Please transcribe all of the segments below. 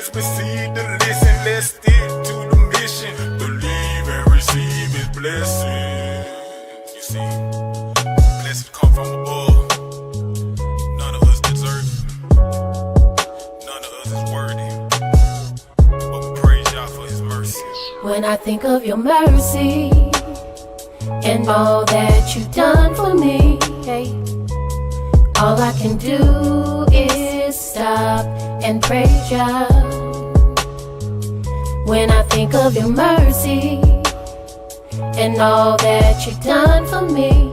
just receive the lesson. Let's stick to the mission. Believe and receive His blessing. You see, blessings come from above. None of us deserve it. None of us is worthy. But we praise Y'all for His mercy. When I think of Your mercy and all that You've done for me, all I can do is stop and praise Ya. When I think of Your mercy and all that You've done for me,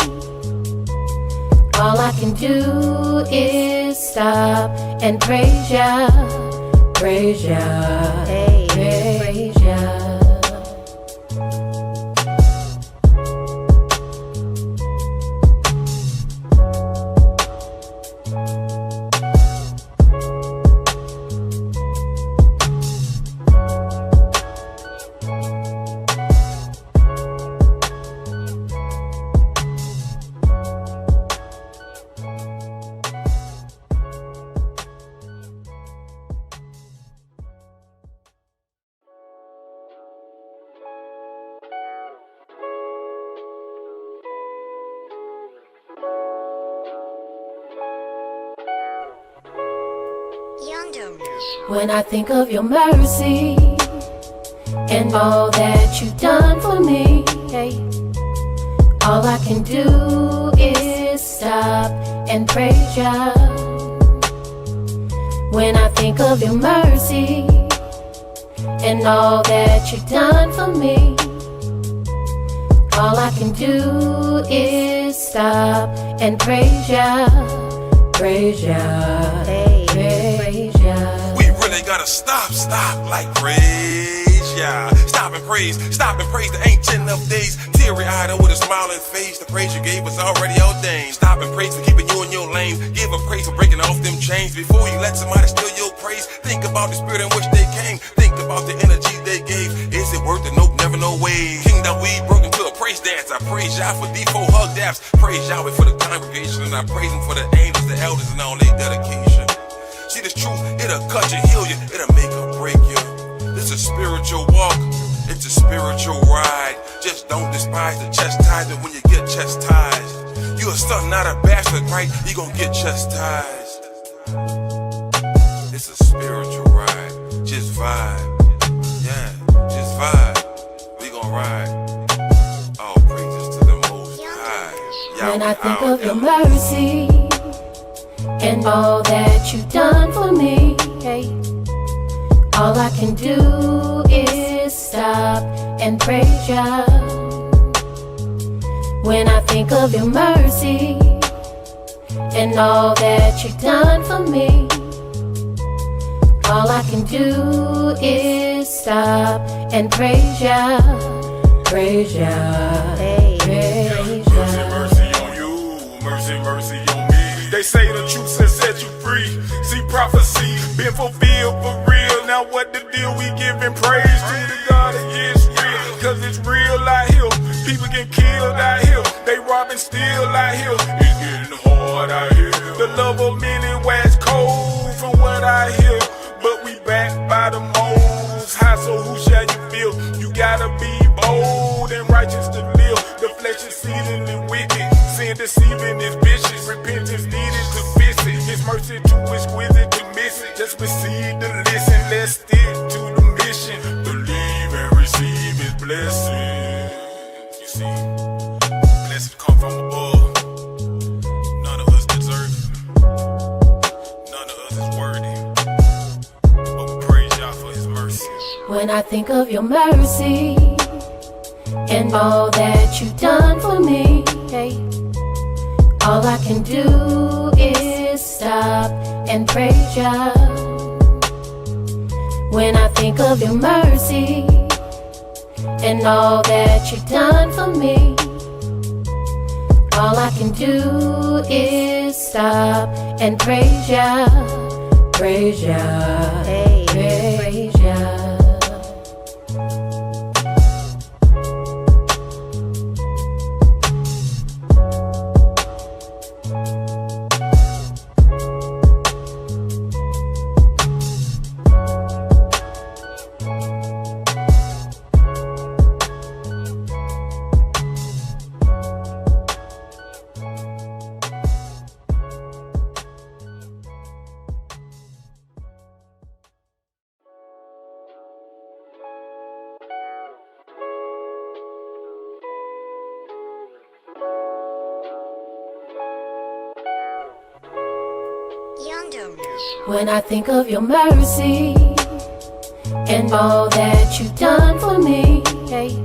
all I can do is stop and praise Ya, praise Ya, praise Ya. When I think of Your mercy and all that You've done for me, all I can do is stop and praise Ya. When I think of Your mercy and all that You've done for me, all I can do is stop and praise Ya, praise Ya, praise Ya. Really gotta stop, like praise Ya. Stop and praise the ancient of days. Teary-eyed with a smiling face, the praise You gave was already ordained. Stop and praise for keeping you in your lane. Give a praise for breaking off them chains. Before you let somebody steal your praise, think about the spirit in which they came. Think about the energy they gave. Is it worth it? Nope, never, no way. Kingdom we broke into a praise dance. I praise Yah for D4 hug daps. Praise Yahweh for the congregation, and I praise Him for the angels, the elders, and all their dedication. See, this truth, it'll cut you, heal you, it'll make or break you. This is a spiritual walk, it's a spiritual ride. Just don't despise the chastisement when you get chastised. You a son, not a bastard, right? You gon' get chastised. It's a spiritual ride, just vibe. Yeah, just vibe. We gon' ride. All praises to the Most High. When I think of Your mercy and all that You've done for me, all I can do is stop and praise Ya. When I think of Your mercy and all that You've done for me, all I can do is stop and praise Ya, praise Ya, praise Ya. Mercy on you, mercy on me. They say the truth has set you free. See, prophecy been fulfilled for real. Now what the deal? We giving praise to the God of Israel. Cause it's real out here. People get killed out here. They robbing steal out here. It's getting hard out here. The love of many wax cold from what I hear. But we backed by the Most High, so who shall you feel? You gotta be bold and righteous to live. The flesh is exceedingly wicked. Sin deceiving is vicious. Repentance needed to fix it. His mercy too exquisite to miss it. Just receive the lesson. Let's stick to the mission. Believe and receive His blessing. You see, blessings come from above. None of us deserve it. None of us is worthy. But we praise Y'all for His mercy. When I think of Your mercy and all that You've done for me, all I can do is stop and praise Ya. When I think of Your mercy and all that You've done for me, all I can do is stop and praise Ya, praise Ya, praise Ya. kingdom. When I think of your mercy and all that you've done for me, hey,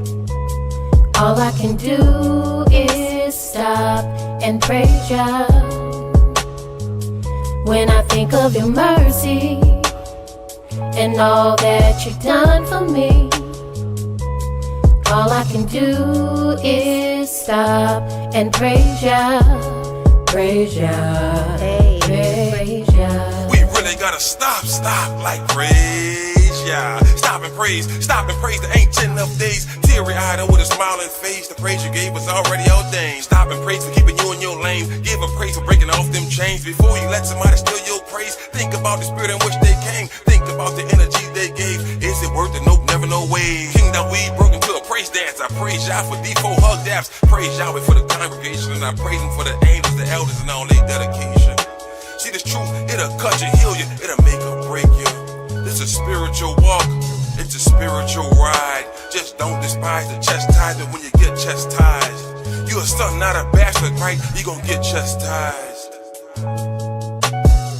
all I can do is stop and praise ya. When I think of your mercy and all that you've done for me, all I can do is stop and praise ya, praise ya, praise ya. We really gotta stop, like praise ya. Stop and praise the ancient of days. Teary-eyed and with a smiling face, the praise you gave was already ordained. Stop and praise for keeping you in your lane. Give a praise for breaking off them chains. Before you let somebody steal your praise, think about the spirit in which they came. Think about the energy they gave. Is it worth it? Nope, never, no way. Kingdom we broke into a praise dance. I praise y'all for D4 hug daps. Praise Yahweh for the congregation, and I praise him for the angels, the elders, and all their dedication. See this truth, it'll cut you, heal you, it'll make or break you. It's a spiritual walk, it's a spiritual ride. Just don't despise the chastisement when you get chastised. You a son, not a bastard, right? You gon' get chastised.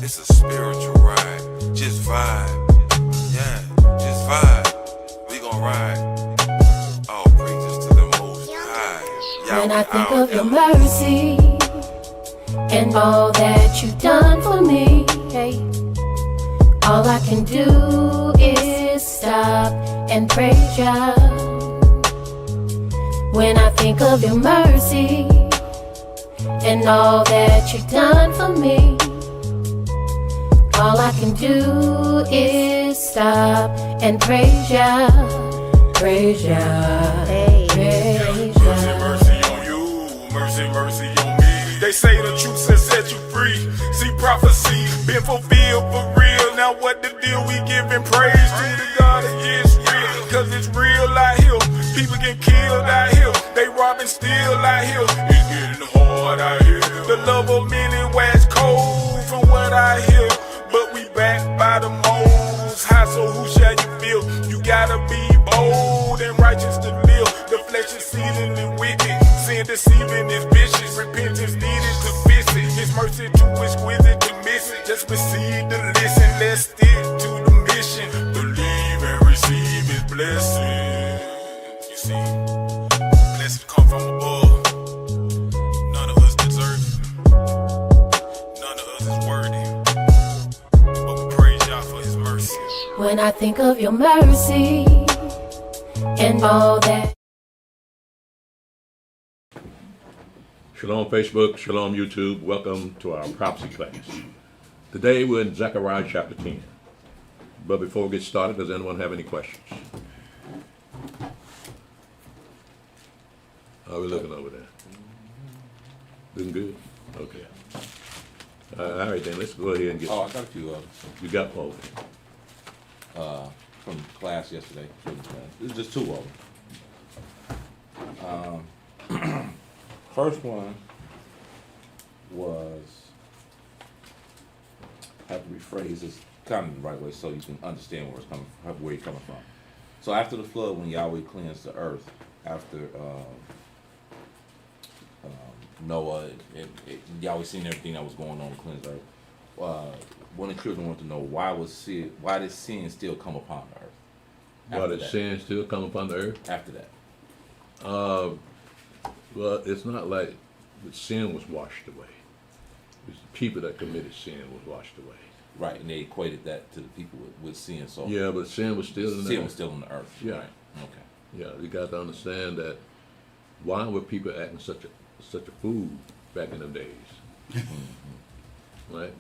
It's a spiritual ride, just vibe. Yeah, just vibe. We gon' ride. All praises to the Most High. When I think of your mercy and all that you've done for me, hey, all I can do is stop and praise ya. When I think of your mercy and all that you've done for me, all I can do is stop and praise ya, praise ya, praise ya. Mercy, mercy on you, mercy, mercy on me. They say the truth has set you free. See prophecy been fulfilled for real. Now what the deal? We giving praise to the God of Yisrael, cause it's real out here. People get killed out here. They robbing still out here. It's getting hard out here. The love of many wax cold from what I hear. But we backed by the Most High, so who shall you feel? You gotta be bold and righteous to live. The flesh is seething and wicked. Sin deceiving is vicious. Repentance needed to visit. His mercy too exquisite to miss it. Just proceed to listen. Let's stick to the mission. Believe and receive his blessing. You see, blessings come from above. None of us deserve it. None of us is worthy. But we praise y'all for his mercy. When I think of your mercy and all that. Shalom Facebook, Shalom YouTube, welcome to our prophecy class. Today we're in Zechariah chapter 10. But before we get started, does anyone have any questions? How are we looking over there? Looking good? Okay. All right then, let's go ahead and get I got a few of them. You got one. From class yesterday. It's just two of them. First one was, I have to rephrase this kind of the right way so you can understand where it's coming, where you're coming from. So after the flood, when Yahweh cleansed the earth, after Noah and Yahweh seen everything that was going on to cleanse the earth, one of the children wanted to know why did sin still come upon the earth? Why did sin still come upon the earth? After that. Well, it's not like the sin was washed away. It's the people that committed sin was washed away. Right, and they equated that to the people with sin. So Yeah, but sin was still in the earth. sin was still on the earth. Yeah. Right. Okay. Yeah, you got to understand that why were people acting such a fool back in them days? Right?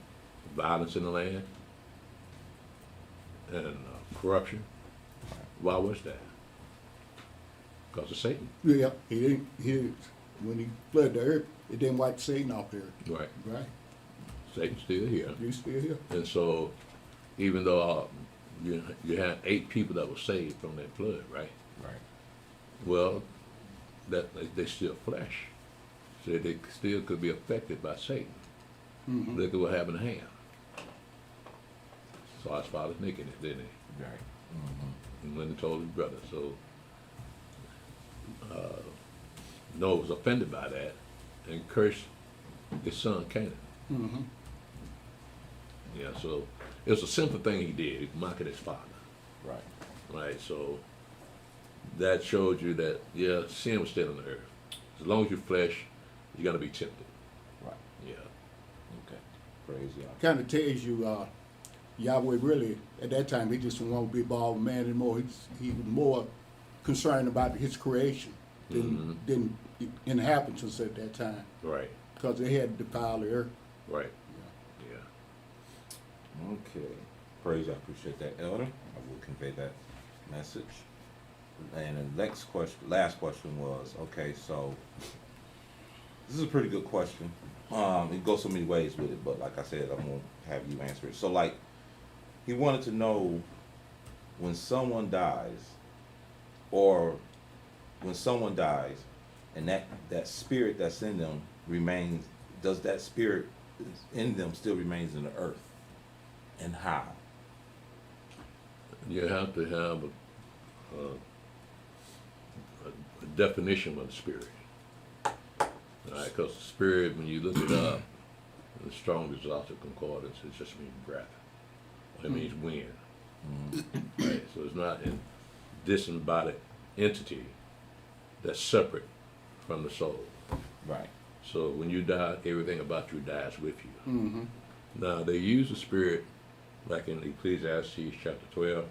Violence in the land and corruption. Why was that? Because of Satan. Yeah, when he flooded the earth, it didn't wipe Satan off there. Right. Right. Satan's still here. He's still here. And so, even though you had 8 people that were saved from that flood, right? Right. Well, that they still flesh, so they still could be affected by Satan. Mm-hmm. Look at what happened to Ham. Saw his father's nakedness, didn't he? Right. Mm-hmm. And went and told his brother. So Noah was offended by that and cursed his son Canaan. Mm-hmm. Yeah, so it was a simple thing he did. He mocking his father. Right. Right, so that showed you that, yeah, sin was still on the earth. As long as you're flesh, you're going to be tempted. Right. Yeah. Okay. Praise God. Kind of tells you, Yahweh really, at that time, he just didn't want to be bald man anymore. He was more concerned about his creation than inhabitants at that time, Right, because they had to defile the earth. right. Yeah. Okay. Praise, I appreciate that, Elder. I will convey that message. And the last question was, okay, so this is a pretty good question. It goes so many ways with it, but like I said, I'm gonna have you answer it. So like, he wanted to know when someone dies, or when someone dies, and that spirit that's in them remains, does that spirit in them still remains in the earth? And how? You have to have a definition of the spirit. All right, because the spirit, when you look it up, the strongest exhaustive concordance, it just means breath. It means wind. Right, so it's not a disembodied entity that's separate from the soul. Right. So when you die, everything about you dies with you. Mm-hmm. Now, they use the spirit, like in Ecclesiastes chapter 12,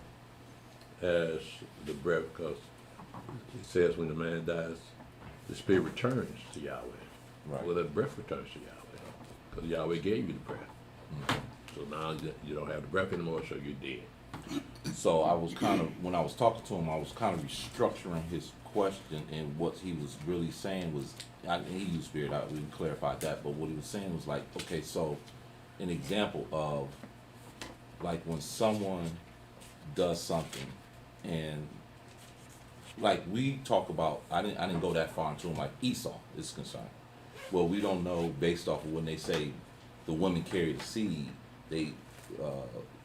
as the breath, because it says when the man dies, the spirit returns to Yahweh. Right. Well, the breath returns to Yahweh, because Yahweh gave you the breath. So now you don't have the breath anymore, so you're dead. So I was kind of, when I was talking to him, I was kind of restructuring his question, and what he was really saying was, he used spirit, we clarified that, but what he was saying was like, okay, so an example of, like when someone does something, and like we talk about, I didn't go that far into him, like Esau is concerned. Well, we don't know based off of when they say the women carry the seed, they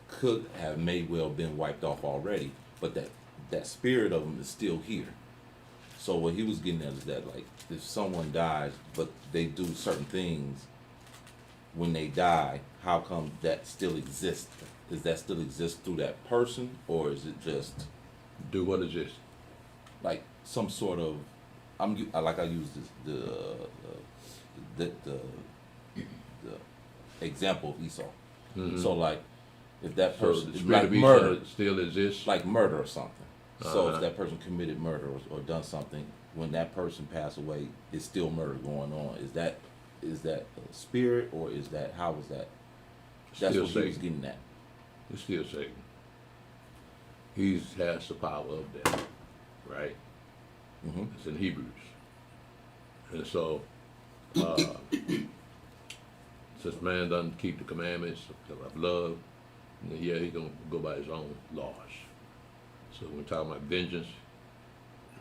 could have may well been wiped off already, but that spirit of them is still here. So what he was getting at is that, like, if someone dies, but they do certain things when they die, how come that still exists? Does that still exist through that person, or is it just Do what is this? like some sort of? I use this, the example of Esau. So like, if that So person the is spirit like of Esau murder, still exists? like murder or something. So Uh-huh. if that person committed murder or done something, when that person passed away, it's still murder going on. Is that a spirit, or is that, how is that? That's Still what he was Satan. getting at. It's still Satan. He has the power of death, right? Mm-hmm. It's in Hebrews. And so, since man doesn't keep the commandments of love, yeah, he's going to go by his own laws. So when we're talking about vengeance,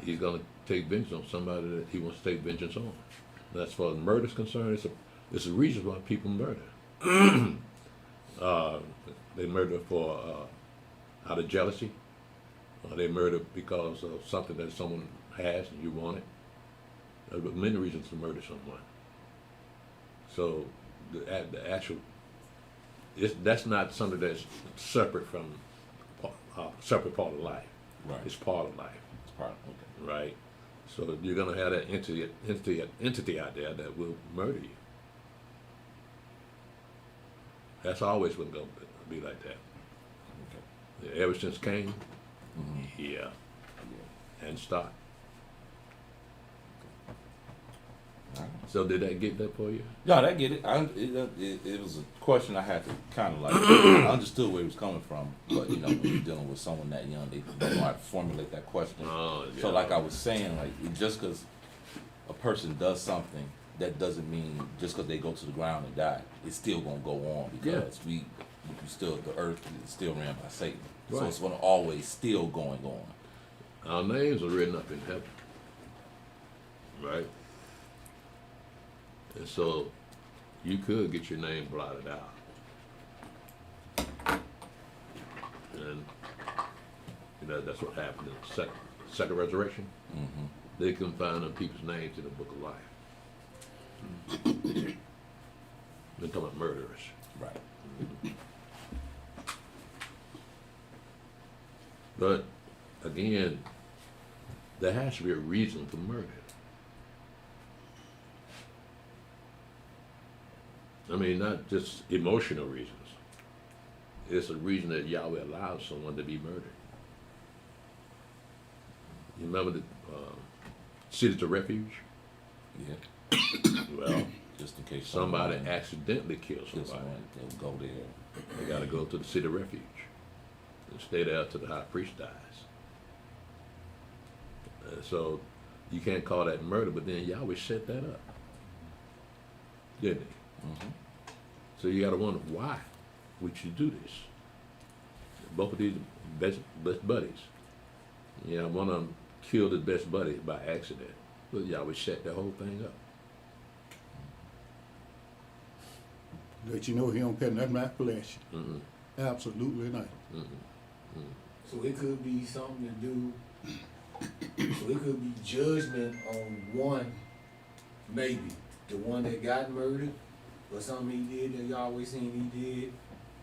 he's going to take vengeance on somebody that he wants to take vengeance on. And as far as murder is concerned, it's a reason why people murder. They murder for out of jealousy. They murder because of something that someone has and you want it. There are many reasons to murder someone. So the actual, that's not something that's separate from separate part of life. Right. It's part of life, It's part of, okay. right? So you're gonna have that entity out there that will murder you. That's always going to be like that. Okay. Ever since Cain, yeah, Yeah. and stop. All right. So did that get that for you? Yeah, I get it. It was a question I had to kind of like, I understood where he was coming from, but you know, when you're dealing with someone that young, they don't know how to formulate that question. Oh, yeah. So like I was saying, like just because a person does something, that doesn't mean just because they go to the ground and die, it's still gonna go on, because we still, the earth is still ran by Satan, so Right. it's gonna always still going on. Our names are written up in heaven, right? And so you could get your name blotted out. And you know, that's what happened in the second resurrection. Mm-hmm. They couldn't find them people's names in the book of life. They're talking about murderers. Right. But again, there has to be a reason for murder. I mean, not just emotional reasons. It's a reason that Yahweh allows someone to be murdered. You remember the cities of refuge? Yeah. Well, Just in case somebody someone accidentally kills kills somebody. someone, they'll go there. They got to go to the city of refuge and stay there till the high priest dies. So you can't call that murder, but then Yahweh set that up, didn't he? Mhm. So you got to wonder, why would you do this? Both of these best buddies. Yeah, one of them killed his best buddy by accident. But Yahweh set the whole thing up. Let you know he don't care nothing about flesh. Mm-mm. Absolutely not. So it could be something to do, so it could be judgment on one, maybe, the one that got murdered, or something he did that y'all always seen he did,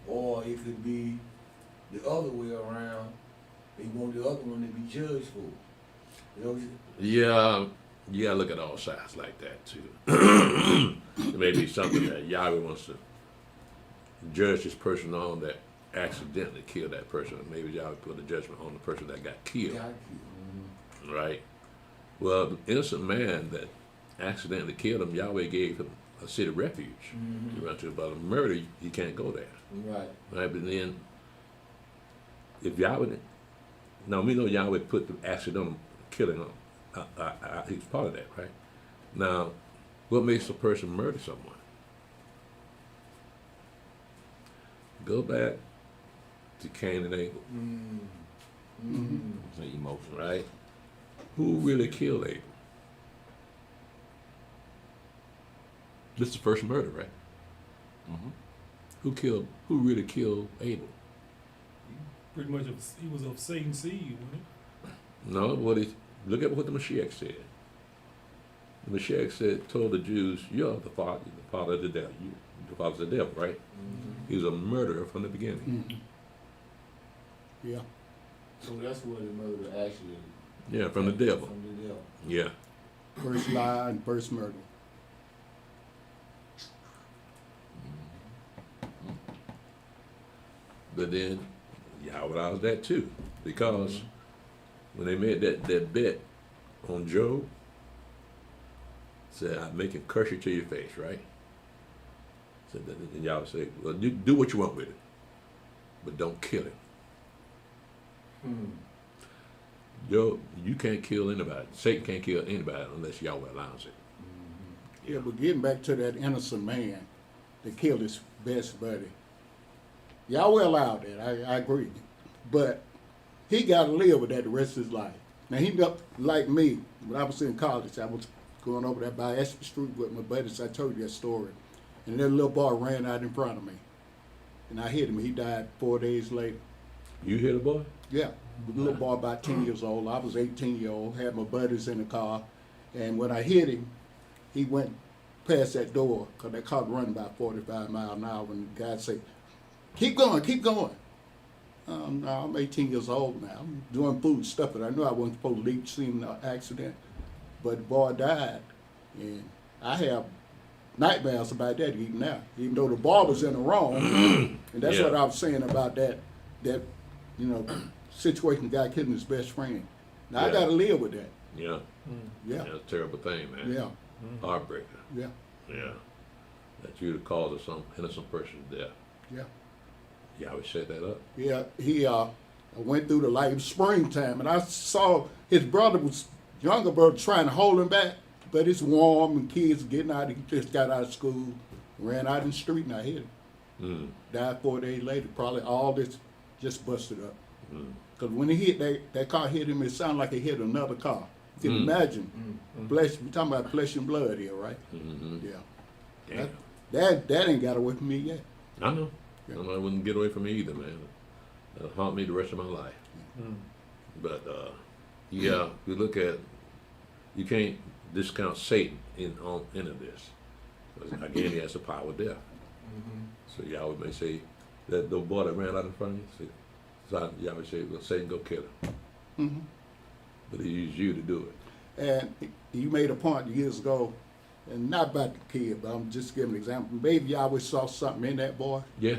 or it could be the other way around, they want the other one to be judged for. You know what I'm saying? Yeah, you gotta look at all sides like that too. It may be something that Yahweh wants to judge this person on that accidentally killed that person. Maybe Yahweh put a judgment on the person that got killed, Got you. right? Well, the innocent man that accidentally killed him, Yahweh gave him a city of refuge to run to. But a murder, he can't go there, Right. right? But then, if Yahweh, now we know Yahweh put the accidental killing on. He's part of that, right? Now, what makes a person murder someone? Go back to Cain and Abel, It's an emotion. right? Who really killed Abel? This is the first murder, right? Mm-hmm. Who really killed Abel? Pretty much, he was of Satan's seed, wasn't No, look at what the Mashiach said. The Mashiach told the Jews, "You're the father of the devil. The father's the devil, right? He was a murderer from the beginning. Yeah. So that's where the murder actually. Yeah, from the devil. From the devil. Yeah, First lie and first murder. but then Yahweh allows that too, because when they made that bet on Job, said, "I'm making curse you to your face," right? Said that, and Yahweh said, "Well, you do what you want with it, but don't kill him." Job, you can't kill anybody. Satan can't kill anybody unless Yahweh allows it. Yeah, but getting back to that innocent man that killed his best buddy, Yahweh allowed that. I agree, but he got to live with that the rest of his life. Now he got like me when I was in college. I was going over there by Ashby Street with my buddies. I told you that story, and that little boy ran out in front of me, and I hit him. He died 4 days later. You hear the boy? Yeah, the little boy about 10 years old. I was 18-year-old, had my buddies in the car, and when I hit him, he went past that door, because that car running about 45 miles an hour, and the guy said, keep going, keep going. No, I'm 18 years old now. I'm doing food stuff, but I knew I wasn't supposed to leave the scene of the accident, but the boy died, and I have nightmares about that even now, even though the boy was in the wrong, and that's Yeah. what I was saying about that situation, the guy killing his best friend. Now I Yeah. got to live with that. Yeah. Yeah, That's a terrible thing, man. yeah, Heartbreaker. yeah, Yeah. That you the cause of some innocent person's death. yeah. Yahweh set that up. Yeah, he went through the light. It was springtime, and I saw his younger brother trying to hold him back, but it's warm and kids getting out. He just got out of school, ran out in the street, and I hit him. Died 4 days later. Probably all this just busted up. Because when he hit that car hit him, it sounded like it hit another car. You can imagine. Flesh, we're talking about flesh and blood here, right? Yeah. Damn. That ain't got away from me yet. I know. Yeah. I know it wouldn't get away from me either, man. It'll haunt me the rest of my life. But yeah, we look at, you can't discount Satan into this. 'Cause again, he has the power of death. So Yahweh may say that the boy that ran out in front of you, say, So Yahweh said, well, Satan, go kill him. Mhm. But he used you to do it. And you made a point years ago, and not about the kid, but I'm just giving an example. Maybe Yahweh saw something in that boy. Yeah,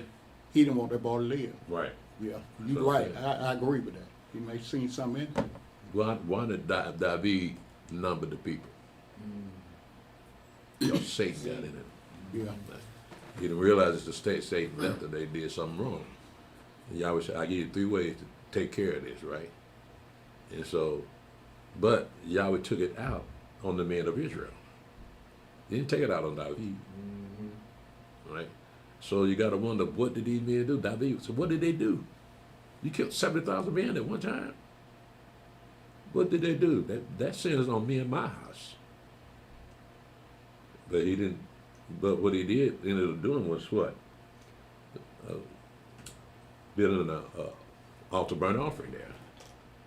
He didn't want that boy to live. right. Yeah, you're So, right. yeah. I agree with that. He may have seen something in it. Why did David number the people? Because Satan got in it. Yeah. He didn't realize it's the state Satan left that they did something wrong. And Yahweh said, I give you 3 ways to take care of this, right? And so, but Yahweh took it out on the men of Israel. He didn't take it out on David, right? So you got to wonder, what did these men do? David, so what did they do? You killed 70,000 men at one time. What did they do? That sin is on me and my house. But he didn't. But what he did ended up doing was what? Building an altar burnt offering there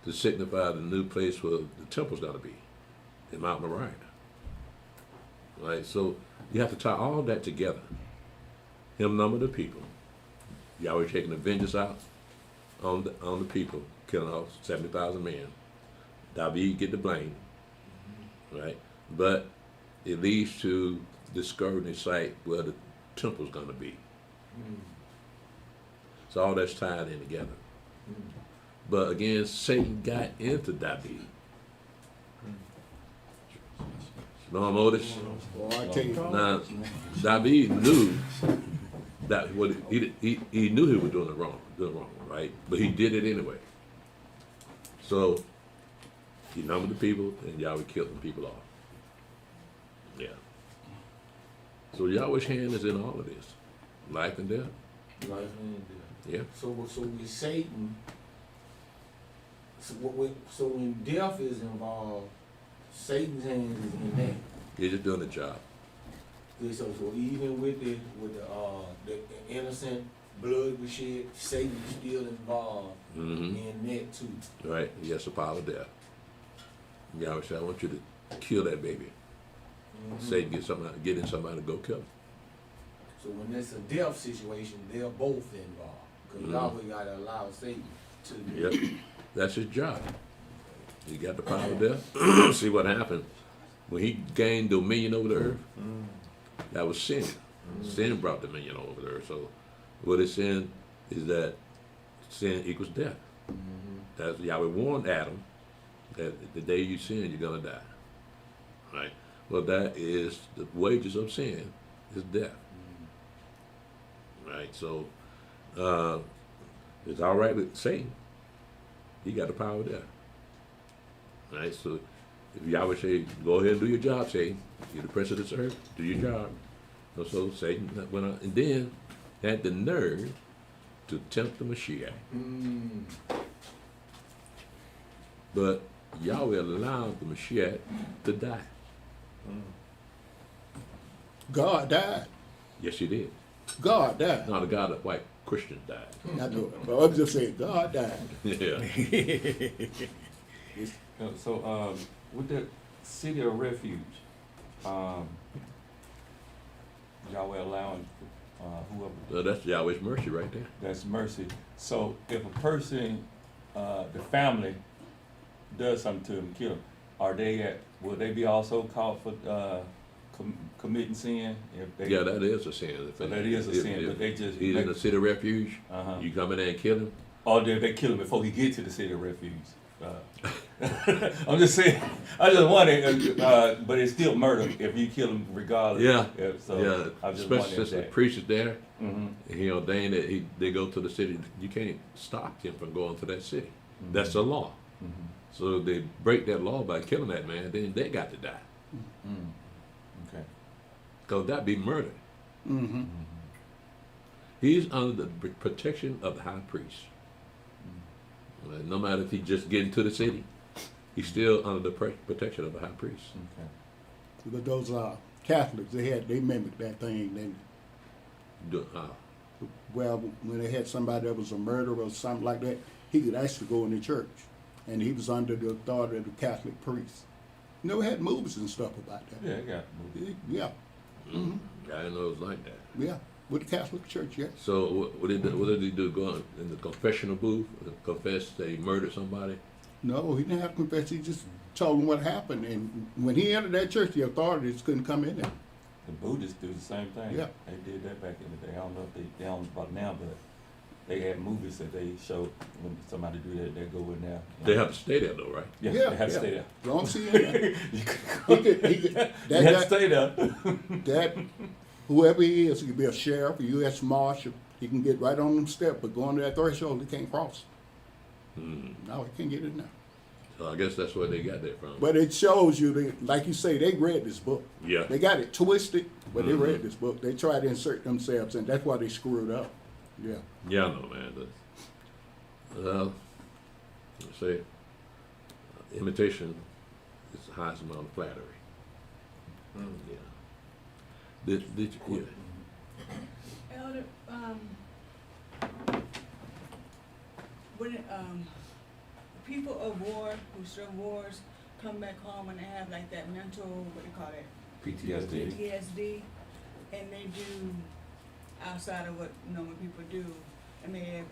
to signify the new place where the temple's got to be in Mount Moriah. Right. So you have to tie all that together. Him number the people. Yahweh taking the vengeance out on the people, killing off 70,000 men. David get the blame, right? But it leads to discouraging sight where the temple's going to be. So all that's tied in together. But again, Satan got into David. Shalom, Otis. Boy, I tell you. Now, David knew that what he knew he was doing wrong, right? But he did it anyway. So he numbered the people, and Yahweh killed the people off. Yeah. So Yahweh's hand is in all of this, life and death. Life and death. Yeah. So with Satan, so when death is involved, Satan's hand is in that. He's just doing the job. Yeah, so even with the innocent blood was shed, Satan's still involved Mm-hmm. in that too. Right. He has the power of death. Yahweh said, I want you to kill that baby. Satan getting somebody to go kill him. So when it's a death situation, they're both involved. Because Yahweh got to allow Satan to do it. Yep. That's his job. He got the power of death. See what happened when he gained dominion over the earth. That was sin. Sin brought dominion over the earth. So what it's saying is that sin equals death. That's Yahweh warned Adam that the day you sin, you're gonna die. Right? Well, that is the wages of sin is death. Right? So it's all right with Satan. He got the power of death. Right? So if Yahweh say, go ahead and do your job, Satan. You're the prince of this earth. Do your job. So Satan went out and then had the nerve to tempt the Mashiach. But Yahweh allowed the Mashiach to die. God died. Yes, he did. God died. Now the God of white Christians died. I know it, but I'm just saying, God died. Yeah. So with the city of refuge, Yahweh allowing whoever, So that's Yahweh's mercy right there. that's mercy. So if a person, the family does something to them, kill them, will they be also caught for committing sin? If they, Yeah, that is a sin. So that is a sin, but they just he's in the city of refuge. Uh-huh. You come in there and kill him. Or did they kill him before he get to the city of refuge? I'm just saying. I just wondering, but it's still murder if you kill him regardless. Yeah. So Yeah, I'm just especially since the wondering priest is there. that. He ordained that they go to the city. You can't stop him from going to that city. That's the law. So if they break that law by killing that man, then they got to die. Okay. Because that'd be murder. Mm-hmm. He's under the protection of the high priest. No matter if he just get into the city, he's still under the protection of the high priest. Okay. But those Catholics, they mimicked that thing. Well, when they had somebody that was a murderer or something like that, he could actually go in the church, and he was under the authority of the Catholic priest. You know, we had movies and stuff about that. Yeah, I got moved. Yeah, I didn't know it was like that. yeah. With the Catholic Church, yes. So what did he do? Go in the confessional booth, confess that he murdered somebody? No, he didn't have to confess. He just told them what happened. And when he entered that church, the authorities couldn't come in there. The Buddhists do the same thing. Yeah. They did that back in the day. I don't know if they don't about now, but they had movies that they showed when somebody do that, they go in there. They have to stay there though, right? Yeah, Yeah, they have yeah. to stay there. As long as he in there. You He could, have to that, stay there. that, whoever he is, he could be a sheriff, a U.S. Marshal. He can get right on them steps, but going to that threshold, he can't cross. No, he can't get in there. So I guess that's where they got that from. But it shows you, that, like you say, they read this book. Yeah. They got it twisted, but they read this book. They tried to insert themselves, and that's why they screwed up. Yeah. Yeah, I know, man. Let's say imitation is the highest amount of flattery. Yeah. Did you? Yeah. Elder, when people of war who serve wars come back home and they have like that mental, what do you call it? PTSD. PTSD, and they do outside of what normal people do, and they have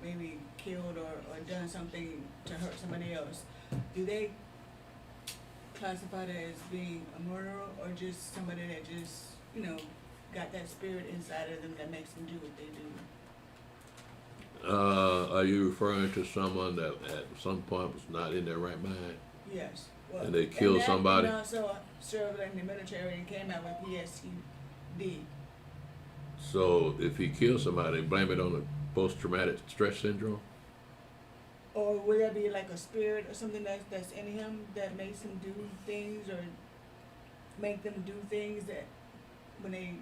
maybe killed or done something to hurt somebody else. Do they classify that as being a murderer, or just somebody that just, got that spirit inside of them that makes them do what they do? Are you referring to someone that at some point was not in their right mind? Yes. Well, And they killed somebody? And also served in the military and came out with PTSD. So if he killed somebody, blame it on the post-traumatic stress syndrome? Or would that be like a spirit or something that's in him that makes him do things, or make them do things that when they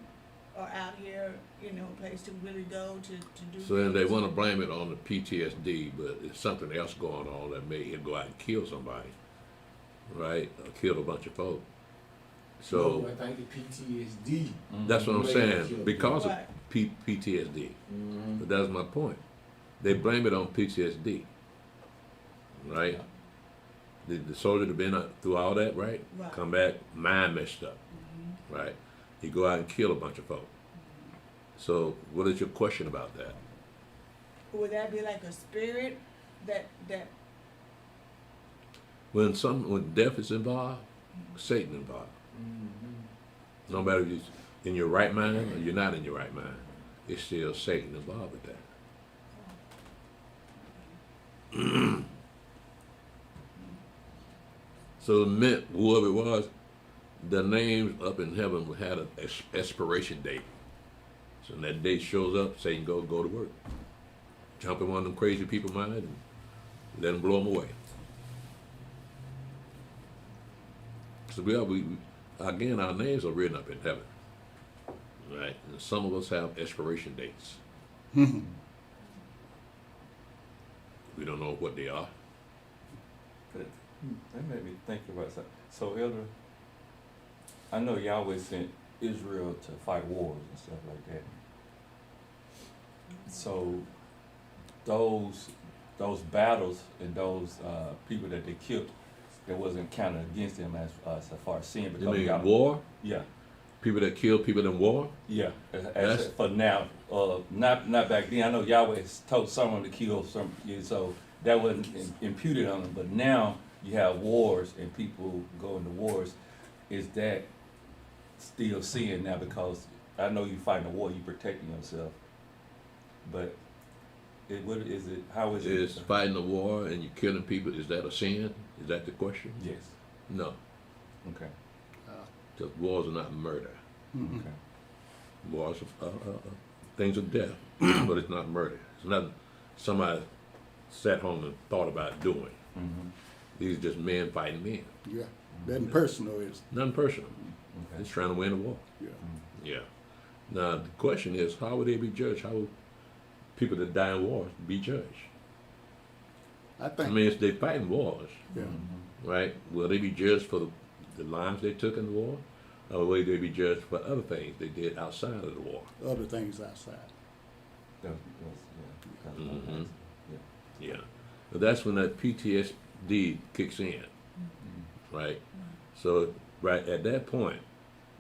are out here, a place to really go to do So then they things? want to blame it on the PTSD, but it's something else going on that made him go out and kill somebody, right? Or kill a bunch of folk. So No, I think the PTSD. that's what I'm made him saying, kill because of Right. PTSD. Mhm. But that's my point. They blame it on PTSD, right? The soldier have been through all that, right? Right. Come back, mind messed up, Mhm. right? He go out and kill a bunch of folk. So what is your question about that? Would that be like a spirit that When death is involved, Satan involved. No matter if you're in your right mind or you're not in your right mind, it's still Satan involved with that. So it meant whoever it was, the names up in heaven had an expiration date. So when that date shows up, Satan go to work. Jump in one of them crazy people's mind and let them blow them away. So we again, our names are written up in heaven, right? And some of us have expiration dates. We don't know what they are. That made me think about something. So, Elder, I know Yahweh sent Israel to fight wars and stuff like that. So, those battles and those people that they killed, it wasn't counted against them as far as sin. You Because we mean got war? Yeah, People that kill people in war? yeah. That's- For now, not back then. I know Yahweh has told someone to kill some, so that wasn't imputed on them. But now you have wars and people go into wars. Is that still sin now? Because I know you fighting a war, you protecting yourself. But how is it? Is fighting a war and you're killing people, is that a sin? Is that the question? Yes. No, Okay. because wars are not murder. Okay. Wars are things of death, but it's not murder. It's not somebody sat home and thought about doing. Mm-hmm. These are just men fighting men. Yeah. Nothing personal is. Nothing personal. Okay. It's trying to win a war. Yeah. Yeah. Now the question is, how would they be judged? How would people that die in wars be judged? I I think. mean, if they fighting wars, Yeah. right? Will they be judged for the lives they took in the war, or will they be judged for other things they did outside of the war? Other things outside. Mhm. Yeah. But that's when that PTSD kicks in, right? So right at that point,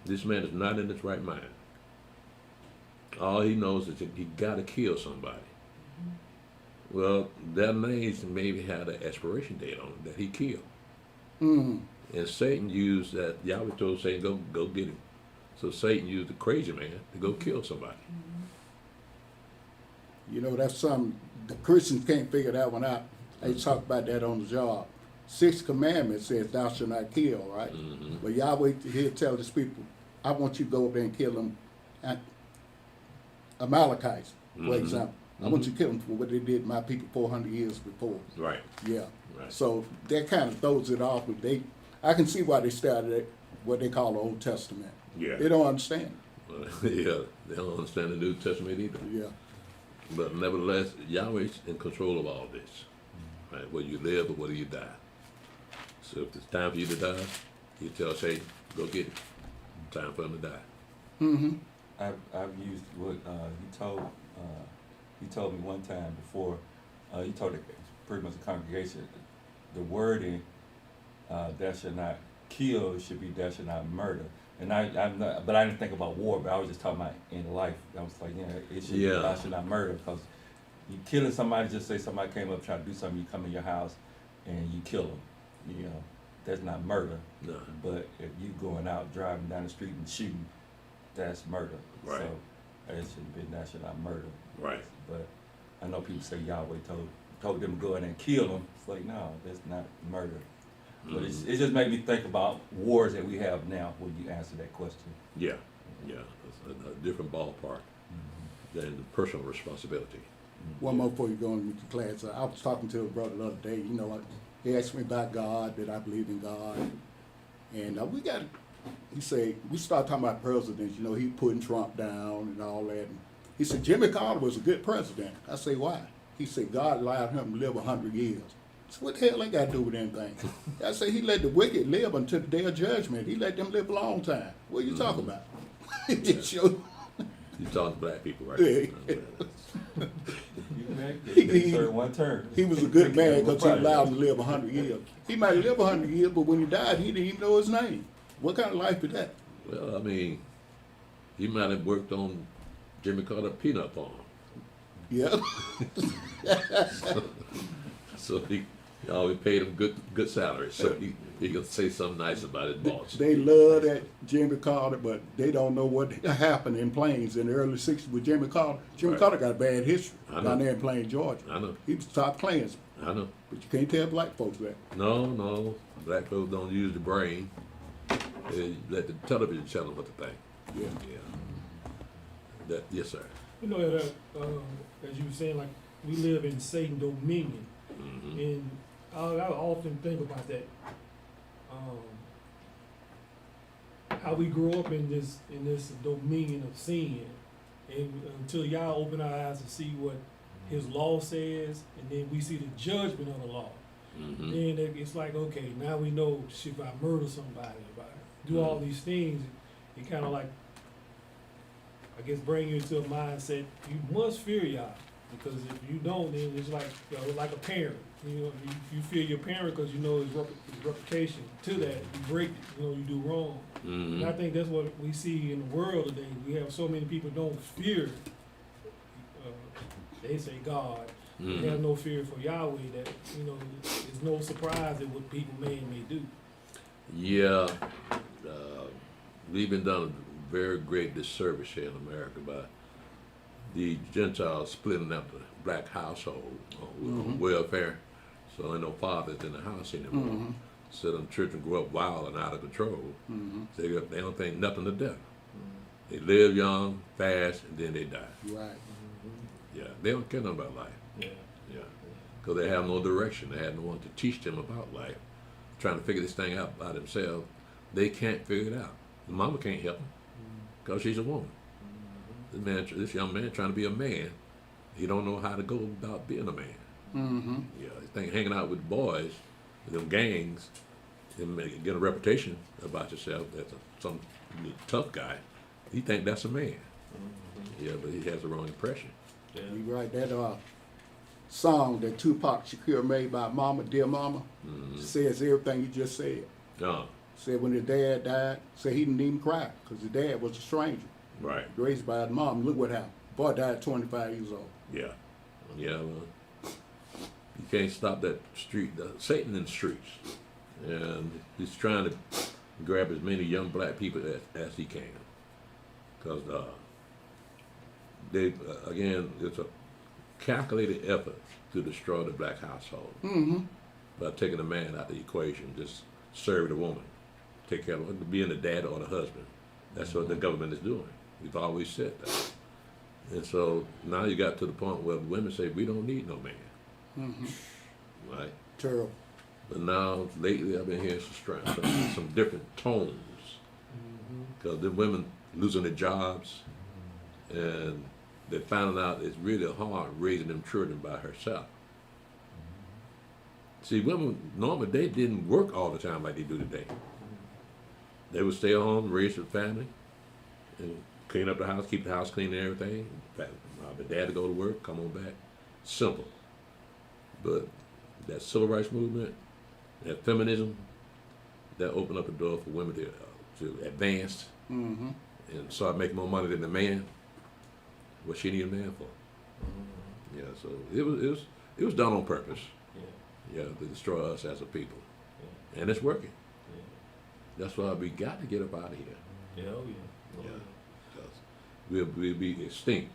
this man is not in his right mind. All he knows is that he got to kill somebody. Well, that names maybe had an expiration date on it that he killed. Mm. And Satan used that. Yahweh told Satan, go get him. So Satan used the crazy man to go kill somebody. You know, that's something the Christians can't figure that one out. They talk about that on the job. 6th commandment says thou shalt not kill, right? Mm-hmm. But Yahweh here tell his people, I want you to go over there and kill them Amalekites, for Mhm. example. I want you to kill them for what they did to my people 400 years before. Right. Yeah. Right. So that kind of throws it off. But I can see why they started at what they call the Old Testament. Yeah. They don't understand. Yeah. They don't understand the New Testament either. Yeah. But nevertheless, Yahweh's in control of all this. Right? Whether you live or whether you die. So if it's time for you to die, he tells Satan, go get it. Time for him to die. Mm-hmm. I've used what he told me one time before. He told pretty much the congregation the wording "thou shalt not kill" should be "thou shalt not murder." And I'm not, but I didn't think about war. But I was just talking about in life. I was like, it should be "thou shalt not murder" because you killing somebody. Just say somebody came up trying to do something. You come in your house and you kill them. You know, that's not murder. No. But if you going out driving down the street and shooting, that's murder. Right. So it should be "thou shalt not murder." Right. But I know people say Yahweh told them to go in and kill them. It's like, no, that's not murder. But it just made me think about wars that we have now when you answer that question. Yeah. Yeah. It's a different ballpark than the personal responsibility. One more before you go into class. I was talking to a brother the other day. You know, he asked me about God, that I believe in God. And he said, we started talking about presidents. You know, he putting Trump down and all that. And he said, Jimmy Carter was a good president. I say, why? He said, God allowed him to live 100 years. So what the hell they got to do with anything? I say, he let the wicked live until the day of judgment. He let them live a long time. What are you talking about? It just shows. You talking to black people, right? Yeah. They served one term. He was a good man because he allowed him to live 100 years. He might live 100 years, but when he died, he didn't even know his name. What kind of life is that? Well, I mean, he might have worked on Jimmy Carter peanut farm. Yeah. So he always paid him good salary. So he can say something nice about his boss. They love that Jimmy Carter, but they don't know what happened in Plains in the early 60s with Jimmy Carter. Jimmy Right. Carter got a bad history I know. down there in Plains, Georgia. I know. He was top Klansman, I know. but you can't tell black folks that. No. Black folks don't use the brain. They let the television tell them what to think. Yeah. Yeah. Yes, sir. You know that, as you were saying, like we live in Satan dominion, Mm-hmm. and I often think about that. How we grow up in this dominion of sin, and until y'all open our eyes to see what His law says, and then we see the judgment of the law. Mm-hmm. Then it's like, okay, now we know if I murder somebody, if I do all these things, it kind of like, I guess, bring you into a mindset. You must fear Yah, because if you don't, then it's like like a parent. You know, you fear your parent because you know his reputation. To that, you break it. You know, you do wrong. Mm-hmm. And I think that's what we see in the world today. We have so many people don't fear. They say God. They have no fear for Yahweh. That it's no surprise at what people may do. Yeah, we've been done a very great disservice here in America by the Gentiles splitting up the black household on welfare. So there ain't no fathers in the house anymore. So them children grow up wild and out of control. They don't think nothing to death. They live young, fast, and then they die. Right. Yeah, they don't care nothing about life. Yeah. Yeah, because they have no direction. They had no one to teach them about life. Trying to figure this thing out by themselves, they can't figure it out. The mama can't help them because she's a woman. This young man trying to be a man, he don't know how to go about being a man. Yeah, he think hanging out with boys, with them gangs, and get a reputation about yourself as some tough guy. He think that's a man. Yeah, but he has the wrong impression. You right, that song that Tupac Shakur made by Mama, Dear Mama, says everything you just said. Oh, Said when his dad died, said he didn't even cry because his dad was a stranger. Right. Raised by his mom. Look what happened. Boy died at 25 years old. Yeah. Yeah, well, you can't stop that street, Satan in the streets. And he's trying to grab as many young black people as he can. Because again, it's a calculated effort to destroy the black household. Mm-hmm. By taking the man out of the equation, just serve the woman, take care of being the dad or the husband. That's what the government is doing. We've always said that. And so now you got to the point where women say, we don't need no man. Mm-hmm. Right? Terrible. But now, lately, I've been hearing some different tones. Because the women losing their jobs, and they're finding out it's really hard raising them children by herself. See, women, normally, they didn't work all the time like they do today. They would stay at home, raise their family, and clean up the house, keep the house clean and everything. The dad to go to work, come on back. Simple. But that civil rights movement, that feminism, that opened up the door for women to advance Mm-hmm. and start making more money than the man. What she need a man for? Yeah, so it was done on purpose. Yeah, to destroy us as a people, and it's working. That's why we got to get up out of here. Yeah, oh yeah. Yeah, because we'll be extinct.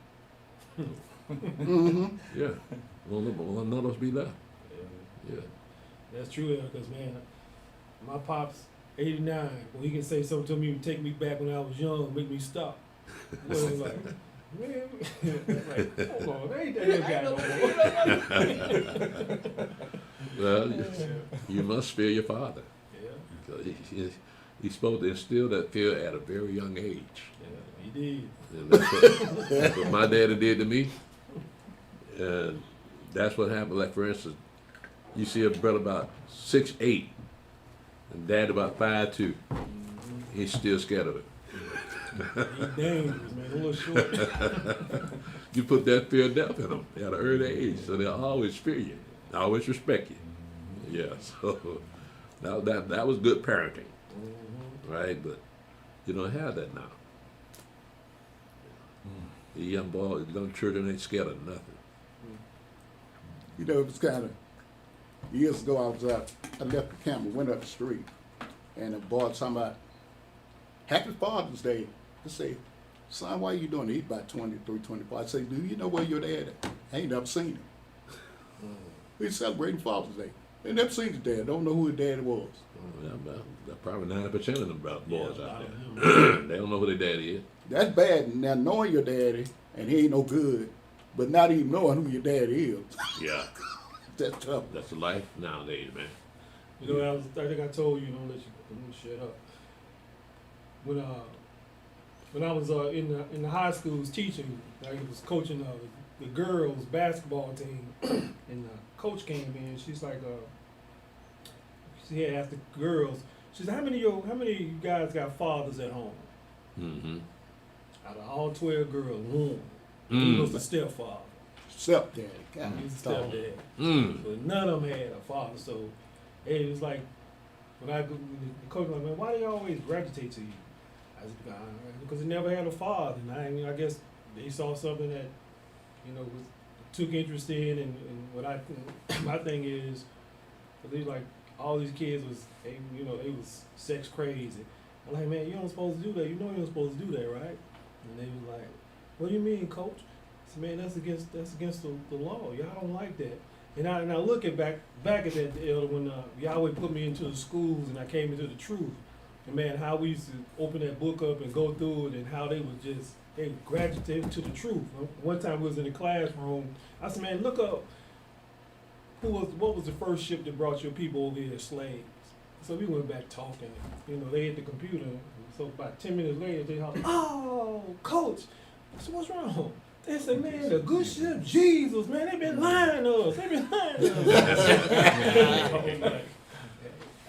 Mm-hmm. Yeah, none of us be left. Yeah. That's true, because man, my pops, 89, when he can say something to me and take me back when I was young, make me stop. Well, it was like, man, like, hold on, ain't that guy no more. Well, you must fear your father. Yeah, Because he's supposed to instill that fear at a very young age. yeah, he did. And that's what my daddy did to me. And that's what happened. Like, for instance, you see a brother about 6'8", and dad about 5'2". He's still scared of it. He's dangerous, man, a little short. You put that fear of death in them at an early age, so they'll always fear you, always respect you. Yeah, so that was good parenting, right? But you don't have that now. The young boys, young children ain't scared of nothing. You know, it was kind of, years ago I was out, I left the camp and went up the street, and a boy talking about, Happy Father's Day. I say, son, why you doing it? He's about 23, 24. I say, do you know where your dad at? I ain't never seen him. We celebrating Father's Day. They never seen his dad. Don't know who his dad was. Yeah, about probably 90% of them boys Yeah, out a lot there. of They don't know who their daddy is. That's bad. Now knowing your daddy, and he ain't no good, but not even knowing who your daddy is. Yeah, That's tough. that's the life nowadays, man. You know, I think I told you, don't let you shut up. When I was in the high schools teaching, I was coaching the girls basketball team, and the coach came in. She's like, she had asked the girls. She said, how many of you guys got fathers at home? Mm-hmm. Out of all 12 girls, one. He was the stepfather. Stepdaddy. God, He was the stepdad. Mm. But none of them had a father. So it was like, when the coach was like, man, why do they always gravitate to you? I said, because he never had a father. And I guess they saw something that, took interest in. And what my thing is, because like, all these kids they was sex crazy. I'm like, man, you don't supposed to do that. You know you're not supposed to do that, right? And they was like, what do you mean, coach? I said, man, that's against the law. Y'all don't like that. And I look back at that, Elder, when Yahweh put me into the schools and I came into the truth. And man, how we used to open that book up and go through it, and how they gravitated to the truth. One time we was in the classroom, I said, man, look up what was the first ship that brought your people over here as slaves. So we went back talking. They hit the computer. So about 10 minutes later, they hollered, oh, coach. I said, what's wrong? They said, man, the good ship, Jesus, man, they been lying to us. They been lying to us.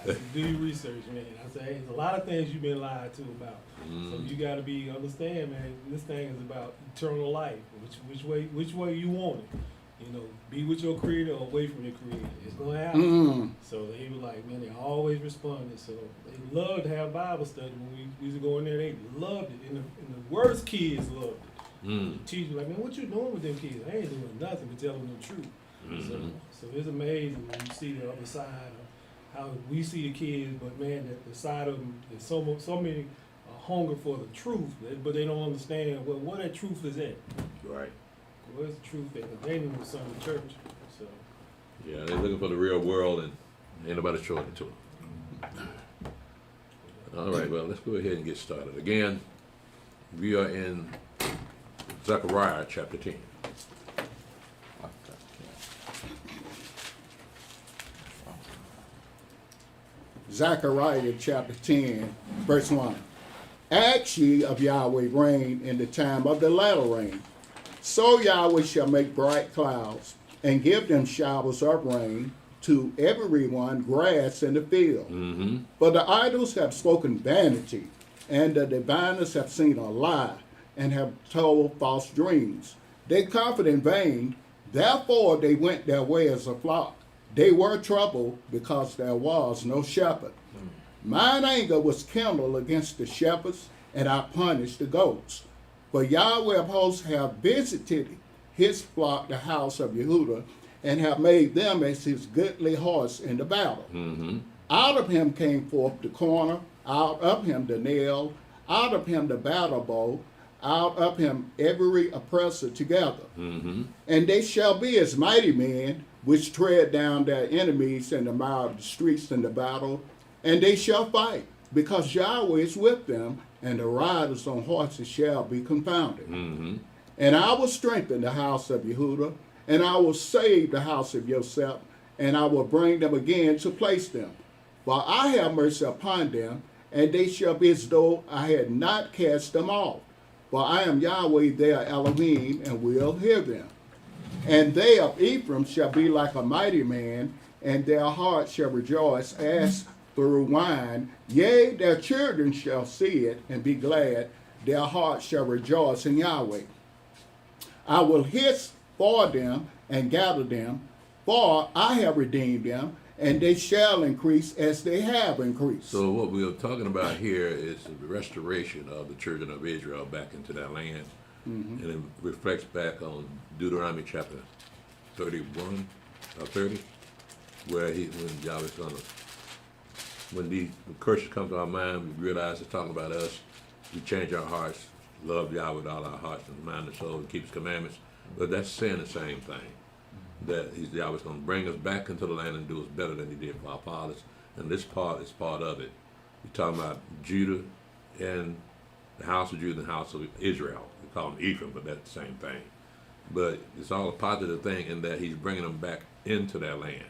I said, do your research, man. I said, hey, there's a lot of things you've been lied to about. So you got to understand, man, this thing is about eternal life. Which way you want it. You know, be with your creator or away from your creator. It's gonna happen. Mm. So they were like, man, they always responded. So they loved to have Bible study. When we used to go in there, they loved it. And the worst kids loved it. Mm. The teacher like, man, what you doing with them kids? I ain't doing nothing but telling them the truth. Mhm. So it's amazing when you see the other side of how we see the kids, but man, that the side of them, there's so many hunger for the truth, but they don't understand what that truth is at. Right. Where's the truth at? They didn't son of the church. So Yeah, they're looking for the real world, and ain't nobody showing it to them. All right, well, let's go ahead and get started. Again, we are in Zechariah chapter 10. Zechariah chapter 10, verse 1. Ask ye of Yahweh rain in the time of the latter rain. So Yahweh shall make bright clouds, and give them showers of rain to everyone grass in the field. Mm-hmm. For the idols have spoken vanity, and the diviners have seen a lie, and have told false dreams. They comfort in vain, therefore they went their way as a flock. They were troubled because there was no shepherd. Mine anger was kindled against the shepherds, and I punished the goats. For Yahweh of hosts have visited his flock, the house of Yehudah, and have made them as his goodly horse in the battle. Mm-hmm. Out of him came forth the corner, out of him the nail, out of him the battle bow, out of him every oppressor together. Mm-hmm. And they shall be as mighty men, which tread down their enemies in the mire of the streets in the battle, and they shall fight, because Yahweh is with them, and the riders on horses shall be confounded. Mm-hmm. And I will strengthen the house of Yehudah, and I will save the house of Yosef, and I will bring them again to place them. For I have mercy upon them, and they shall be as though I had not cast them off. For I am Yahweh their Elohim, and will hear them. And they of Ephraim shall be like a mighty man, and their heart shall rejoice as through wine. Yea, their children shall see it and be glad. Their heart shall rejoice in Yahweh. I will hiss for them and gather them, for I have redeemed them, and they shall increase as they have increased. So what we're talking about here is the restoration of the children of Israel back into their land. Mm-hmm. And it reflects back on Deuteronomy chapter 31 or 30, where when Yahweh's when the curses come to our mind, we realize it's talking about us. We change our hearts, love Yahweh with all our hearts and mind and soul, and keep his commandments. But that's saying the same thing. That Yahweh's going to bring us back into the land and do us better than he did for our fathers. And this part is part of it. We're talking about Judah and the house of Judah and the house of Israel. We call them Ephraim, but that's the same thing. But it's all a positive thing in that he's bringing them back into their land.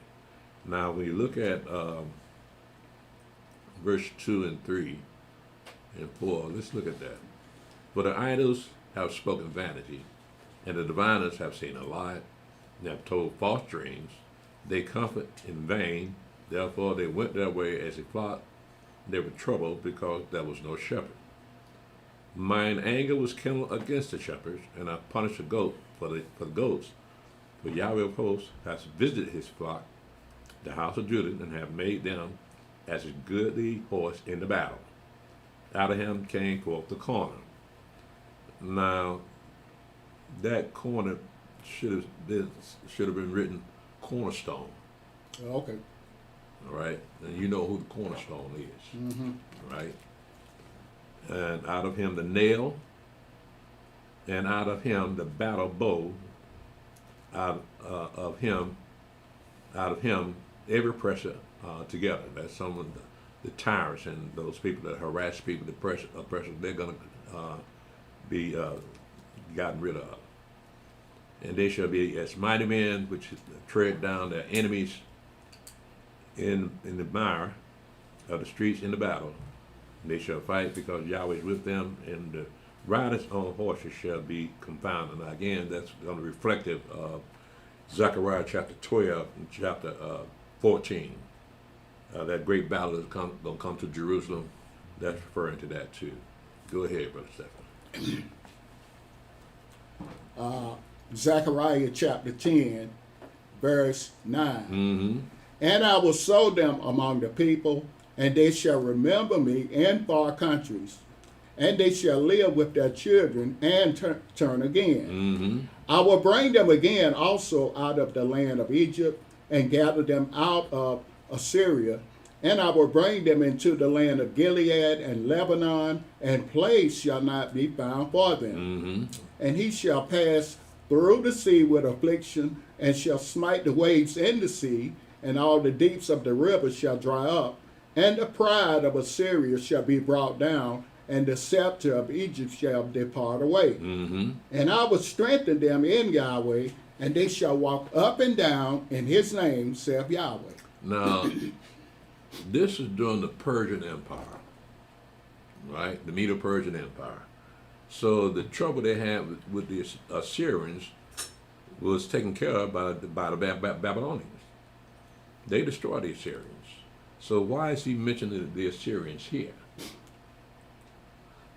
Now, when you look at verse 2 and 3 and 4, let's look at that. For the idols have spoken vanity, and the diviners have seen a lie, and have told false dreams. They comfort in vain, therefore they went their way as a flock. They were troubled because there was no shepherd. Mine anger was kindled against the shepherds, and I punished the goat for the goats. For Yahweh of hosts has visited his flock, the house of Judah, and have made them as a goodly horse in the battle. Out of him came forth the corner. Now, that corner should have been written cornerstone. Okay. All right, and you know who the cornerstone is. Mm-hmm. Right? And out of him the nail, and out of him the battle bow, out of him every oppressor together. That's someone, the tyrants and those people that harass people, the oppressors, they're going to be gotten rid of. And they shall be as mighty men which tread down their enemies in the mire of the streets in the battle. And they shall fight because Yahweh is with them, and the riders on horses shall be confounded. Now again, that's going to be reflective of Zechariah chapter 12 and chapter 14. That great battle is going to come to Jerusalem. That's referring to that too. Go ahead, Brother Stephen. Zechariah chapter 10, verse 9. Mm-hmm. And I will sow them among the people, and they shall remember me in far countries, and they shall live with their children and turn again. Mm-hmm. I will bring them again also out of the land of Egypt, and gather them out of Assyria, and I will bring them into the land of Gilead and Lebanon, and place shall not be found for them. Mm-hmm. And he shall pass through the sea with affliction, and shall smite the waves in the sea, and all the deeps of the river shall dry up, and the pride of Assyria shall be brought down, and the scepter of Egypt shall depart away. Mm-hmm. And I will strengthen them in Yahweh, and they shall walk up and down in his name, saith Yahweh. Now, this is during the Persian Empire, right? The Medo-Persian Empire. So the trouble they had with the Assyrians was taken care of by the Babylonians. They destroyed the Assyrians. So why is he mentioning the Assyrians here?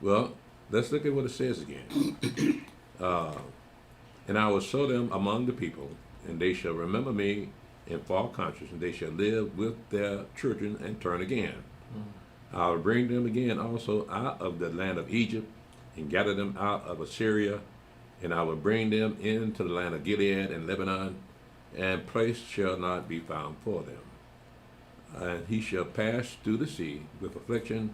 Well, let's look at what it says again. And I will sow them among the people, and they shall remember me in far countries, and they shall live with their children and turn again. I will bring them again also out of the land of Egypt, and gather them out of Assyria, and I will bring them into the land of Gilead and Lebanon, and place shall not be found for them. And he shall pass through the sea with affliction,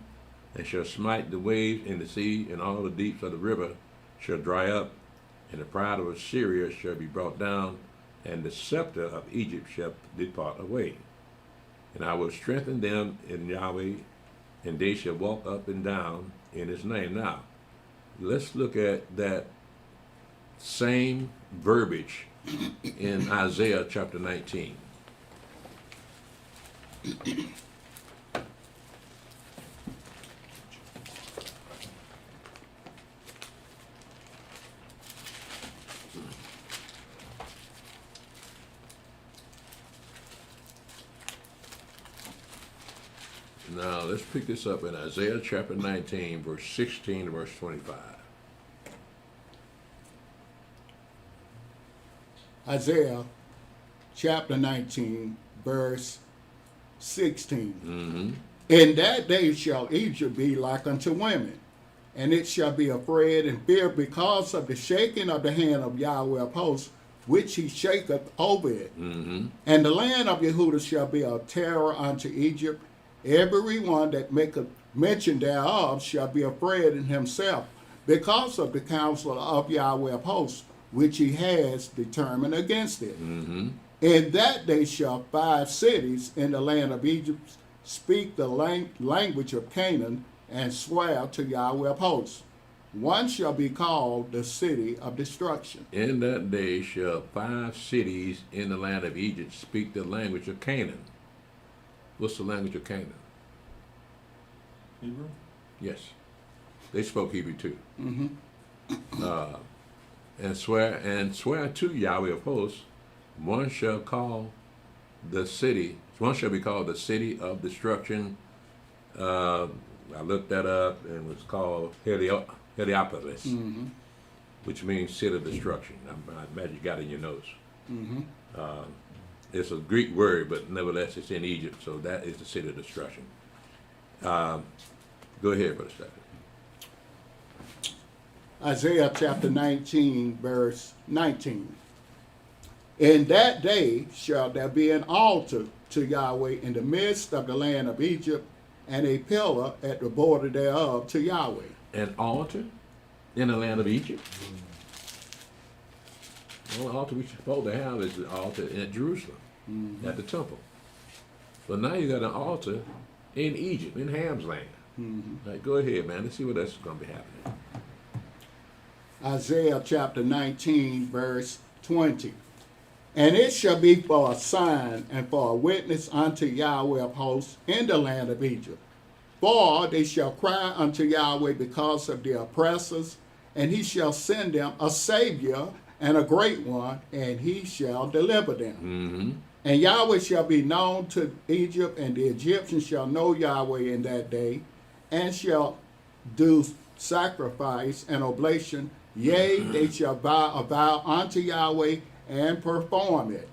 and shall smite the waves in the sea, and all the deeps of the river shall dry up, and the pride of Assyria shall be brought down, and the scepter of Egypt shall depart away. And I will strengthen them in Yahweh, and they shall walk up and down in his name. Now, let's look at that same verbiage in Isaiah chapter 19. Now, let's pick this up in Isaiah chapter 19, verse 16 to verse 25. Isaiah chapter 19, verse 16. Mm-hmm. In that day shall Egypt be like unto women, and it shall be afraid and fear because of the shaking of the hand of Yahweh of hosts, which he shaketh over it. Mm-hmm. And the land of Yehuda shall be a terror unto Egypt. Every one that maketh mention thereof shall be afraid in himself, because of the counsel of Yahweh of hosts, which he has determined against it. Mm-hmm. In that day shall 5 cities in the land of Egypt speak the language of Canaan, and swear to Yahweh of hosts. One shall be called the city of destruction. In that day shall 5 cities in the land of Egypt speak the language of Canaan. What's the language of Canaan? Hebrew? Yes. They spoke Hebrew too. Mm-hmm. And swear to Yahweh of hosts, one shall call the city, one shall be called the city of destruction. I looked that up, and it was called Heliopolis, Mm-hmm. which means city of destruction. I imagine you got it in your notes. Mm-hmm. It's a Greek word, but nevertheless it's in Egypt, so that is the city of destruction. Go ahead, Brother Stephen. Isaiah chapter 19, verse 19. In that day shall there be an altar to Yahweh in the midst of the land of Egypt, and a pillar at the border thereof to Yahweh. An altar in the land of Egypt? The only altar we're supposed to have is the altar at Jerusalem, at the temple. But now you got an altar in Egypt, in Ham's land. Like, go ahead, man. Let's see what else is going to be happening. Isaiah chapter 19, verse 20. And it shall be for a sign and for a witness unto Yahweh of hosts in the land of Egypt. For they shall cry unto Yahweh because of their oppressors, and he shall send them a Savior and a great one, and he shall deliver them. Mm-hmm. And Yahweh shall be known to Egypt, and the Egyptians shall know Yahweh in that day, and shall do sacrifice and oblation, Yea, they shall vow a vow unto Yahweh and perform it.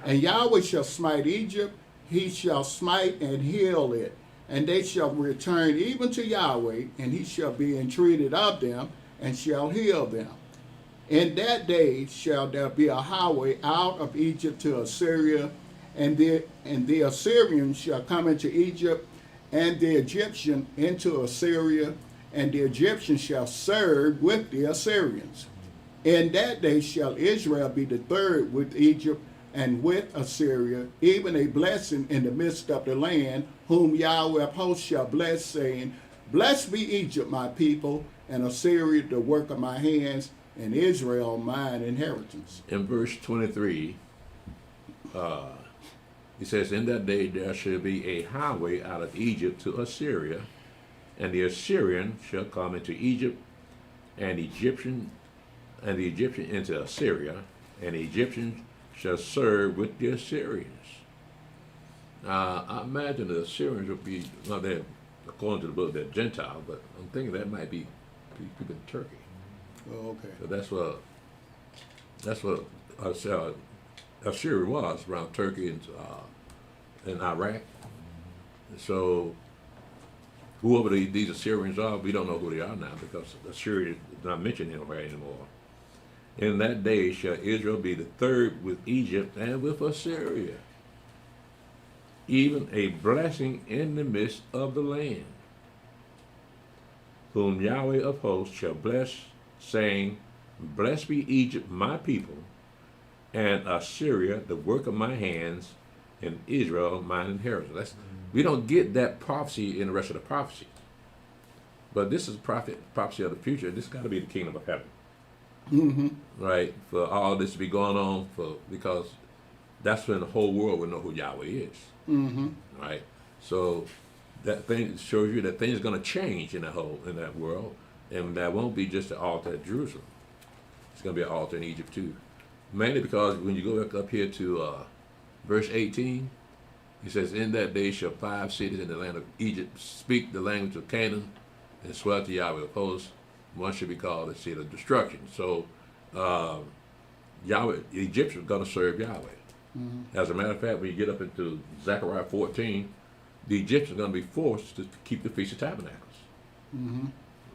And Yahweh shall smite Egypt, he shall smite and heal it. And they shall return even to Yahweh, and he shall be entreated of them, and shall heal them. In that day shall there be a highway out of Egypt to Assyria, and the Assyrians shall come into Egypt, and the Egyptian into Assyria, and the Egyptians shall serve with the Assyrians. In that day shall Israel be the third with Egypt and with Assyria, even a blessing in the midst of the land, whom Yahweh of hosts shall bless, saying, Blessed be Egypt, my people, and Assyria, the work of my hands, and Israel, mine inheritance. In verse 23, he says, In that day there shall be a highway out of Egypt to Assyria, and the Assyrian shall come into Egypt, and the Egyptian into Assyria, and the Egyptians shall serve with the Assyrians. Now, I imagine the Assyrians would be, well, they're, according to the book, they're Gentile, but I'm thinking that might be people in Turkey. Oh, okay. So that's what Assyria was around Turkey and Iraq. So whoever these Assyrians are, we don't know who they are now because Assyria is not mentioned anywhere anymore. In that day shall Israel be the third with Egypt and with Assyria, even a blessing in the midst of the land, whom Yahweh of hosts shall bless, saying, Blessed be Egypt, my people, and Assyria, the work of my hands, and Israel, mine inheritance. We don't get that prophecy in the rest of the prophecies. But this is prophecy of the future. This has got to be the kingdom of heaven. Mm-hmm. Right? For all this to be going on, because that's when the whole world will know who Yahweh is. Mm-hmm. Right? So that thing shows you that things are going to change in that world, and that won't be just the altar at Jerusalem. It's going to be an altar in Egypt too. Mainly because when you go back up here to verse 18, he says, In that day shall 5 cities in the land of Egypt speak the language of Canaan and swear to Yahweh of hosts. One should be called the city of destruction. So Yahweh, the Egyptians are going to serve Yahweh. Mm-hmm. As a matter of fact, when you get up into Zechariah 14, the Egyptians are going to be forced to keep the Feast of Tabernacles. Mm-hmm.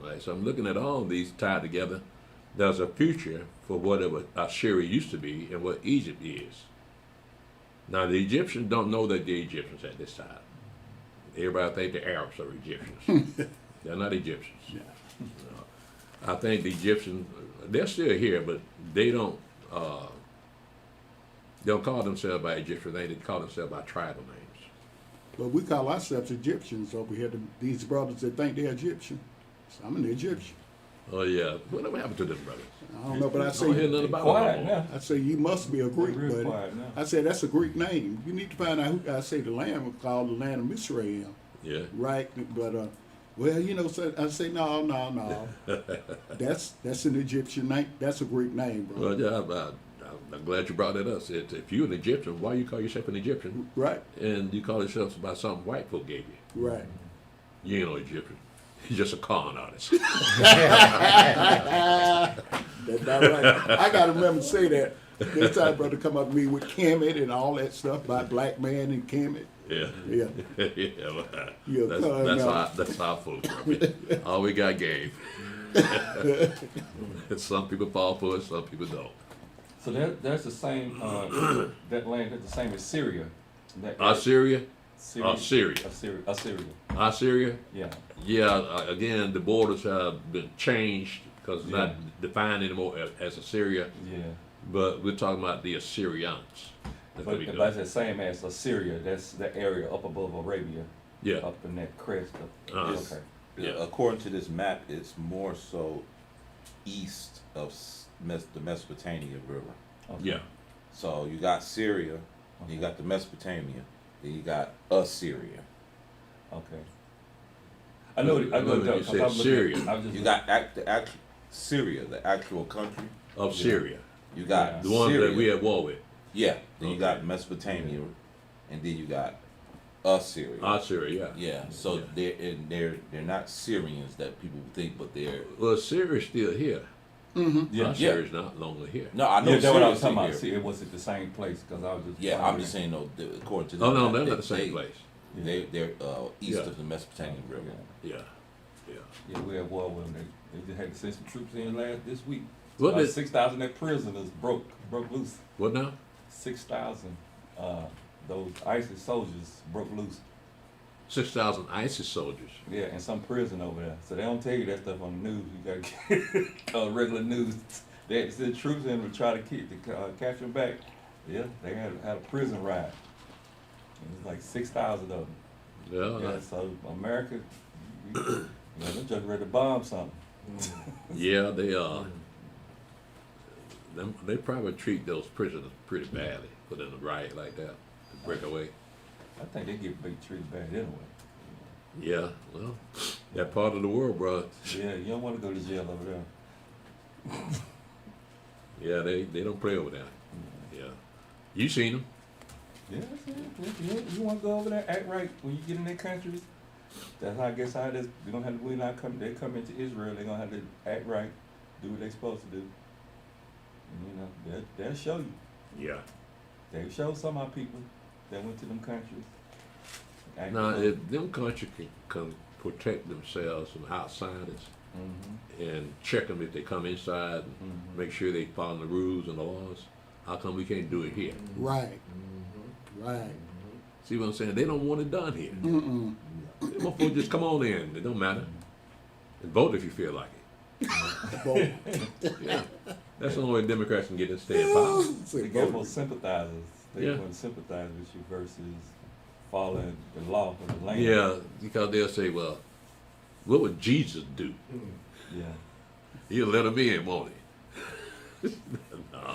Right, so I'm looking at all these tied together. There's a future for whatever Assyria used to be and what Egypt is. Now, the Egyptians don't know that they're Egyptians at this time. Everybody think the Arabs are Egyptians. They're not Egyptians. Yeah. I think the Egyptians, they're still here, but they don't call themselves by Egyptians. They call themselves by tribal names. But we call ourselves Egyptians over here. These brothers that think they're Egyptian. So I'm an Egyptian. Oh, yeah. Whatever happened to them brothers? I don't know, but I I don't hear say, nothing about Quiet them. now. I say you must be a Greek, Real buddy. quiet now. I say that's a Greek name. You need to find out who. I say the land was called the land of Yisrael, Yeah. right? But well, you know, so I say no. That's an Egyptian name. That's a Greek name, bro. Well, yeah, I'm glad you brought that up. If you're an Egyptian, why you call yourself an Egyptian? Right, And you call yourself by something white folk gave you. right. You ain't no Egyptian. You're just a con artist. That's not right. I gotta remember to say that. Next time, brother, come up to me with Kemet and all that stuff about black man and Kemet. Yeah. Yeah. Yeah, well, Yeah, that's our folks. All we got gave. Some people fall for it, some people don't. So that's the same, that land is the same as Syria. That Assyria? Syria. Assyria. Assyria. Assyria? Yeah. Yeah, again, the borders have been changed because it's not defined anymore as Assyria, Yeah. but we're talking about the Assyrians. That's what we But do. that's the same as Assyria. That's the area up above Arabia. Yeah. Up in that crest. Okay. Yeah. According to this map, it's more so east of the Mesopotamia River. Okay. Yeah. So you got Syria, you got the Mesopotamia, then you got Assyria. Okay. I know. You said Syria. You got the actual Syria, the actual country. Of Syria. You got The one Syria. that we at war with. Yeah. Then you Okay. got Mesopotamia, and then you got Assyria. Assyria, yeah. Yeah. So they're not Syrians that people think, but they're Well, Syria's still here. Yeah, Our Syria's not longer here. No, I know. Yeah, that's what I was seriously talking about. here. See, it was at the same place, cause I was just. Yeah, I'm wondering. just saying, though, according to Oh, them, no, they're they- not the same they- place. They're east Yeah. of the Mesopotamian River. Yeah, yeah. Yeah, we had war with them. They just had to send some troops in this week. What About did- 6,000 of prisoners broke loose. What now? 6,000, those ISIS soldiers broke loose. 6,000 ISIS soldiers. Yeah, in some prison over there. So they don't tell you that stuff on the news. You gotta get regular news. They had to send troops in to try to capture them back. Yeah, they had a prison riot. It was like 6,000 of them. Yeah, Yeah, so America, they're just ready to bomb something. yeah, they probably treat those prisoners pretty badly, put in a riot like that to break away. I think they get treated bad anyway. Yeah, well, that part of the world, bro. Yeah, you don't want to go to jail over there. Yeah, they don't play over there. Yeah, you seen them? Yeah, you want to go over there, act right when you get in their countries. That's how I guess how it is. They gonna have to, they come into Israel. They're gonna have to act right, do what they're supposed to do. And, they'll show you. Yeah. They'll show some of our people that went to them countries. Act Now, right. if them countries can protect themselves from outsiders Mhm. and check them if they come inside, and Mhm. make sure they follow the rules and laws, how come we can't do it here? Right. Right. See what I'm saying? They don't want it done here. Mm-mm. Them folks just come on in. It don't matter. And vote if you feel like Vote. it. Yeah. That's the only way Democrats can get in stay in power. Say They got vote. more sympathizers. They Yeah. want to sympathize with you versus following the law of the land. Yeah, because they'll say, well, what would Jesus do? Yeah. He'll let them in, won't he?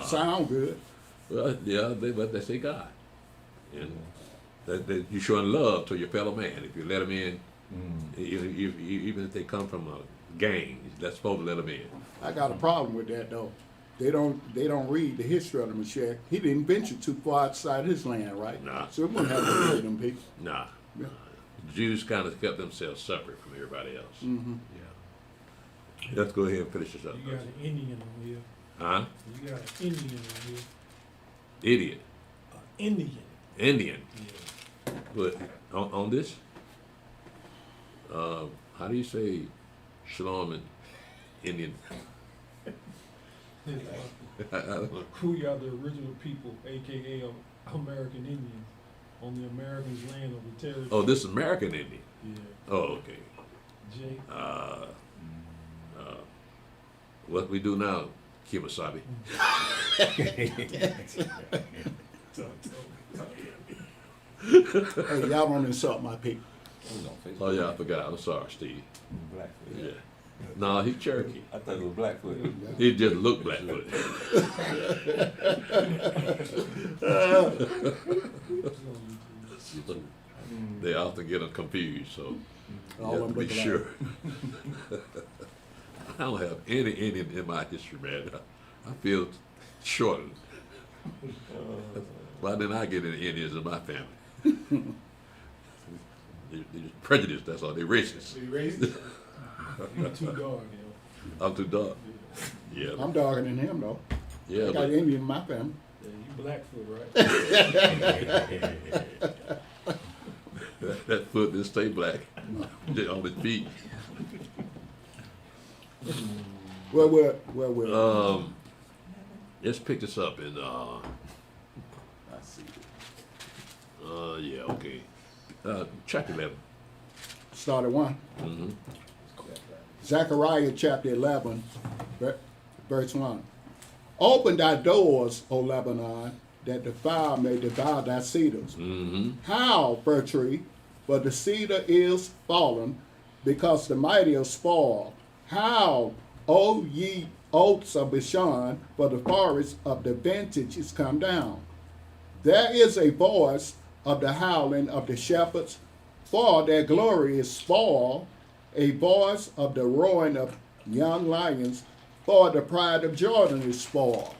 Sound good. Well, yeah, but they say God. And that you showing love to your fellow man. If you let them in, even if they come from a gang, that's supposed to let them in. I got a problem with that though. They don't read the history of the Mashiach. He didn't venture too far outside his land, right? Nah. So it wouldn't have to kill them people. Nah. Yeah. The Jews kind of kept themselves separate from everybody else. Mm-hmm. Yeah. Let's go ahead and finish this up. You got an Indian on here. Huh? You got an Indian on here. Idiot. Indian. Indian. Yeah. But on this, how do you say Shalom in Indian? Who are the original people, aka American Indians, on the Americans' land of the territory? Oh, this is American Indian. Yeah. Oh, okay. Jay. What we do now, Kimasabi? Hey, y'all don't insult my people. Oh yeah, I forgot. I'm sorry, Steve. Blackfoot. Yeah. No, he's Cherokee. I thought it was Blackfoot. He just looked Blackfoot. They often get them confused, so you All have of to them be look sure. I don't have any Indian in my history, man. I feel shortened. Why didn't I get any Indians in my family? They're just prejudiced, that's all. They're racist. You too dark, yo. I'm too dark. Yeah. I'm darker than him though. Yeah, I got but Indian in my family. Yeah, you Blackfoot, right? that foot didn't stay black. Just on his feet. Well, Let's pick this up in I see. yeah, okay. Chapter 11. start at 1. Mm-hmm. Zechariah chapter 11, verse 1. Open thy doors, O Lebanon, that the fire may devour thy cedars. Mm-hmm. Howl, fir tree, for the cedar is fallen, because the mighty are spoiled. Howl, O ye oaks of Bashan, for the forest of the vintage is come down. There is a voice of the howling of the shepherds, for their glory is spoiled, a voice of the roaring of young lions, for the pride of Jordan is spoiled.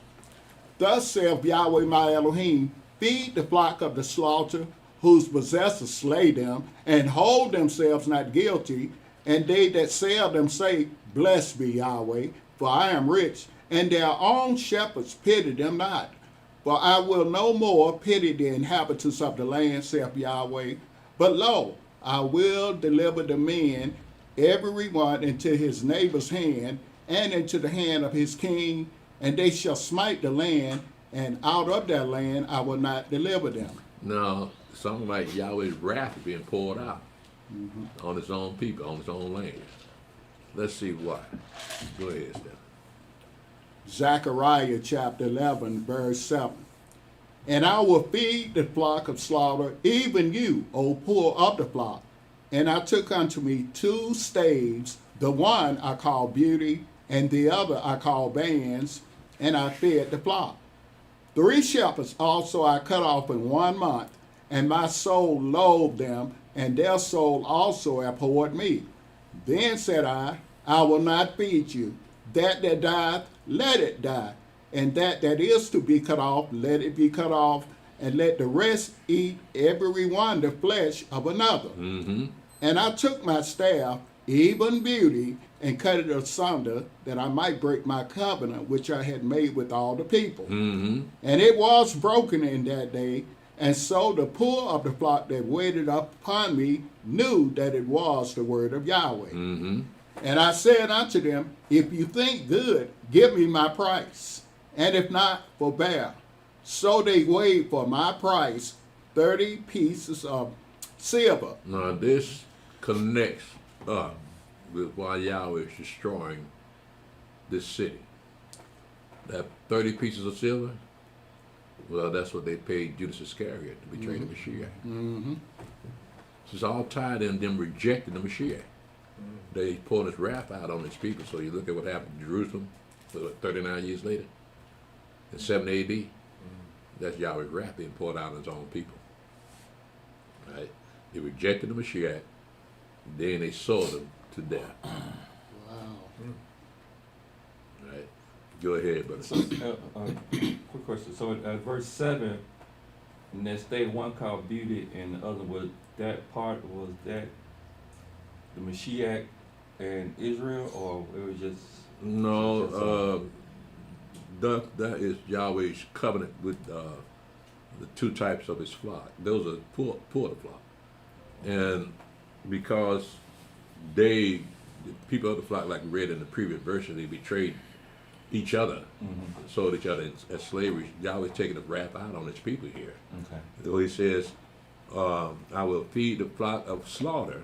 Thus saith Yahweh my Elohim, feed the flock of the slaughter, whose possessors slay them, and hold themselves not guilty, and they that sell them say, blessed be Yahweh, for I am rich, and their own shepherds pity them not. For I will no more pity the inhabitants of the land, saith Yahweh. But lo, I will deliver the men, every one into his neighbor's hand, and into the hand of his king, and they shall smite the land, and out of that land I will not deliver them. Now, something like Yahweh's wrath is being poured out on his own people, on his own land. Let's see why. Go ahead, Steph. Zechariah chapter 11, verse 7. And I will feed the flock of slaughter, even you, O poor of the flock. And I took unto me 2 staves, the one I call Beauty, and the other I call Bands, and I fed the flock. 3 shepherds also I cut off in 1 month, and my soul loathed them, and their soul also abhorred me. Then said I will not feed you. That dieth, let it die. And that is to be cut off, let it be cut off. And let the rest eat every one the flesh of another. Mm-hmm. And I took my staff, even Beauty, and cut it asunder, that I might break my covenant which I had made with all the people. Mm-hmm. And it was broken in that day. And so the poor of the flock that waited upon me knew that it was the word of Yahweh. Mm-hmm. And I said unto them, if you think good, give me my price, and if not, forbear. So they weighed for my price 30 pieces of silver. Now this connects up with why Yahweh is destroying this city. That 30 pieces of silver, well, that's what they paid Judas Iscariot to betray the Mashiach. Mm-hmm. So it's all tied in them rejecting the Mashiach. They poured his wrath out on his people. So you look at what happened in Jerusalem 39 years later, in 7 AD. That's Yahweh's wrath being poured out on his own people. Right? They rejected the Mashiach, then they sold him to death. Wow. Right? Go ahead, brother. So, quick question. So at verse 7, in that state, one called Beauty, and the other was that the Mashiach and Israel, or it was just? No, that is Yahweh's covenant with the 2 types of his flock. Those are poor of the flock. And because the people of the flock, like we read in the previous verse, they betrayed each other, sold each other as slavery. Yahweh's taking the wrath out on his people here. Okay. So he says, I will feed the flock of slaughter,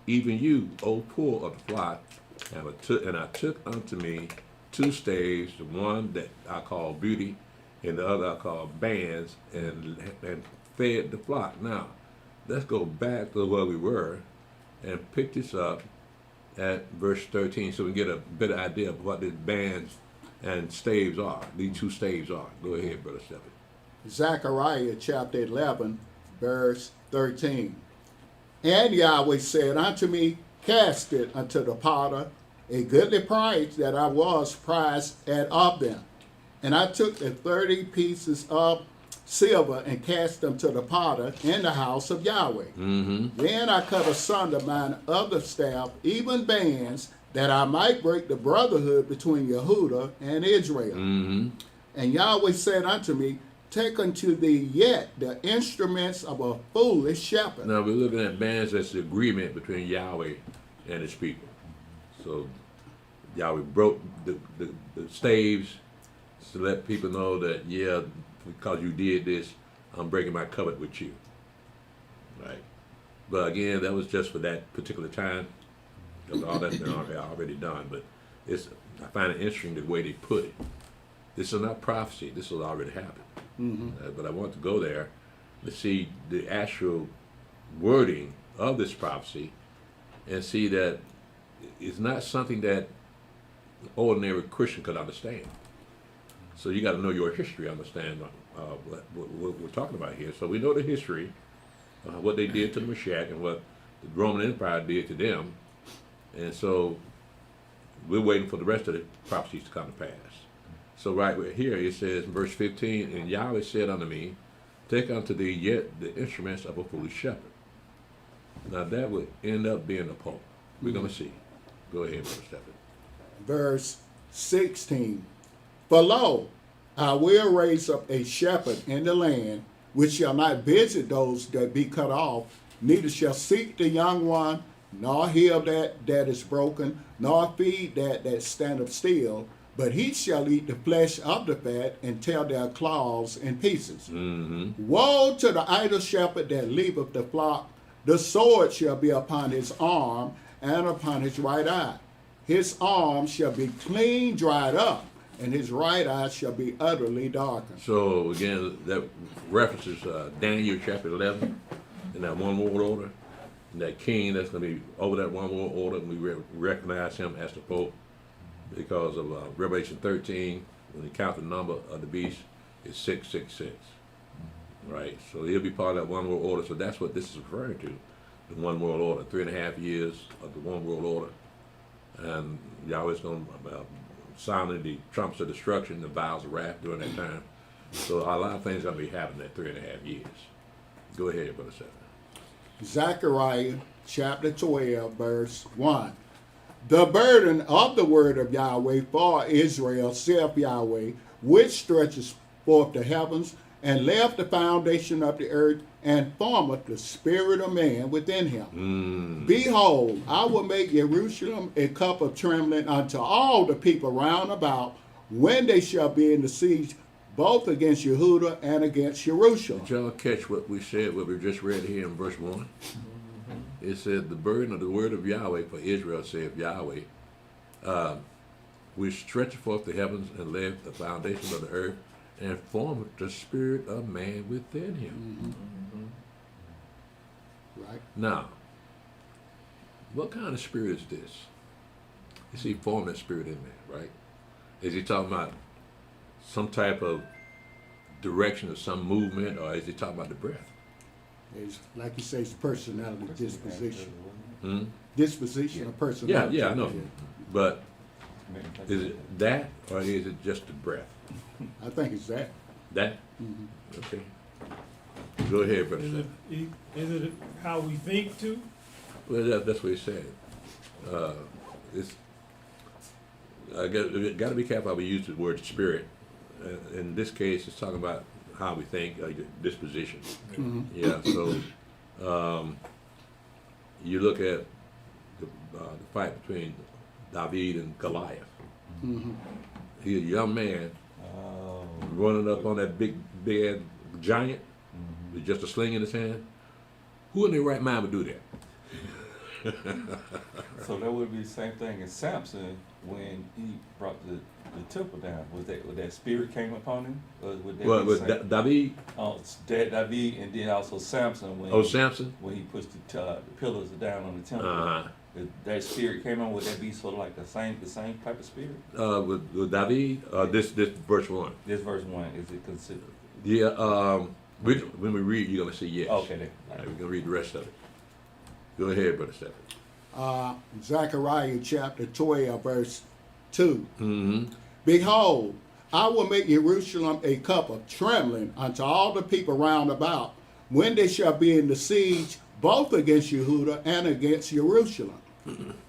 even you, O poor of the flock, and I took unto me 2 staves, the one that I call Beauty, and the other I call Bands, and fed the flock. Now, let's go back to where we were and pick this up at verse 13 so we can get a better idea of what these bands and staves are, these 2 staves are. Go ahead, Brother Stephen. Zechariah chapter 11, verse 13. And Yahweh said unto me, cast it unto the potter, a goodly price that I was prized at of them. And I took the 30 pieces of silver and cast them to the potter in the house of Yahweh. Mm-hmm. Then I cut asunder mine other staff, even Bands, that I might break the brotherhood between Yehudah and Israel. Mm-hmm. And Yahweh said unto me, take unto thee yet the instruments of a foolish shepherd. Now we're looking at bands as the agreement between Yahweh and his people. So Yahweh broke the staves to let people know that, yeah, because you did this, I'm breaking my covenant with you. Right? But again, that was just for that particular time. Because all that's been already done. But I find it interesting the way they put it. This is not prophecy. This has already happened. Mm-hmm. But I want to go there to see the actual wording of this prophecy and see that it's not something that an ordinary Christian could understand. So you got to know your history, understand what we're talking about here. So we know the history, what they did to the Mashiach and what the Roman Empire did to them. And so we're waiting for the rest of the prophecies to come to pass. So right here it says in verse 15, and Yahweh said unto me, take unto thee yet the instruments of a foolish shepherd. Now that would end up being a pope. We're going to see. Go ahead, Brother Stephen. Verse 16. For lo, I will raise up a shepherd in the land, which shall not visit those that be cut off, neither shall seek the young one, nor heal that is broken, nor feed that standeth still, but he shall eat the flesh of the fat and tear their claws in pieces. Woe to the idle shepherd that leaveth the flock! The sword shall be upon his arm and upon his right eye. His arm shall be clean dried up, and his right eye shall be utterly darkened. So again, that references Daniel chapter 11 in that one world order. And that king that's going to be over that one world order, and we recognize him as the Pope because of Revelation 13, when you count the number of the beast, it's 666. Right? So he'll be part of that one world order. So that's what this is referring to, the one world order, 3.5 years of the one world order. And Yahweh's going to sound the trumpets of destruction, the vials of wrath during that time. So a lot of things are going to be happening at 3.5 years. Go ahead, Brother Seth. Zechariah chapter 12, verse 1. The burden of the word of Yahweh for Israel, saith Yahweh, which stretches forth the heavens, and left the foundation of the earth, and formeth the spirit of man within him. Behold, I will make Jerusalem a cup of trembling unto all the people round about, when they shall be in the siege, both against Yehuda and against Jerusalem. Did y'all catch what we said, what we just read here in verse 1? It said, the burden of the word of Yahweh for Israel, saith Yahweh, we stretch forth the heavens and left the foundation of the earth, and formed the spirit of man within him. Right? Now, what kind of spirit is this? Is he forming that spirit in man, right? Is he talking about some type of direction or some movement, or is he talking about the breath? It's, like you say, it's personality, disposition. Hmm? Disposition of personality. Yeah, I know. But is it that, or is it just the breath? I think it's that. That? Okay. Go ahead, Brother Is Seth. is it how we think too? Well, that's what he said. It's, I got to be careful how we use the word spirit. In this case, it's talking about how we think, disposition. Yeah, so you look at the fight between David and Goliath. He's a young man running up on that big giant with just a sling in his hand. Who in their right mind would do that? So that would be the same thing as Samson when he brought the temple down. Was that spirit came upon him? Or would that Well, be with the same? David? Oh, David, and then also Samson when Samson? when he pushed the pillars down on the temple. Uh-huh. If that spirit came on, would that be sort of like the same type of spirit? With David, this verse 1. This verse 1, is it considered? Yeah, when we read, you're going to see yes. Okay, then. All right, we're going to read the rest of it. Go ahead, Brother Stephen. Zechariah chapter 12, verse 2. Mm-hmm. Behold, I will make Jerusalem a cup of trembling unto all the people round about, when they shall be in the siege, both against Yehuda and against Jerusalem.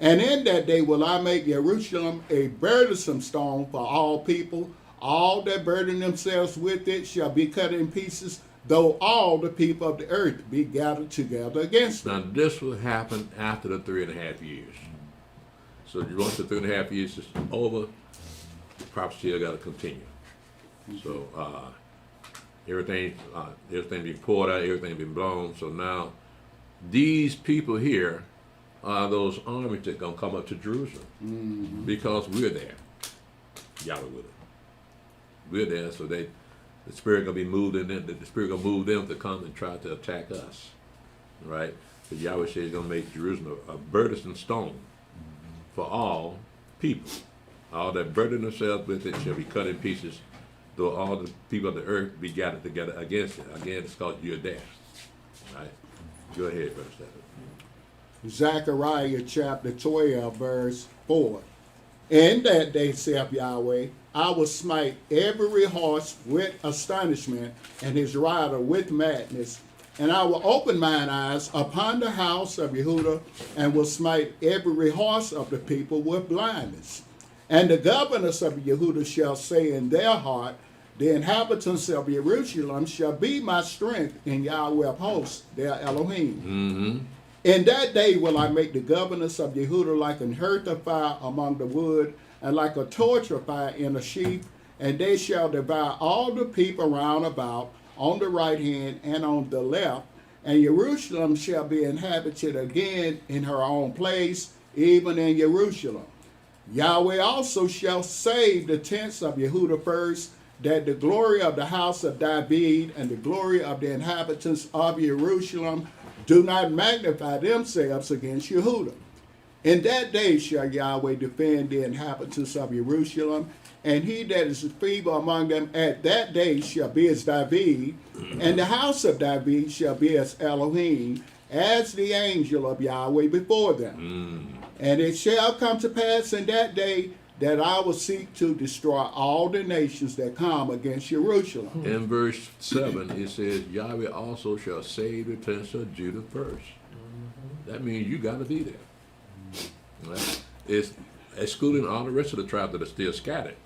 And in that day will I make Jerusalem a burdensome stone for all people. All that burden themselves with it shall be cut in pieces, though all the people of the earth be gathered together against it. Now, this will happen after the 3.5 years. So once the 3.5 years is over, the prophecy still got to continue. So everything been poured out, everything been blown. So now these people here are those armies that gonna come up to Jerusalem because we're there. Yahweh with it. We're there, so the spirit gonna be moved in them. The spirit gonna move them to come and try to attack us, right? But Yahweh says He's gonna make Jerusalem a burdensome stone for all people. All that burden themselves with it shall be cut in pieces, though all the people of the earth be gathered together against it. Again, it's called you're there. Right? Go ahead, Brother Stephen. Zechariah chapter 12, verse 4. In that day, saith Yahweh, I will smite every horse with astonishment, and his rider with madness. And I will open mine eyes upon the house of Yehuda, and will smite every horse of the people with blindness. And the governors of Yehuda shall say in their heart, the inhabitants of Jerusalem shall be my strength in Yahweh of hosts, their Elohim. Mm-hmm. In that day will I make the governors of Yehuda like an hearth of fire among the wood, and like a torch of fire in a sheaf, and they shall devour all the people round about, on the right hand and on the left, and Jerusalem shall be inhabited again in her own place, even in Jerusalem. Yahweh also shall save the tents of Yehuda first, that the glory of the house of David and the glory of the inhabitants of Jerusalem do not magnify themselves against Yehuda. In that day shall Yahweh defend the inhabitants of Jerusalem, and he that is feeble among them at that day shall be as David, and the house of David shall be as Elohim, as the angel of Yahweh before them. And it shall come to pass in that day that I will seek to destroy all the nations that come against Jerusalem. In verse 7, it says, Yahweh also shall save the tents of Judah first. That means you got to be there. Right? It's excluding all the rest of the tribes that are still scattered.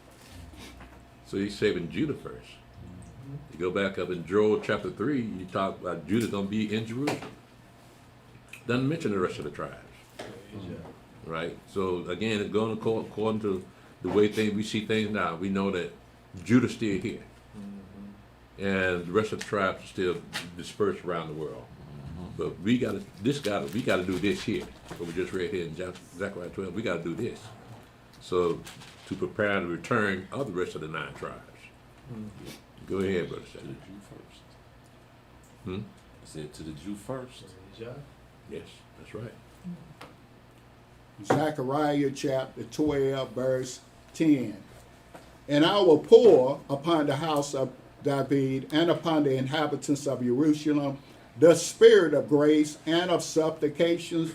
So he's saving Judah first. You go back up in Joel chapter 3, you talk about Judah going to be in Jerusalem. Doesn't mention the rest of the tribes. Right? So again, it's going according to the way we see things now. We know that Judah's still here. And the rest of the tribes are still dispersed around the world. But we got to do this here. What we just read here in Zechariah 12, we got to do this. So to prepare the return of the rest of the 9 tribes. Go ahead, Brother To the Seth. Jew first. Hmm? I said to the Jew first. Yes, that's right. Zechariah chapter 12, verse 10. And I will pour upon the house of David and upon the inhabitants of Jerusalem the spirit of grace and of supplications,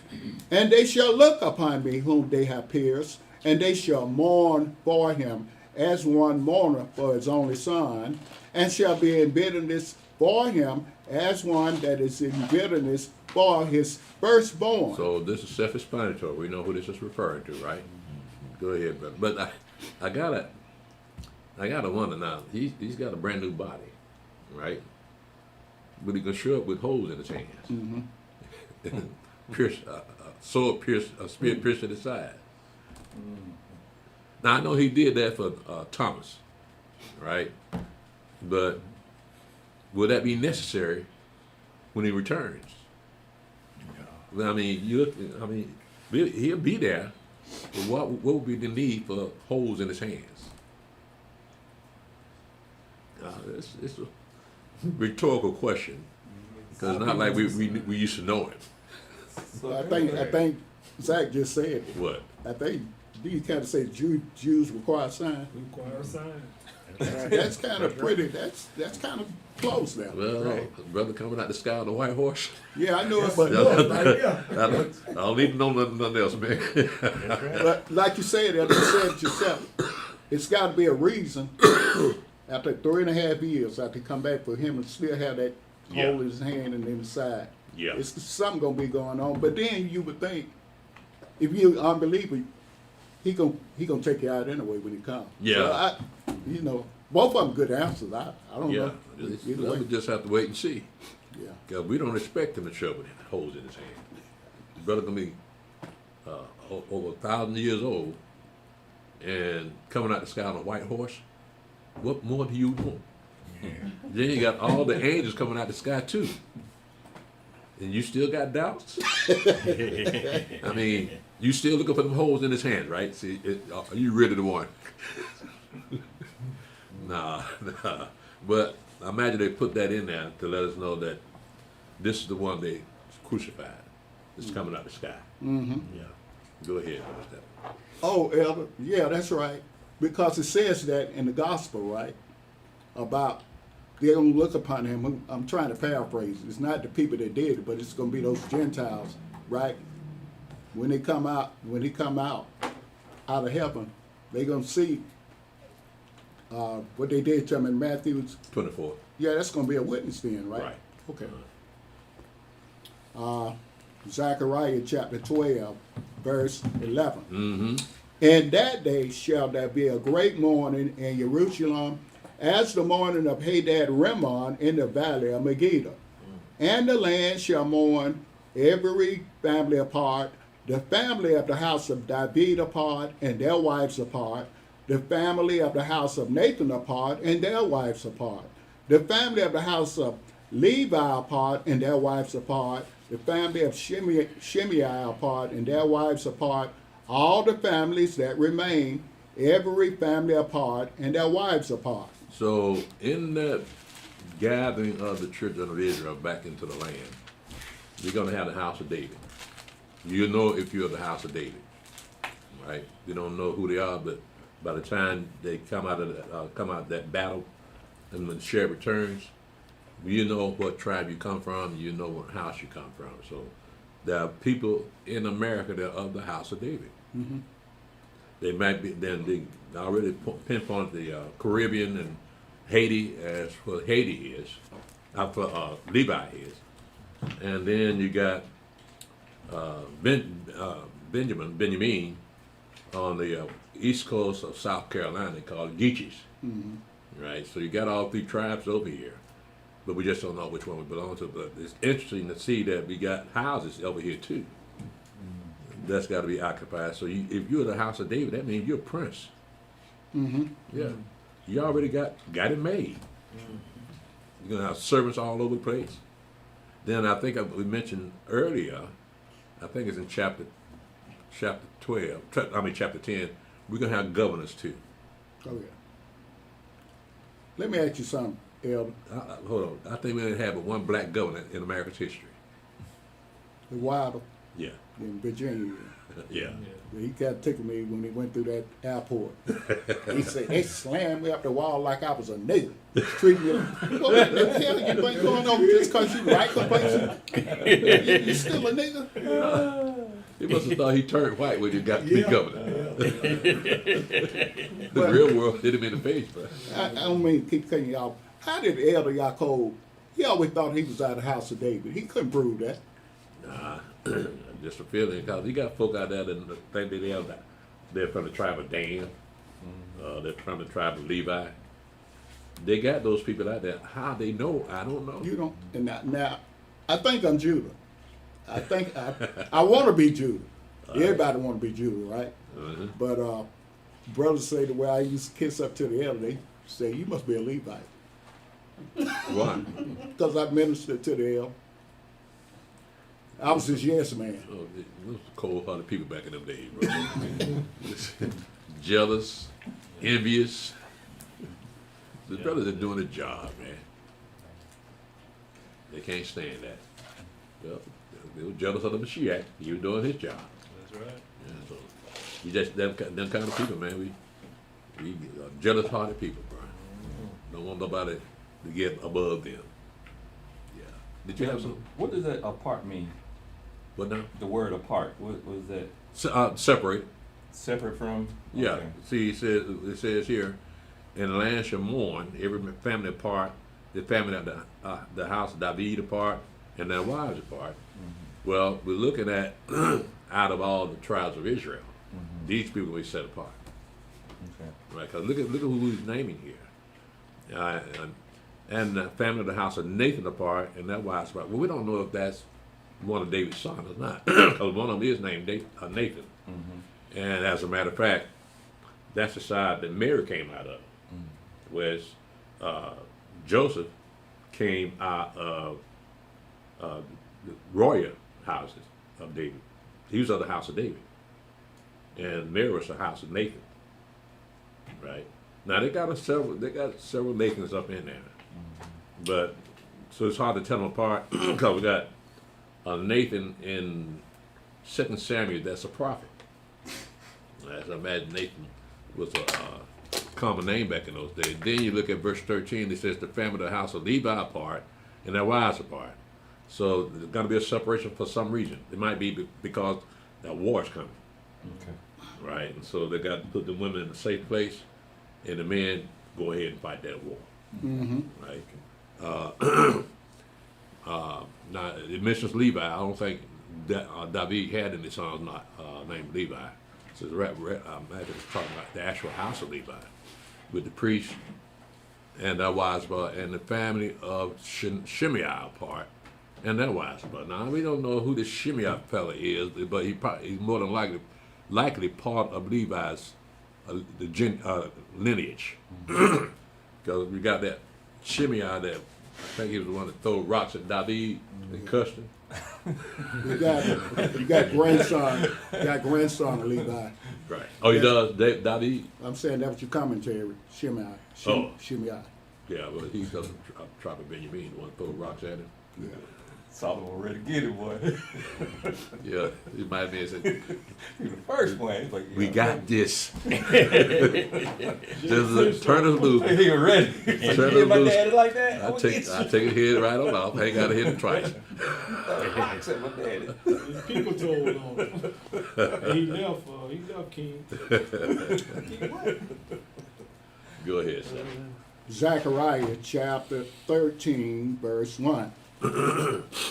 and they shall look upon me whom they have pierced, and they shall mourn for him as one mourner for his only son, and shall be in bitterness for him as one that is in bitterness for his firstborn. So this is self-explanatory. We know who this is referring to, right? Go ahead, brother. But I gotta wonder now. He's got a brand new body, right? But he can show up with holes in his hands. Pierce, sword pierce, a spear pierced in his side. Now I know he did that for Thomas, right? But will that be necessary when he returns? I mean, he'll be there. But what would be the need for holes in his hands? It's a rhetorical question because it's not like we used to know him. I think Zach just said it. What? I think you kind of say Jews require signs. Require a sign. That's kind of pretty. That's kind of close now. Well, brother coming out the sky on the white horse. Yeah, I know it, but I don't need to know nothing else, man. But like you said, as you said it yourself, it's got to be a reason. After 3.5 years, after he come back for him and still have that hole in his hand and in his side, it's something gonna be going on. But then you would think, if you're an unbeliever, he gonna take you out anyway when he comes. Yeah. So both of them good answers. I don't know. Either way. We just have to wait and see. Yeah. Because we don't expect him to show with holes in his hand. His brother gonna be over 1,000 years old and coming out the sky on a white horse. What more do you want? Then you got all the angels coming out the sky too. And you still got doubts? I mean, you still looking for them holes in his hand, right? See, are you really the one? Nah. But I imagine they put that in there to let us know that this is the one they crucified. It's coming out the sky. Mm-hmm. Yeah. Go ahead, Brother Stephen. Oh, Elder, yeah, that's right. Because it says that in the gospel, right? About they're gonna look upon him. I'm trying to paraphrase. It's not the people that did it, but it's gonna be those Gentiles, right? When he come out of heaven, they're gonna see what they did to him in Matthew 24. Yeah, that's gonna be a witness then, right? Right. Okay. Zechariah chapter 12, verse 11. Mm-hmm. In that day shall there be a great mourning in Jerusalem, as the mourning of Hadad Rimmon in the valley of Megiddo. And the land shall mourn every family apart, the family of the house of David apart, and their wives apart, the family of the house of Nathan apart, and their wives apart, the family of the house of Levi apart, and their wives apart, the family of Shimei apart, and their wives apart, all the families that remain, every family apart, and their wives apart. So in that gathering of the children of Israel back into the land, you're going to have the house of David. You know if you're the house of David, right? You don't know who they are, but by the time they come out of that battle, and when the sheriff returns, you know what tribe you come from. You know what house you come from. So there are people in America that are of the house of David. Mm-hmm. They might be. Then they already pinpoint the Caribbean and Haiti as what Haiti is, for Levi is, and then you got Benjamin on the east coast of South Carolina called Geechies, right? So you got all three tribes over here, but we just don't know which one we belong to. But it's interesting to see that we got houses over here too. That's got to be occupied. So if you're the house of David, that means you're a prince. Mm-hmm. Yeah, you already got it made. You're gonna have servants all over the place. Then I think we mentioned earlier, I think it's in chapter 12. Chapter 10. We're gonna have governors too. Oh yeah. Let me ask you something, Elder. Hold on. I think we only have but one black governor in America's history. The Wilder Yeah. in Virginia. Yeah. He kept ticking me when he went through that airport. He said, they slammed me up the wall like I was a nigger. Treat me like, what the hell you think going on just because you like a person? You still a nigger? He must have thought he turned white when he got to be governor. The real world hit him in the face, bro. I don't mean to keep cutting you off. How did Elder Yaakov, he always thought he was out of the house of David. He couldn't prove that. Nah, just a feeling, because he got folk out there that think that they're from the tribe of Dan, they're from the tribe of Levi. They got those people out there. How they know, I don't know. You don't. And now I think I'm Judah. I think I want to be Judah. Everybody want to be Judah, right? Uh-huh. But brothers say the way I used to kiss up to the elder, they say, you must be a Levite. Why? Because I ministered to the elder. I was his yes man. Oh, those cold-hearted people back in them days, bro. Jealous, envious. The brothers are doing a job, man. They can't stand that. Well, they were jealous of the Mashiach. He was doing his job. That's right. Yeah, so we just them kind of people, man. We jealous-hearted people, bro. Don't want nobody to get above them. Yeah. Did you have some? What does that apart mean? What now? The word apart. What was that? Separate. Separate from? Yeah. Okay. See, it says here, and the land shall mourn every family apart, the family of the house of David apart, and their wives apart. Mm-hmm. Well, we're looking at out of all the tribes of Israel, these people we set apart. Okay. Right? Because look at who he's naming here. And the family of the house of Nathan apart, and their wives apart. Well, we don't know if that's one of David's sons or not, because one of them is named Nathan. Mm-hmm. And as a matter of fact, that's the side that Mary came out of, whereas Joseph came out of the royal houses of David. He was of the house of David, and Mary was the house of Nathan. Right now, they got several Nathans up in there, but so it's hard to tell them apart because we got Nathan in 2 Samuel. That's a prophet. As I imagine, Nathan was a common name back in those days. Then you look at verse 13. It says the family of the house of Levi apart and their wives apart. So there's going to be a separation for some reason. It might be because that war is coming. Okay. Right, and so they got to put the women in a safe place, and the men go ahead and fight that war. Mm-hmm. Right. Now it mentions Levi. I don't think that David had any sons not named Levi. So the imagine it's talking about the actual house of Levi, with the priest and their wives, and the family of Shimei part, and their wives. But now we don't know who this Shimei fella is, but he's more than likely part of Levi's lineage, because we got that Shimei that I think he was the one that threw rocks at David and cussed him. You got grandson of Levi. Right. Oh, he does, David. I'm saying that was your commentary, Shimei. Oh. Shimei. Yeah, well, he's the tribe of Benjamin, the one that threw rocks at him. Yeah. Solomon ready to get it, boy. Yeah, he might be said, He the first one. He's like, "We yeah, got this." Just turn us loose. He was ready. Turn You us hit my loose. daddy like that? I take a hit right on off. I ain't got to hit him twice. Rocks at my daddy. His people told on him. And he left King. Go ahead, sir. Zechariah chapter 13, verse 1.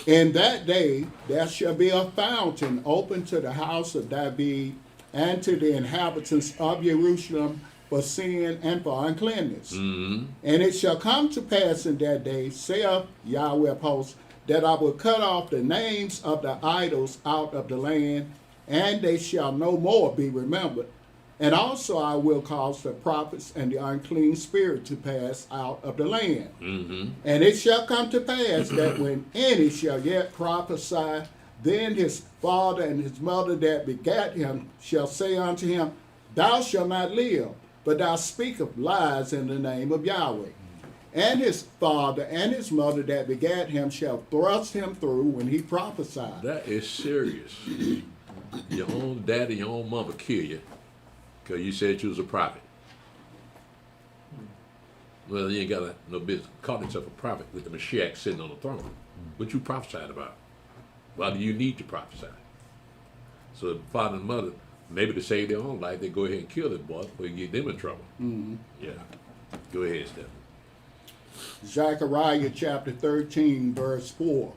In that day there shall be a fountain open to the house of David and to the inhabitants of Jerusalem for sin and for uncleanness. Mm-hmm. And it shall come to pass in that day, saith Yahweh of hosts, that I will cut off the names of the idols out of the land, and they shall no more be remembered. And also I will cause the prophets and the unclean spirit to pass out of the land. Mm-hmm. And it shall come to pass that when any shall yet prophesy, then his father and his mother that begat him shall say unto him, Thou shalt not live, but thou speakest lies in the name of Yahweh. And his father and his mother that begat him shall thrust him through when he prophesied. That is serious. Your own daddy, your own mother kill you because you said you was a prophet. Well, you ain't got no business calling yourself a prophet with the Mashiach sitting on the throne. What you prophesied about? Why do you need to prophesy? So the father and mother, maybe to save their own life, they go ahead and kill this boy before you get them in trouble. Mm-hmm. Yeah. Go ahead, Stephen. Zechariah chapter 13, verse 4.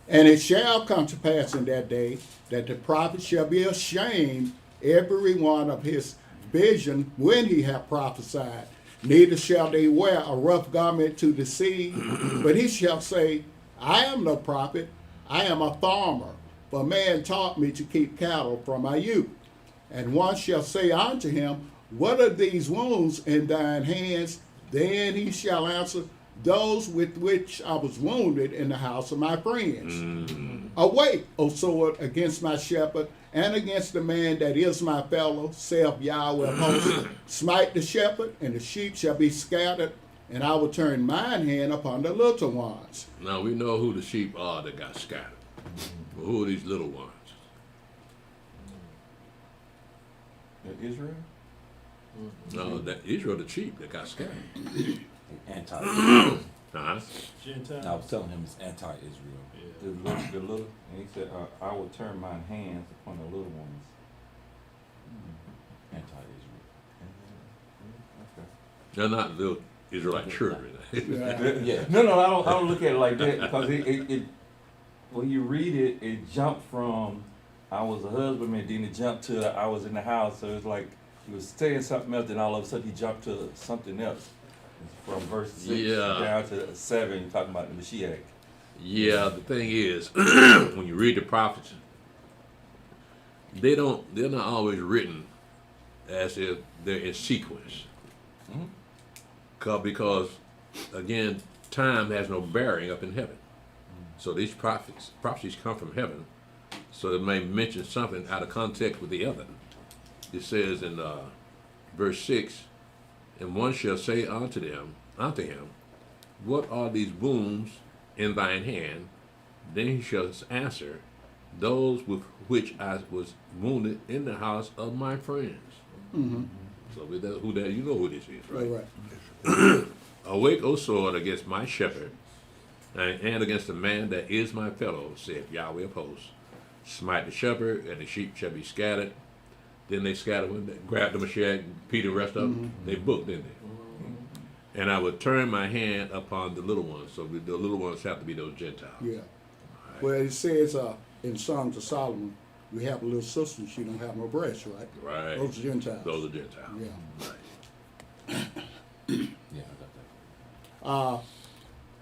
And it shall come to pass in that day that the prophet shall be ashamed every one of his vision when he hath prophesied. Neither shall they wear a rough garment to deceive, but he shall say, I am no prophet, I am a farmer, for man taught me to keep cattle from my youth. And one shall say unto him, What are these wounds in thine hands? Then he shall answer, Those with which I was wounded in the house of my friends. Awake, O sword, against my shepherd, and against the man that is my fellow, saith Yahweh of hosts. Smite the shepherd, and the sheep shall be scattered, and I will turn mine hand upon the little ones. Now we know who the sheep are that got scattered. But who are these little ones? Israel? No, that Israel the sheep that got scattered. Anti-Israel. Uh-huh. Gentile. I was telling him it's anti-Israel. The little, and he said, I will turn mine hands upon the little ones. Anti-Israel. Okay. They're not little Israelite children. Yeah. No, I don't look at it like that because it when you read it, it jumped from I was a husbandman, then it jumped to I was in the house. So it's like he was saying something else, then all of a sudden he jumped to something else. From verse 6 down to 7, talking about the Mashiach. Yeah, the thing is, when you read the prophets, they're not always written as if they're in sequence. Because again, time has no bearing up in heaven. So these prophecies come from heaven, so they may mention something out of context with the other. It says in verse 6, and one shall say unto him, What are these wounds in thine hand? Then he shall answer, Those with which I was wounded in the house of my friends. Mm-hmm. So with that, you know who this is, right? Right. Awake, O sword, against my shepherd, and against the man that is my fellow, saith Yahweh of hosts. Smite the shepherd, and the sheep shall be scattered. Then they scattered when they grabbed the Mashiach, Peter, and the rest of them. They booked, didn't they? And I would turn my hand upon the little ones. So the little ones have to be those Gentiles. Yeah. Well, it says in Songs of Solomon, we have a little sister, she don't have no breasts, right? Right. Those are Gentiles. Those are Gentiles. Yeah. Right. Yeah, I got that.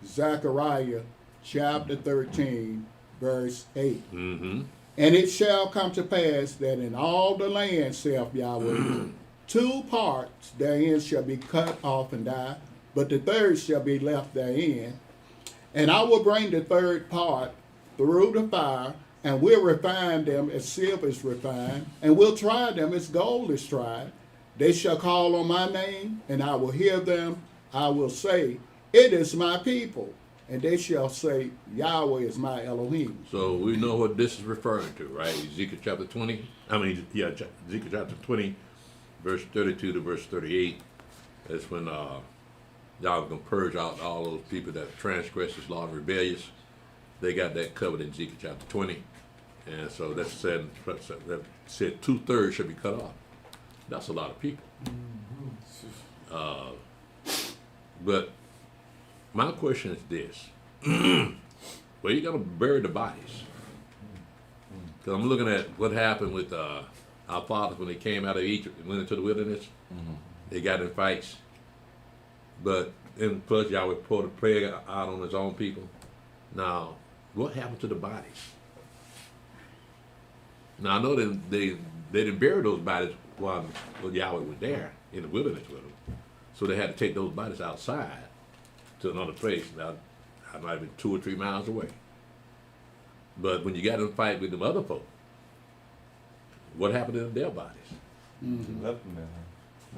Zechariah chapter 13, verse 8. Mm-hmm. And it shall come to pass that in all the land, saith Yahweh, 2 parts therein shall be cut off and die, but the third shall be left therein. And I will bring the third part through the fire, and will refine them as silver is refined, and will try them as gold is tried. They shall call on my name, and I will hear them. I will say, it is my people. And they shall say, Yahweh is my Elohim. So we know what this is referring to, right? Ezekiel chapter 20. Ezekiel chapter 20, verse 32 to verse 38. That's when y'all gonna purge out all those people that transgress His law and rebellious. They got that covered in Ezekiel chapter 20. And so that said 2/3 should be cut off. That's a lot of people. But my question is this. Where you gonna bury the bodies? Because I'm looking at what happened with our fathers when they came out of Egypt and went into the wilderness. They got in fights. But then plus Yahweh poured a plague out on His own people. Now, what happened to the bodies? Now I know they didn't bury those bodies while Yahweh was there in the wilderness with them. So they had to take those bodies outside to another place. Now, I might have been 2 or 3 miles away. But when you got in a fight with them other folk, what happened to their bodies? Left them there.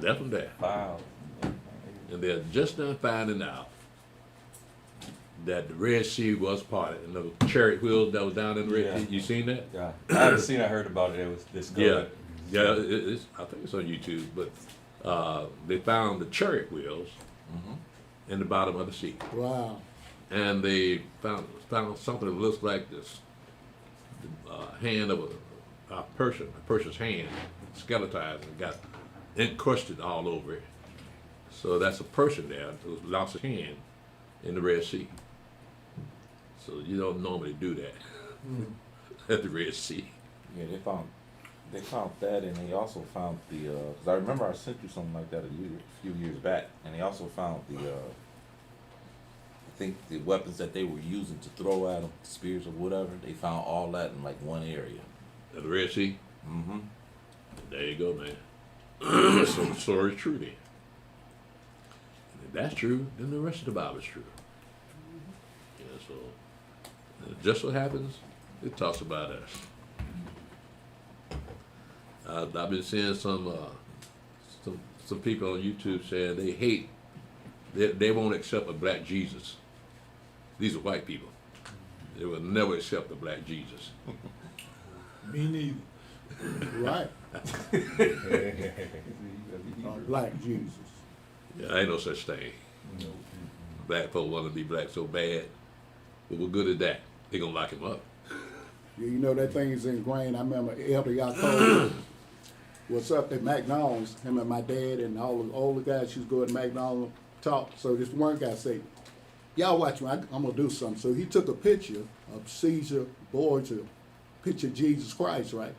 Left them there. Wow. And they're just now finding out that the Red Sea was parted. And the chariot wheels that was down in the Red Sea, you seen that? Yeah. I haven't seen. I heard about it. It was discovered. Yeah, it's, I think it's on YouTube, but they found the chariot wheels in the bottom of the sea. Wow. And they found something that looks like this hand of a person's hand, skeletized and got encrusted all over it. So that's a person there who lost his hand in the Red Sea. So you don't normally do that at the Red Sea. Yeah, they found that, and they also found the. Cause I remember I sent you something like that a few years back, and they also found the. I think the weapons that they were using to throw at them, spears or whatever. They found all that in like one area. At the Red Sea. Mm-hmm. There you go, man. So the story is true then. And if that's true, then the rest of the Bible is true. Yeah, so just what happens, it talks about us. I've been seeing some people on YouTube saying they hate, they won't accept a black Jesus. These are white people. They will never accept a black Jesus. Me neither. Right. Black Jesus. Yeah, ain't no such thing. Black folk want to be black so bad, but what good is that? They gonna lock him up. Yeah, you know that thing is ingrained. I remember Elder Yaakov was up at McDonald's, him and my dad and all the older guys used to go to McDonald's talk. So this one guy said, y'all watch me, I'm gonna do something. So he took a picture of Caesar Borgia, picture of Jesus Christ, right?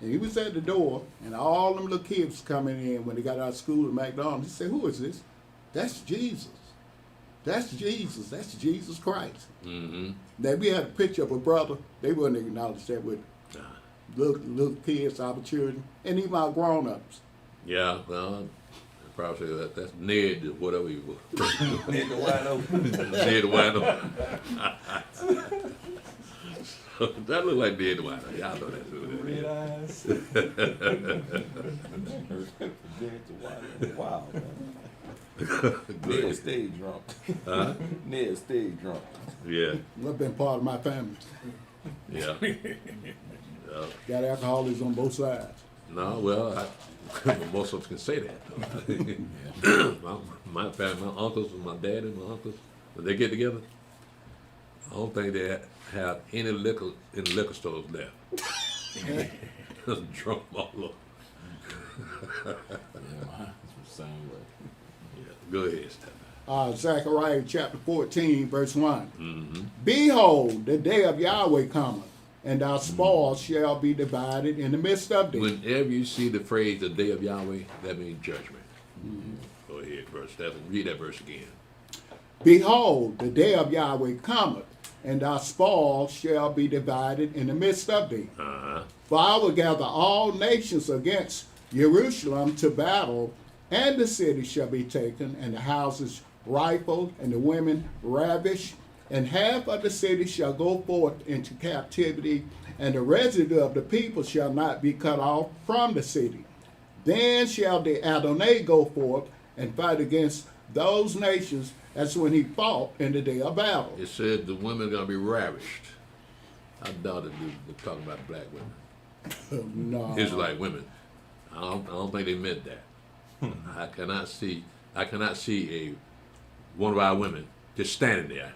And he was at the door, and all them little kids coming in when they got out of school at McDonald's. He said, who is this? That's Jesus. That's Jesus. That's Jesus Christ. Mm-hmm. Now, we had a picture of a brother. They wouldn't acknowledge that with little kids, our children, and even our grown-ups. Yeah, well, I'd probably say that's Ned, or whatever he was. Ned the wino. Ned the wino. That look like Ned the wino. Y'all know that's who that Red is. eyes. Wow, man. Good. Ned stayed drunk. Huh? Ned stayed drunk. Yeah, That's been part of my family. yeah. Got alcoholics on both sides. No, well, most of us can say that. My family, my uncles and my dad and my uncles, when they get together, I don't think they have any liquor in the liquor stores left. Just drunk all over. Yeah, it's the same way. Yeah, go ahead, Steph. Zechariah chapter 14, verse 1. Mm-hmm. Behold, the day of Yahweh cometh, and our spoils shall be divided in the midst of thee. Whenever you see the phrase the day of Yahweh, that means judgment. Go ahead, verse 7. Read that verse again. Behold, the day of Yahweh cometh, and our spoils shall be divided in the midst of thee. Uh-huh. For I will gather all nations against Jerusalem to battle, and the city shall be taken, and the houses rifled, and the women ravished, and half of the city shall go forth into captivity, and the residue of the people shall not be cut off from the city. Then shall the Adonai go forth and fight against those nations as when he fought in the day of battle. It said the women are going to be ravished. I doubt it was talking about black women. No. Israelite women. I don't think they meant that. I cannot see one of our women just standing there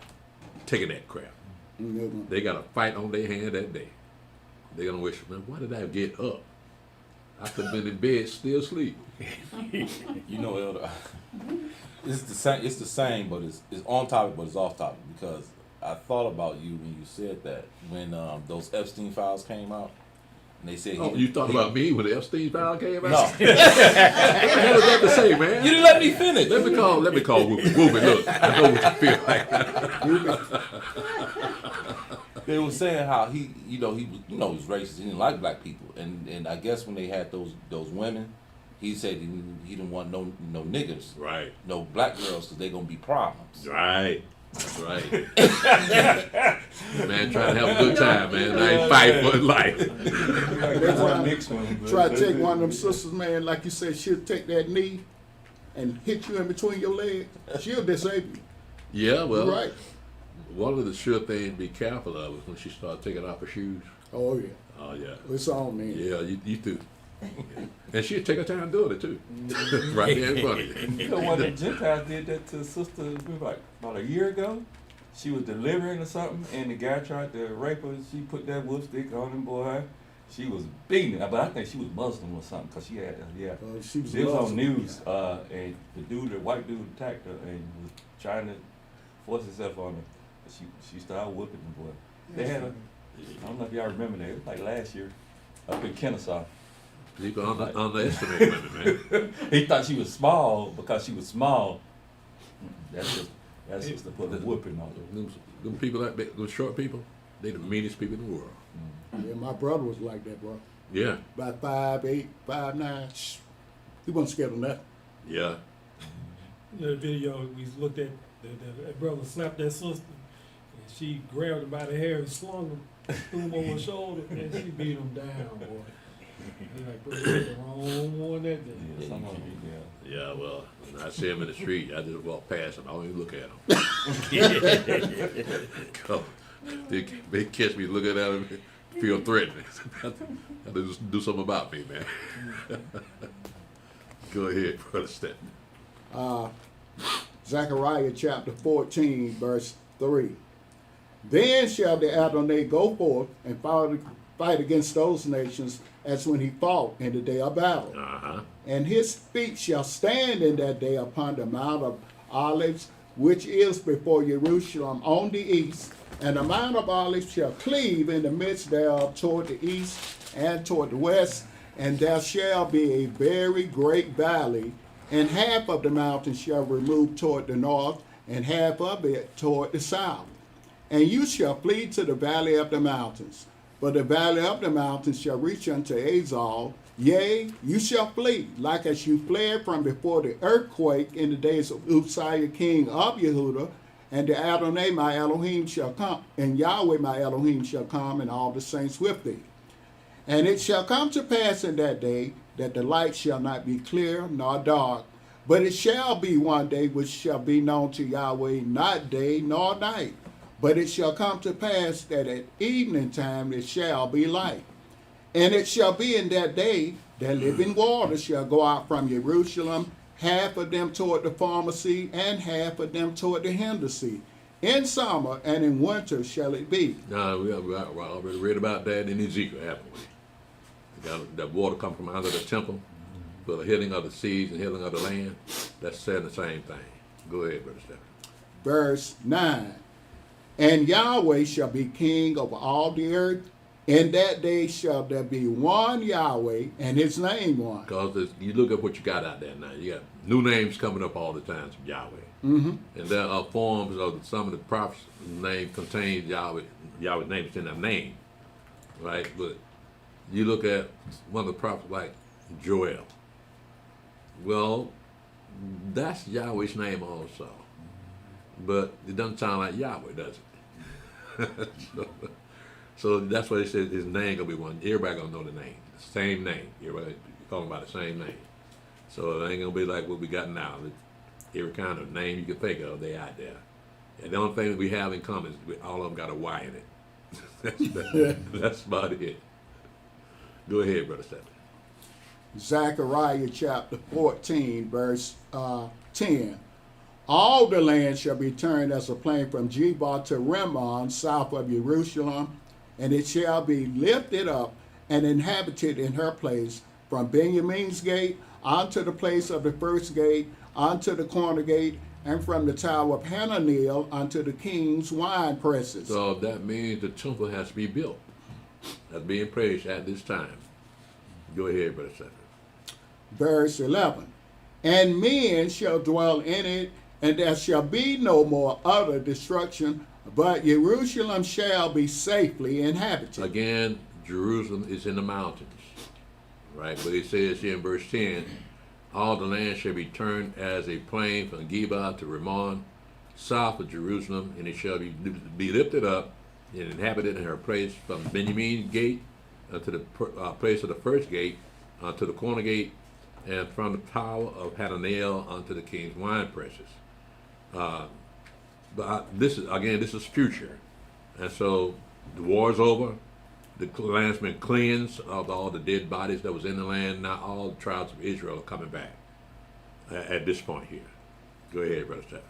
taking that crap. Mm-hmm. They got a fight on their hand that day. They're gonna wish, man, why did I get up? I could have been in bed still asleep. You know, Elder, it's the same, but it's on topic, but it's off topic, because I thought about you when you said that, when those Epstein files came out, and they said, Oh, you thought about me when the Epstein file came out? No. What the hell was that to say, man? You didn't let me finish. Let me call Whoopi. Whoopi, look, I know what you feel like. They were saying how he was racist. He didn't like black people, and I guess when they had those women, he said he didn't want no niggers, Right, no black girls, because they're gonna be problems. right. That's right. Man, trying to have a good time, man. I ain't fighting for his life. Try to take one of them sisters, man, like you said, she'll take that knee and hit you in between your legs. She'll disable you. Yeah, well, You're right. one of the sure things to be careful of is when she started taking off her shoes. Oh, yeah. Oh, yeah. It's on, man. Yeah, you too. And she'd take her time doing it, too. Right there in front of you. You know, one of the Gentiles did that to a sister like about a year ago. She was delivering or something, and the guy tried to rape her. She put that whoop stick on him, boy. She was beating her, but I think she was Muslim or something, because she had, She was it was Muslim. on news, and the white dude attacked her and was trying to force himself on her. She started whooping the boy. They had her, I don't know if y'all remember that, it was like last year, up in Kennesaw. People underestimate women, man. He thought she was small because she was small. That's just to put a whooping on her. Them people like that, those short people, they the meanest people in the world. Yeah, my brother was like that, bro. Yeah, About 5'8", 5'9". He wasn't scared of nothing. yeah. You know, the video we looked at, that brother slapped that sister, and she grabbed him by the hair and slung him, threw him over her shoulder, and she beat him down, boy. He like, bro, you did the wrong one that day. Yeah, some of them, yeah. Yeah, well, when I see him in the street, I just walk past him. I don't even look at him. Go. They catch me looking at him, feel threatened. I have to just do something about me, man. Go ahead, Brother Stanton. Zechariah chapter 14, verse 3. Then shall the Adonai go forth and fight against those nations as when he fought in the day of battle. Uh-huh. And his feet shall stand in that day upon the Mount of Olives, which is before Jerusalem on the east. And the Mount of Olives shall cleave in the midst thereof toward the east and toward the west. And there shall be a very great valley, and half of the mountain shall remove toward the north, and half of it toward the south. And you shall flee to the valley of the mountains. For the valley of the mountains shall reach unto Azal. Yea, you shall flee, like as you fled from before the earthquake in the days of Uzziah king of Yehudah. And the Adonai my Elohim shall come, and Yahweh my Elohim shall come, and all the saints with thee. And it shall come to pass in that day that the light shall not be clear nor dark, but it shall be one day which shall be known to Yahweh, not day nor night. But it shall come to pass that at evening time it shall be light. And it shall be in that day that living waters shall go out from Jerusalem, half of them toward the former sea, and half of them toward the hinder sea. In summer and in winter shall it be. Now, we already read about that in Ezekiel, haven't we? That water come from out of the temple for the healing of the seas and healing of the land. That's saying the same thing. Go ahead, Brother Stephen. Verse 9. And Yahweh shall be king over all the earth, In that day shall there be one Yahweh, and his name one. Because you look at what you got out there now. You got new names coming up all the time from Yahweh. Mm-hmm. And there are forms of some of the prophets' name contains Yahweh's name is in their name. Right? But you look at one of the prophets like Joel. Well, that's Yahweh's name also. But it doesn't sound like Yahweh, does it? So that's why they said his name gonna be one. Everybody gonna know the name, the same name. Everybody talking about the same name. So it ain't gonna be like what we got now. Every kind of name you can think of, they out there. And the only thing that we have in common is all of them got a Y in it. That's about it. Go ahead, Brother Stephen. Zechariah chapter 14, verse 10. All the land shall be turned as a plain from Jebah to Rimmon, south of Jerusalem, and it shall be lifted up and inhabited in her place, from Benjamin's gate unto the place of the first gate, unto the corner gate, and from the tower of Hananel unto the king's wine presses. So that means the temple has to be built. That's being praised at this time. Go ahead, Brother Stephen. Verse 11. And men shall dwell in it, and there shall be no more utter destruction, but Jerusalem shall be safely inhabited. Again, Jerusalem is in the mountains, right? But it says here in verse 10, all the land shall be turned as a plain from Geba to Rimmon, south of Jerusalem, and it shall be lifted up and inhabited in her place from Benjamin's gate to the place of the first gate, to the corner gate, and from the tower of Hananel unto the king's wine presses. But this is future, and so the war's over. The land's been cleansed of all the dead bodies that was in the land. Now all the tribes of Israel are coming back at this point here. Go ahead, Brother Stephen.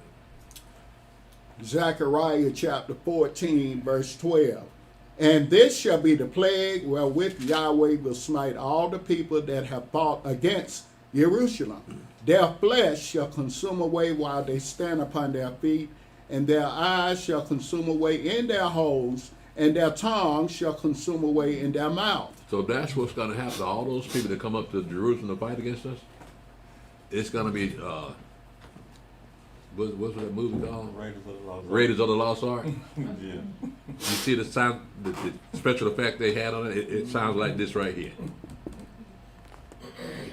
Zechariah chapter 14, verse 12. And this shall be the plague wherewith Yahweh will smite all the people that have fought against Jerusalem. Their flesh shall consume away while they stand upon their feet, and their eyes shall consume away in their holes, and their tongue shall consume away in their mouth. So that's what's going to happen to all those people that come up to Jerusalem to fight against us. It's going to be, what's that movie called? Raiders of the Lost Ark. Yeah. You see the sound, the special effect they had on it? It sounds like this right here.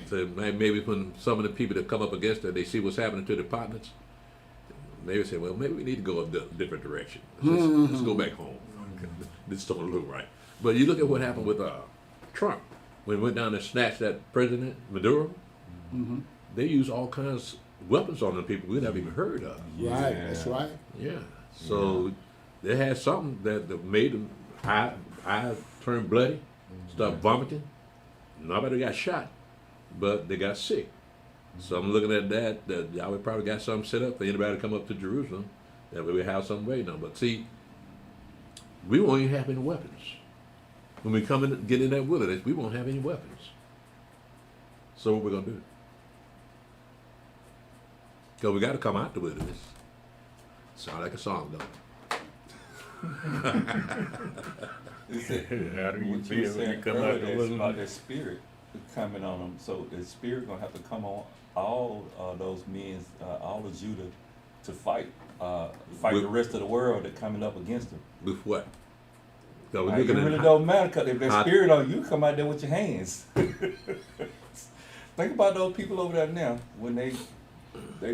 So maybe when some of the people that come up against it, they see what's happening to their partners, maybe say, well, maybe we need to go a different direction. Let's go back home. This don't look right. But you look at what happened with Trump. When he went down and snatched that president, Maduro, they used all kinds of weapons on the people we never even heard of. Right, that's right. Yeah. So they had something that made them eyes turn bloody, start vomiting. Nobody got shot, but they got sick. So I'm looking at that Yahweh probably got something set up for anybody to come up to Jerusalem, that we have something waiting on. But see, we won't even have any weapons. When we come in, get in that wilderness, we won't have any weapons. So what we're going to do? Because we got to come out the wilderness. Sound like a song, don't it? How do you feel when you come out the wilderness? About that spirit coming on them. So the spirit going to have to come on all those men, all of Judah, to fight the rest of the world that coming up against them. With what? So It really don't matter, because if that spirit on you, come out there with your hands. Think about those people over there now. When they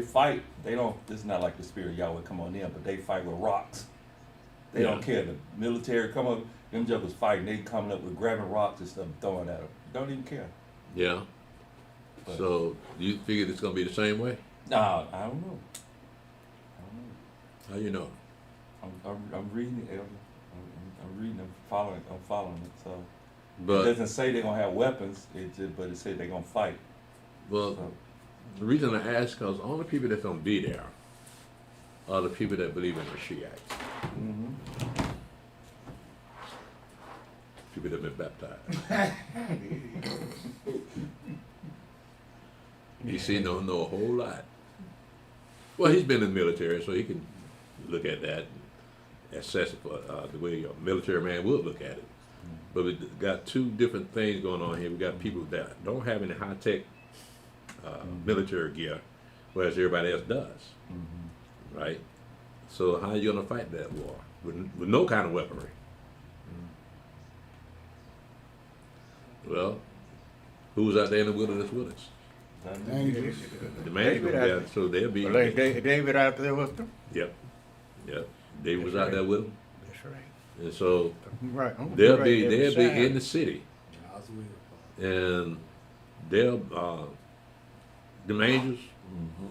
fight, they don't, it's not like the spirit of Yahweh come on them, but they fight with rocks. They don't care. The military come up, them jokers fighting, they coming up with grabbing rocks and stuff, throwing at them. Don't even care. Yeah. But, So do you figure it's going to be the same way? nah, I don't know. How you know? I'm reading it. I'm reading. I'm following it. So it But doesn't say they're gonna have weapons. But it said they're gonna fight. well, So, the reason I ask because only people that's going to be there are the people that believe in Mashiach. People that have been baptized. You see, don't know a whole lot. Well, he's been in the military, so he can look at that and assess it for the way a military man would look at it. But we got two different things going on here. We got people that don't have any high tech military gear, whereas everybody else does, right? So how are you gonna fight that war with no kind of weaponry? Well, who's out there in the wilderness with us? Angels. The man, David yeah, out- so they'll be. Well, ain't David out there with them? Yep, yep. David was out That's there with them, That's right. and so Right. I'm they'll right be there beside in the city, God's will. and they'll the angels.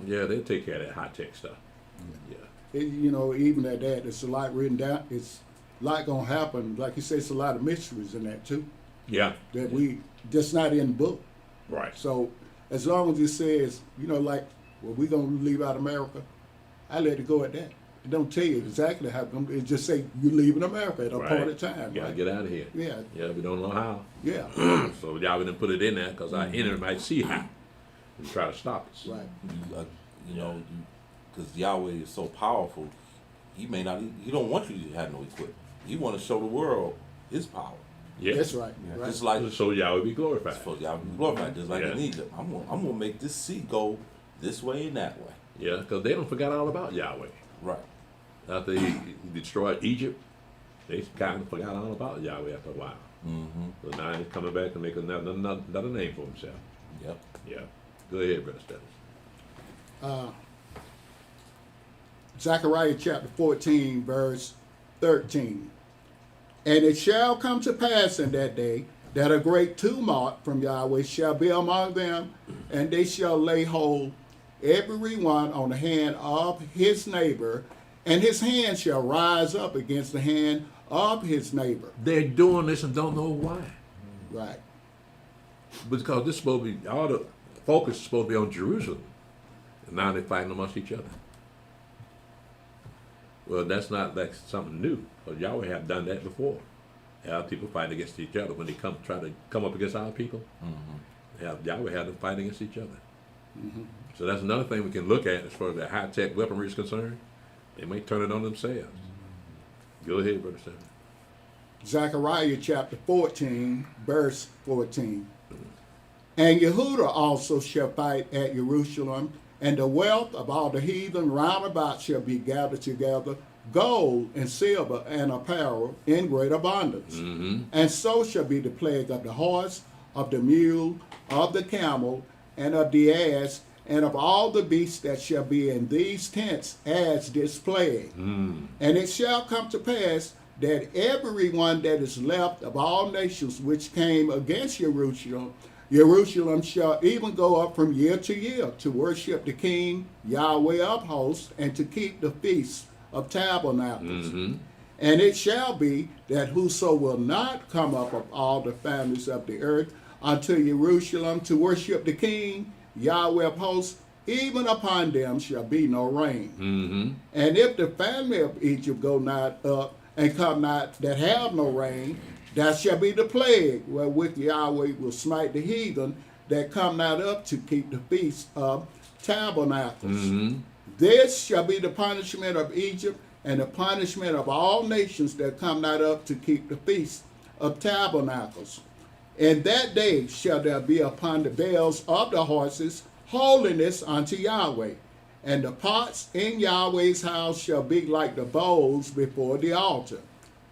Yeah, they'll take care of that high tech stuff. Yeah. You know, even at that, it's a lot written down. It's a lot gonna happen. Like you say, it's a lot of mysteries in that too. Yeah. That we just not in the book. Right. So as long as it says, you know, like, well, we gonna leave out America, I let it go at that. It don't tell you exactly how. It just say you leaving America at a appointed time. You gotta Right? get out of here. Yeah, Yeah, we don't know how. yeah, So y'all didn't put it in there because our enemy might see how and try to stop us. right. You know, because Yahweh is so powerful, he may not. He don't want you to have no equipment. He want to show the world his power. Yeah. That's right. Right. Just like So y'all will be glorified. it's supposed to be glorified, just like in Yeah. Egypt. I'm gonna make this sea go this way and that way. Yeah, because they don't forget all about Yahweh. Right. After he destroyed Egypt, they kind of forgot all about Yahweh after a while. Mm-hmm. So now he's coming back and making another name for himself. Yep. Yeah. Go ahead, Brother Stephen. Zechariah chapter 14, verse 13. And it shall come to pass in that day that a great tumult from Yahweh shall be among them, and they shall lay hold every one on the hand of his neighbor, and his hand shall rise up against the hand of his neighbor. They're doing this and don't know why. Right. Because this is supposed to be, all the focus is supposed to be on Jerusalem. And now they're fighting amongst each other. Well, that's not like something new. Because Yahweh have done that before. Have people fight against each other when they try to come up against our people. Yahweh had them fight against each other. So that's another thing we can look at as far as the high-tech weaponry is concerned. They may turn it on themselves. Go ahead, Brother Stephen. Zechariah chapter 14, verse 14. And Yehudah also shall fight at Jerusalem, and the wealth of all the heathen round about shall be gathered together, gold and silver and apparel in great abundance. And so shall be the plague of the horse, of the mule, of the camel, and of the ass, and of all the beasts that shall be in these tents as this plague. And it shall come to pass that every one that is left of all nations which came against Jerusalem shall even go up from year to year to worship the King Yahweh of hosts, and to keep the feast of tabernacles. And it shall be that whoso will not come up of all the families of the earth unto Jerusalem to worship the King Yahweh of hosts, even upon them shall be no rain. And if the family of Egypt go not up and come not that have no rain, that shall be the plague wherewith Yahweh will smite the heathen that come not up to keep the feast of tabernacles. This shall be the punishment of Egypt, and the punishment of all nations that come not up to keep the feast of tabernacles. In that day shall there be upon the bells of the horses holiness unto Yahweh, and the pots in Yahweh's house shall be like the bowls before the altar.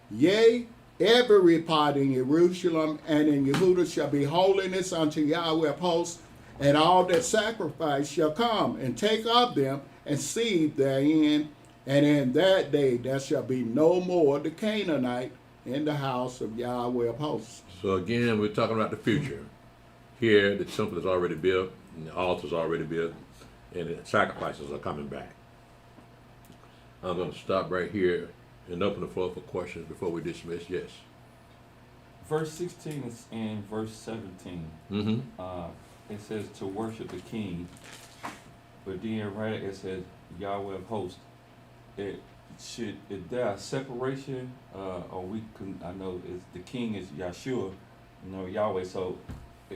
Yea, every pot in Jerusalem and in Yehudah shall be holiness unto Yahweh of hosts, and all that sacrifice shall come and take of them and seethe therein. And in that day there shall be no more the Canaanite in the house of Yahweh of hosts. So again, we're talking about the future. Here, the temple is already built, and the altar is already built, and the sacrifices are coming back. I'm going to stop right here and open the floor for questions before we dismiss. Yes. Verse 16 and verse 17. It says to worship the king, but then right it says Yahweh of hosts. Is there a separation, or we can? I know the king is Yahshua, Yahweh. So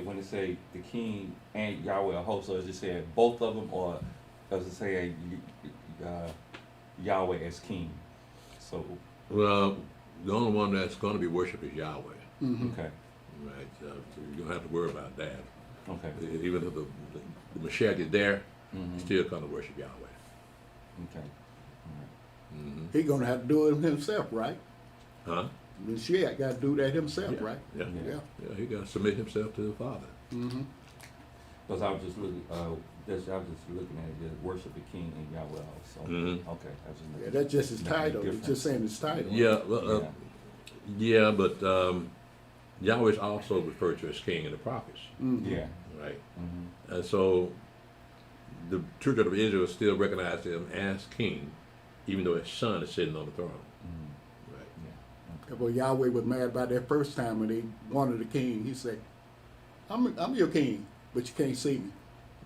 when it say the king and Yahweh of hosts, so is it saying both of them, or does it say Yahweh as king? So Well, the only one that's going to be worshipped is Yahweh. Okay, right? So you don't have to worry about that. okay, Even if the Mashiach is there, you still come to worship Yahweh. okay. He gonna have to do it himself, right? Huh? Mashiach got to do that himself, Yeah. right? Yeah. Yeah. Yeah. Yeah, he got to submit himself to the Father. Mm-hmm. Because I was just looking, I was just looking at it, just worship the King and Yahweh also. Mhm. Okay, I was just Yeah, making- that's just his making a title. It's difference. just saying his title. Yeah, well, Yeah. yeah, but Yahweh is also referred to as King in the prophets, Mhm. Yeah. right? Mm-hmm. And so the children of Israel still recognize him as King, even though his son is sitting on the throne. Mm-hmm. Right. Yeah. Well, Yahweh was mad about that first time when they wanted a king. He said, I'm your king, but you can't see me.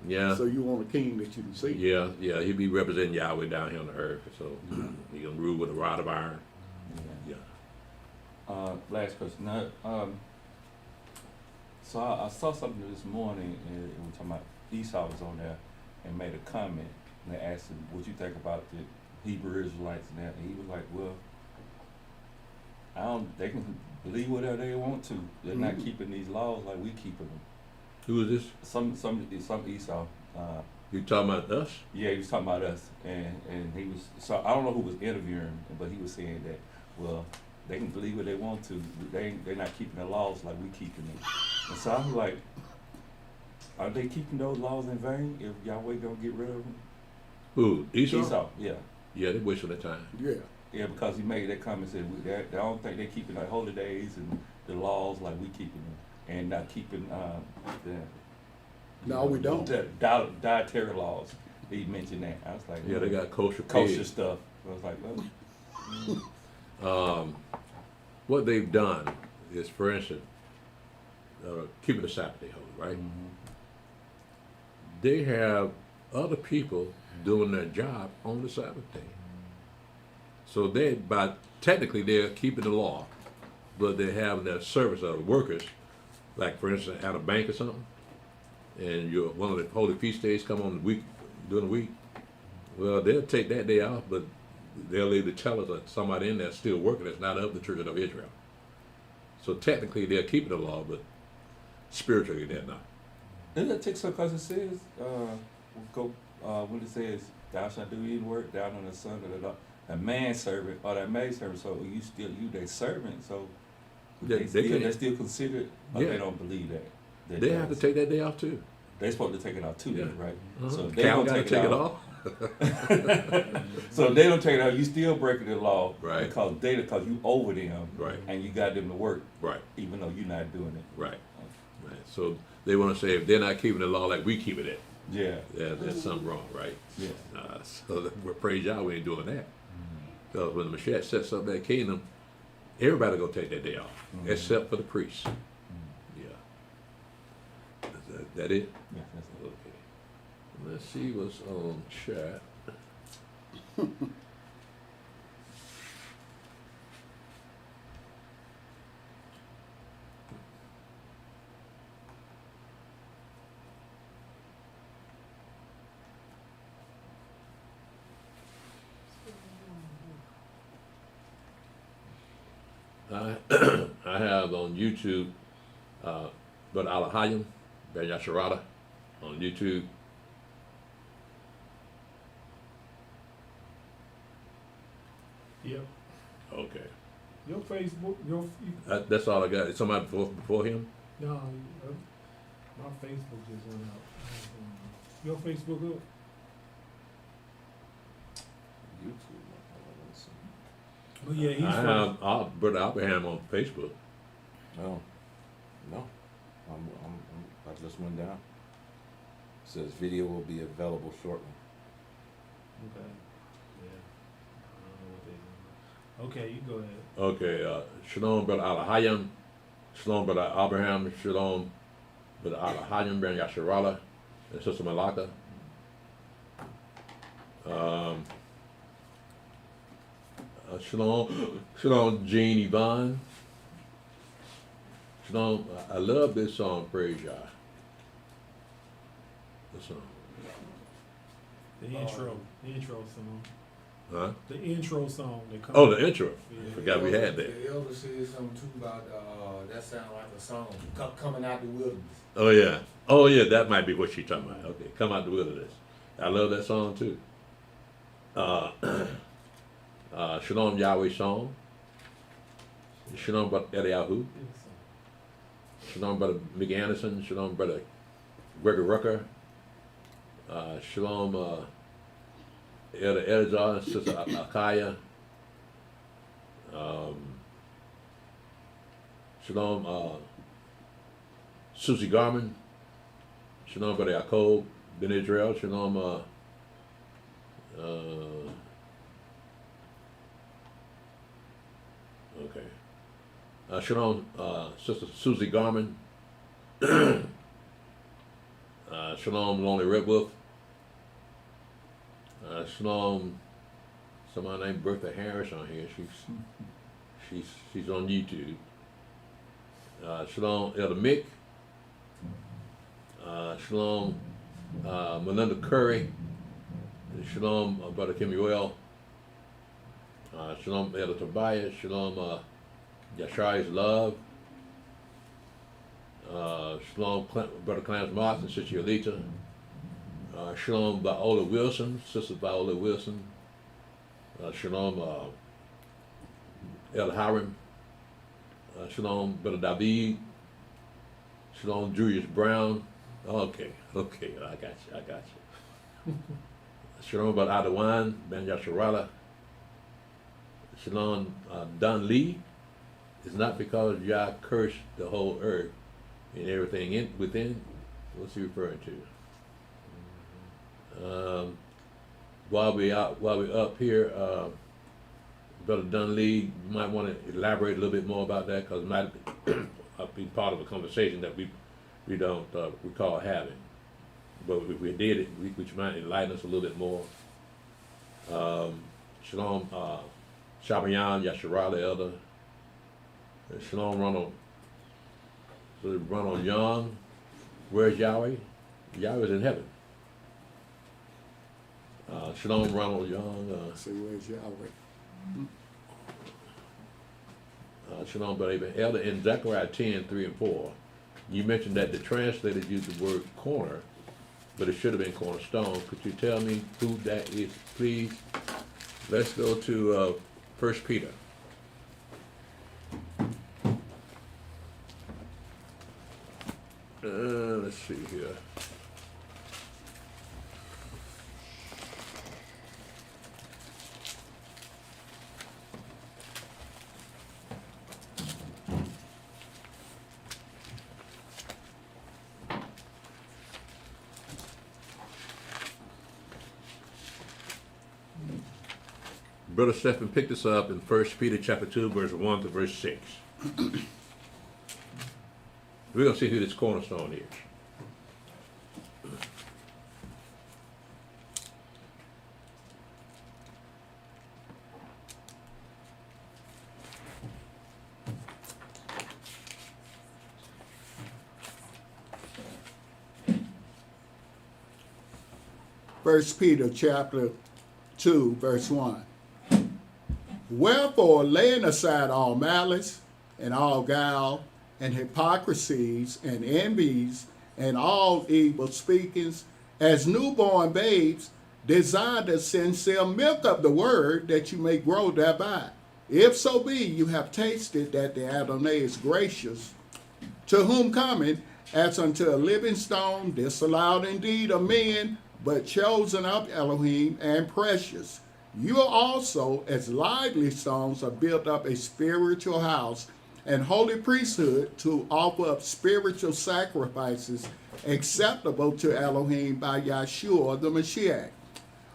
Yeah. So you want a king that you can see. Yeah, he'd be representing Yahweh down here on the earth. So he gonna rule with a rod of iron. Yeah. Yeah. Last question. Now, so I saw something this morning, and we were talking about Esau was on there and made a comment, and they asked him, "What you think about the Hebrew Israelites?" And that, and he was like, "Well, I don't. They can believe whatever they want to. They're not keeping these laws like we keeping them." Who is this? Some Esau. You talking about us? Yeah, he was talking about us, and he was. So I don't know who was interviewing him, but he was saying that, well, they can believe what they want to. They're not keeping the laws like we keeping them. And so I was like, are they keeping those laws in vain if Yahweh don't get rid of them? Who? Esau? Esau, yeah. Yeah, they wasting their time. Yeah. Yeah, because he made that comment, said I don't think they're keeping the holy days and the laws like we keeping them, and not keeping No, we don't. the dietary laws. He mentioned that. I was like, Yeah, they got kosher kosher pigs. stuff. I was like, well, What they've done is, for instance, keeping the Sabbath day holy, right? They have other people doing their job on the Sabbath day. So technically they're keeping the law, but they have their service of the workers, like for instance at a bank or something, and one of the holy feast days come on during the week. Well, they'll take that day off, but they'll either tell us that somebody in there still working that's not of the children of Israel. So technically they're keeping the law, but spiritually they're not. Doesn't that take some, because it says, when it says, thou shalt do any work down on the son of a manservant or that maidservant, so you their servant, so They they're can't- still considered, or Yeah. they don't believe that. They have to take that day off too. They're supposed to take it out too, Yeah. right? Uh-huh. So if they Cal don't gotta take it off. So if they don't take it out, you still breaking the law, Right. Because you over them, Right. And you got them to work, Right, even though you're not doing it. right, right. So they want to say if they're not keeping the law like we keep it, Yeah, there's something wrong, right? yeah. So we praise Yahweh, we ain't doing that. Because when the Mashiach sets up that kingdom, everybody gonna take that day off, except for the priests. Yeah. Is that it? Yeah, that's it. Okay. Let's see what's on chat. I have on YouTube, Brother Alahayim, Ben Yasharada, on YouTube. Yep. Okay. Your Facebook, That's all I got. Is somebody before him? no, my Facebook just went out. Your Facebook up? YouTube. Oh yeah, he's I from. have Brother Abraham on Facebook. No, no. I just went down. Says video will be available shortly. Okay. Yeah. I don't know what they doing. Okay, you go ahead. Okay, Shalom, Brother Alahayim. Shalom, Brother Abraham. Shalom, Brother Alahayim, Ben Yasharala, and Sister Malaka. Shalom, Jean Yvonne. Shalom, I love this song, Praise Yah. This song. The intro song. Huh? The intro song that comes. Oh, the intro. Yeah. Forgot we had that. The elder said something too about, that sound like a song, coming out the wilderness. Oh yeah. Oh yeah, that might be what she's talking about. Okay, come out the wilderness. I love that song too. Shalom Yahweh song. Shalom Brother Eliyahu. Shalom Brother Mickey Anderson. Shalom Brother Gregory Rucker. Shalom Elder Elzar and Sister Akaya. Shalom Susie Garman. Shalom Brother Yaakov Ben Israel. Shalom okay. Shalom Sister Susie Garman. Shalom Lonely Red Wolf. Shalom somebody named Bertha Harris on here. She's on YouTube. Shalom Elder Mick. Shalom Melinda Curry. Shalom Brother Kimuel. Shalom Elder Tobias. Shalom Yashari's Love. Shalom Brother Clarence Martin, Sister Yolita. Shalom Viola Wilson, Sister Viola Wilson. Shalom Elder Hiram. Shalom Brother David. Shalom Julius Brown. Okay, I got you. Shalom Brother Adawan, Ben Yasharala. Shalom Don Lee. It's not because Yah cursed the whole earth and everything within. What's he referring to? While we up here, Brother Dunley, you might want to elaborate a little bit more about that because it might be part of a conversation that we don't recall having. But if we did it, which might enlighten us a little bit more. Shalom Shabayan Yasharala Elder. Shalom Ronald Young. Where's Yahweh? Yahweh's in heaven. Shalom Ronald Young. Say, where's Yahweh? Shalom Brother Elder, in Zechariah 10:3-4, you mentioned that the translators used the word corner, but it should have been cornerstone. Could you tell me who that is, please? Let's go to 1 Peter. Let's see here. Brother Stephen picked this up in 1 Peter chapter 2, verse 1 to verse 6. We're going to see who this cornerstone is. First Peter chapter 2, verse 1. Wherefore, laying aside all malice and all guile and hypocrisies and envies and all evil speakings, as newborn babes, desire the sincere milk of the word, that you may grow thereby. If so be you have tasted that the Adonai is gracious, to whom coming as unto a living stone, disallowed indeed of men, but chosen of Elohim and precious. You also, as lively stones, are built up a spiritual house and holy priesthood to offer up spiritual sacrifices acceptable to Elohim by Yahshua the Mashiach.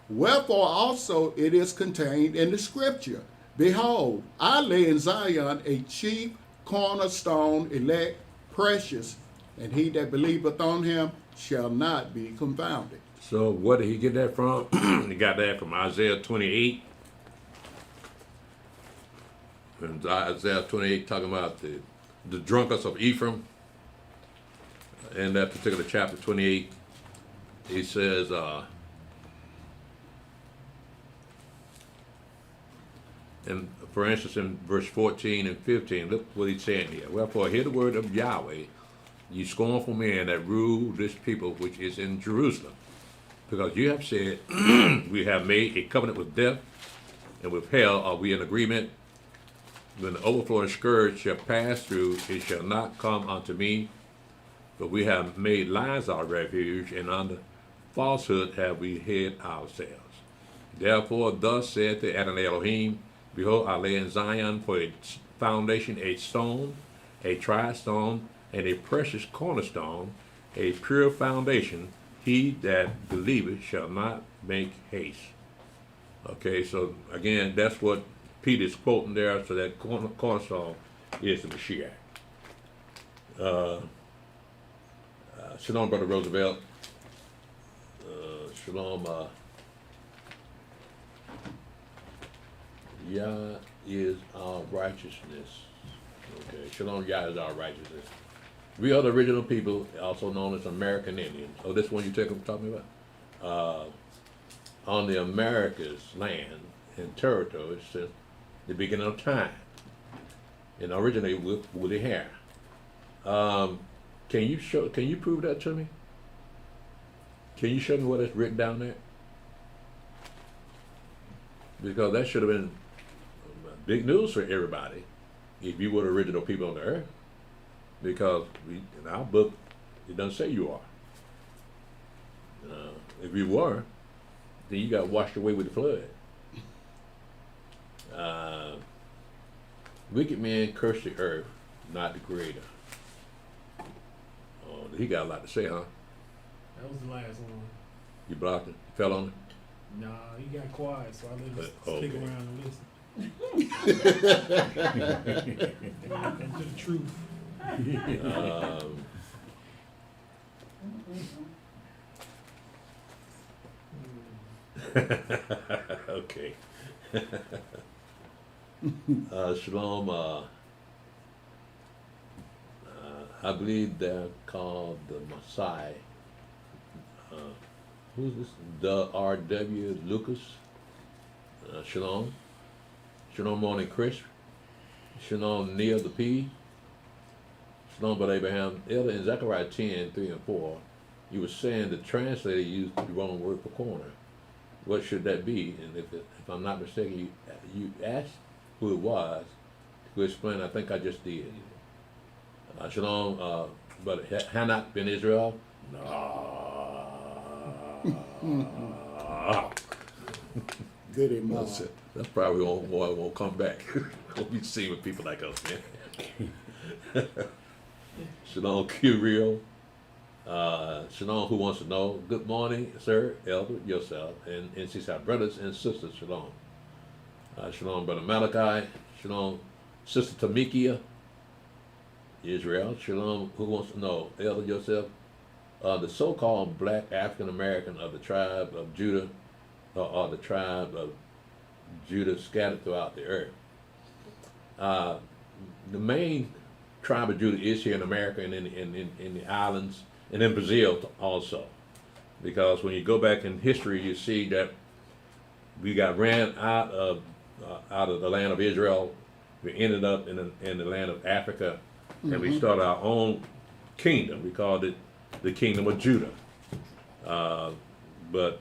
Wherefore also it is contained in the scripture, Behold, I lay in Zion a chief cornerstone, elect, precious, and he that believeth on him shall not be confounded. So where did he get that from? He got that from Isaiah 28. And Isaiah 28 talking about the drunkards of Ephraim. In that particular chapter 28, he says, for instance, in verse 14 and 15, look what he's saying here. Wherefore, hear the word of Yahweh, ye scornful men that rule this people which is in Jerusalem. Because you have said, we have made a covenant with death, and with hell are we in agreement. When the overflowing scourge shall pass through, it shall not come unto me. But we have made lies our refuge, and under falsehood have we hid ourselves. Therefore, thus saith the Adonai Elohim, behold, I lay in Zion for a foundation a stone, a tried stone, and a precious cornerstone, a pure foundation. He that believeth shall not make haste. Okay, so again, that's what Peter's quoting there. So that cornerstone is the Mashiach. Shalom, Brother Roosevelt. Shalom. Yah is our righteousness. Okay, Shalom, Yah is our righteousness. We are the original people, also known as American Indians. Oh, this one you talking about? On the America's land and territory since the beginning of time, and originally with woolly hair. Can you prove that to me? Can you show me what is written down there? Because that should have been big news for everybody if you were the original people on the earth. Because in our book, it doesn't say you are. If you were, then you got washed away with the flood. Wicked men curse the earth, not the Creator. Oh, he got a lot to say, huh? That was the last one. You blocked it? You fell on it? Nah, he got quiet, so I let him Okay. stick around and listen. And to the truth. Okay. Shalom. I believe they're called the Messiah. Who's this? The R.W. Lucas. Shalom. Shalom Morning Chris. Shalom Neil the P. Shalom Brother Abraham. Elder, in Zechariah 10, 3 and 4, you were saying the translator used the wrong word for corner. What should that be? And if I'm not mistaken, you asked who it was to explain. I think I just did. Shalom, but Hanok ben Israel? No. Good in That's probably won't come back. We'll be seeing with people like us, man. Shalom, Curio. Shalom, who wants to know? Good morning, sir, elder, yourself, and NCSI brothers and sisters. Shalom. Shalom, brother Malachi. Shalom, sister Tamikia. Israel. Shalom, who wants to know? Elder, yourself. The so-called black African American of the tribe of Judah, or the tribe of Judah scattered throughout the earth. The main tribe of Judah is here in America and in the islands and in Brazil also. Because when you go back in history, you see that we got ran out of the land of Israel. We ended up in the land of Africa, and we started our own kingdom. We called it the Kingdom of Judah. But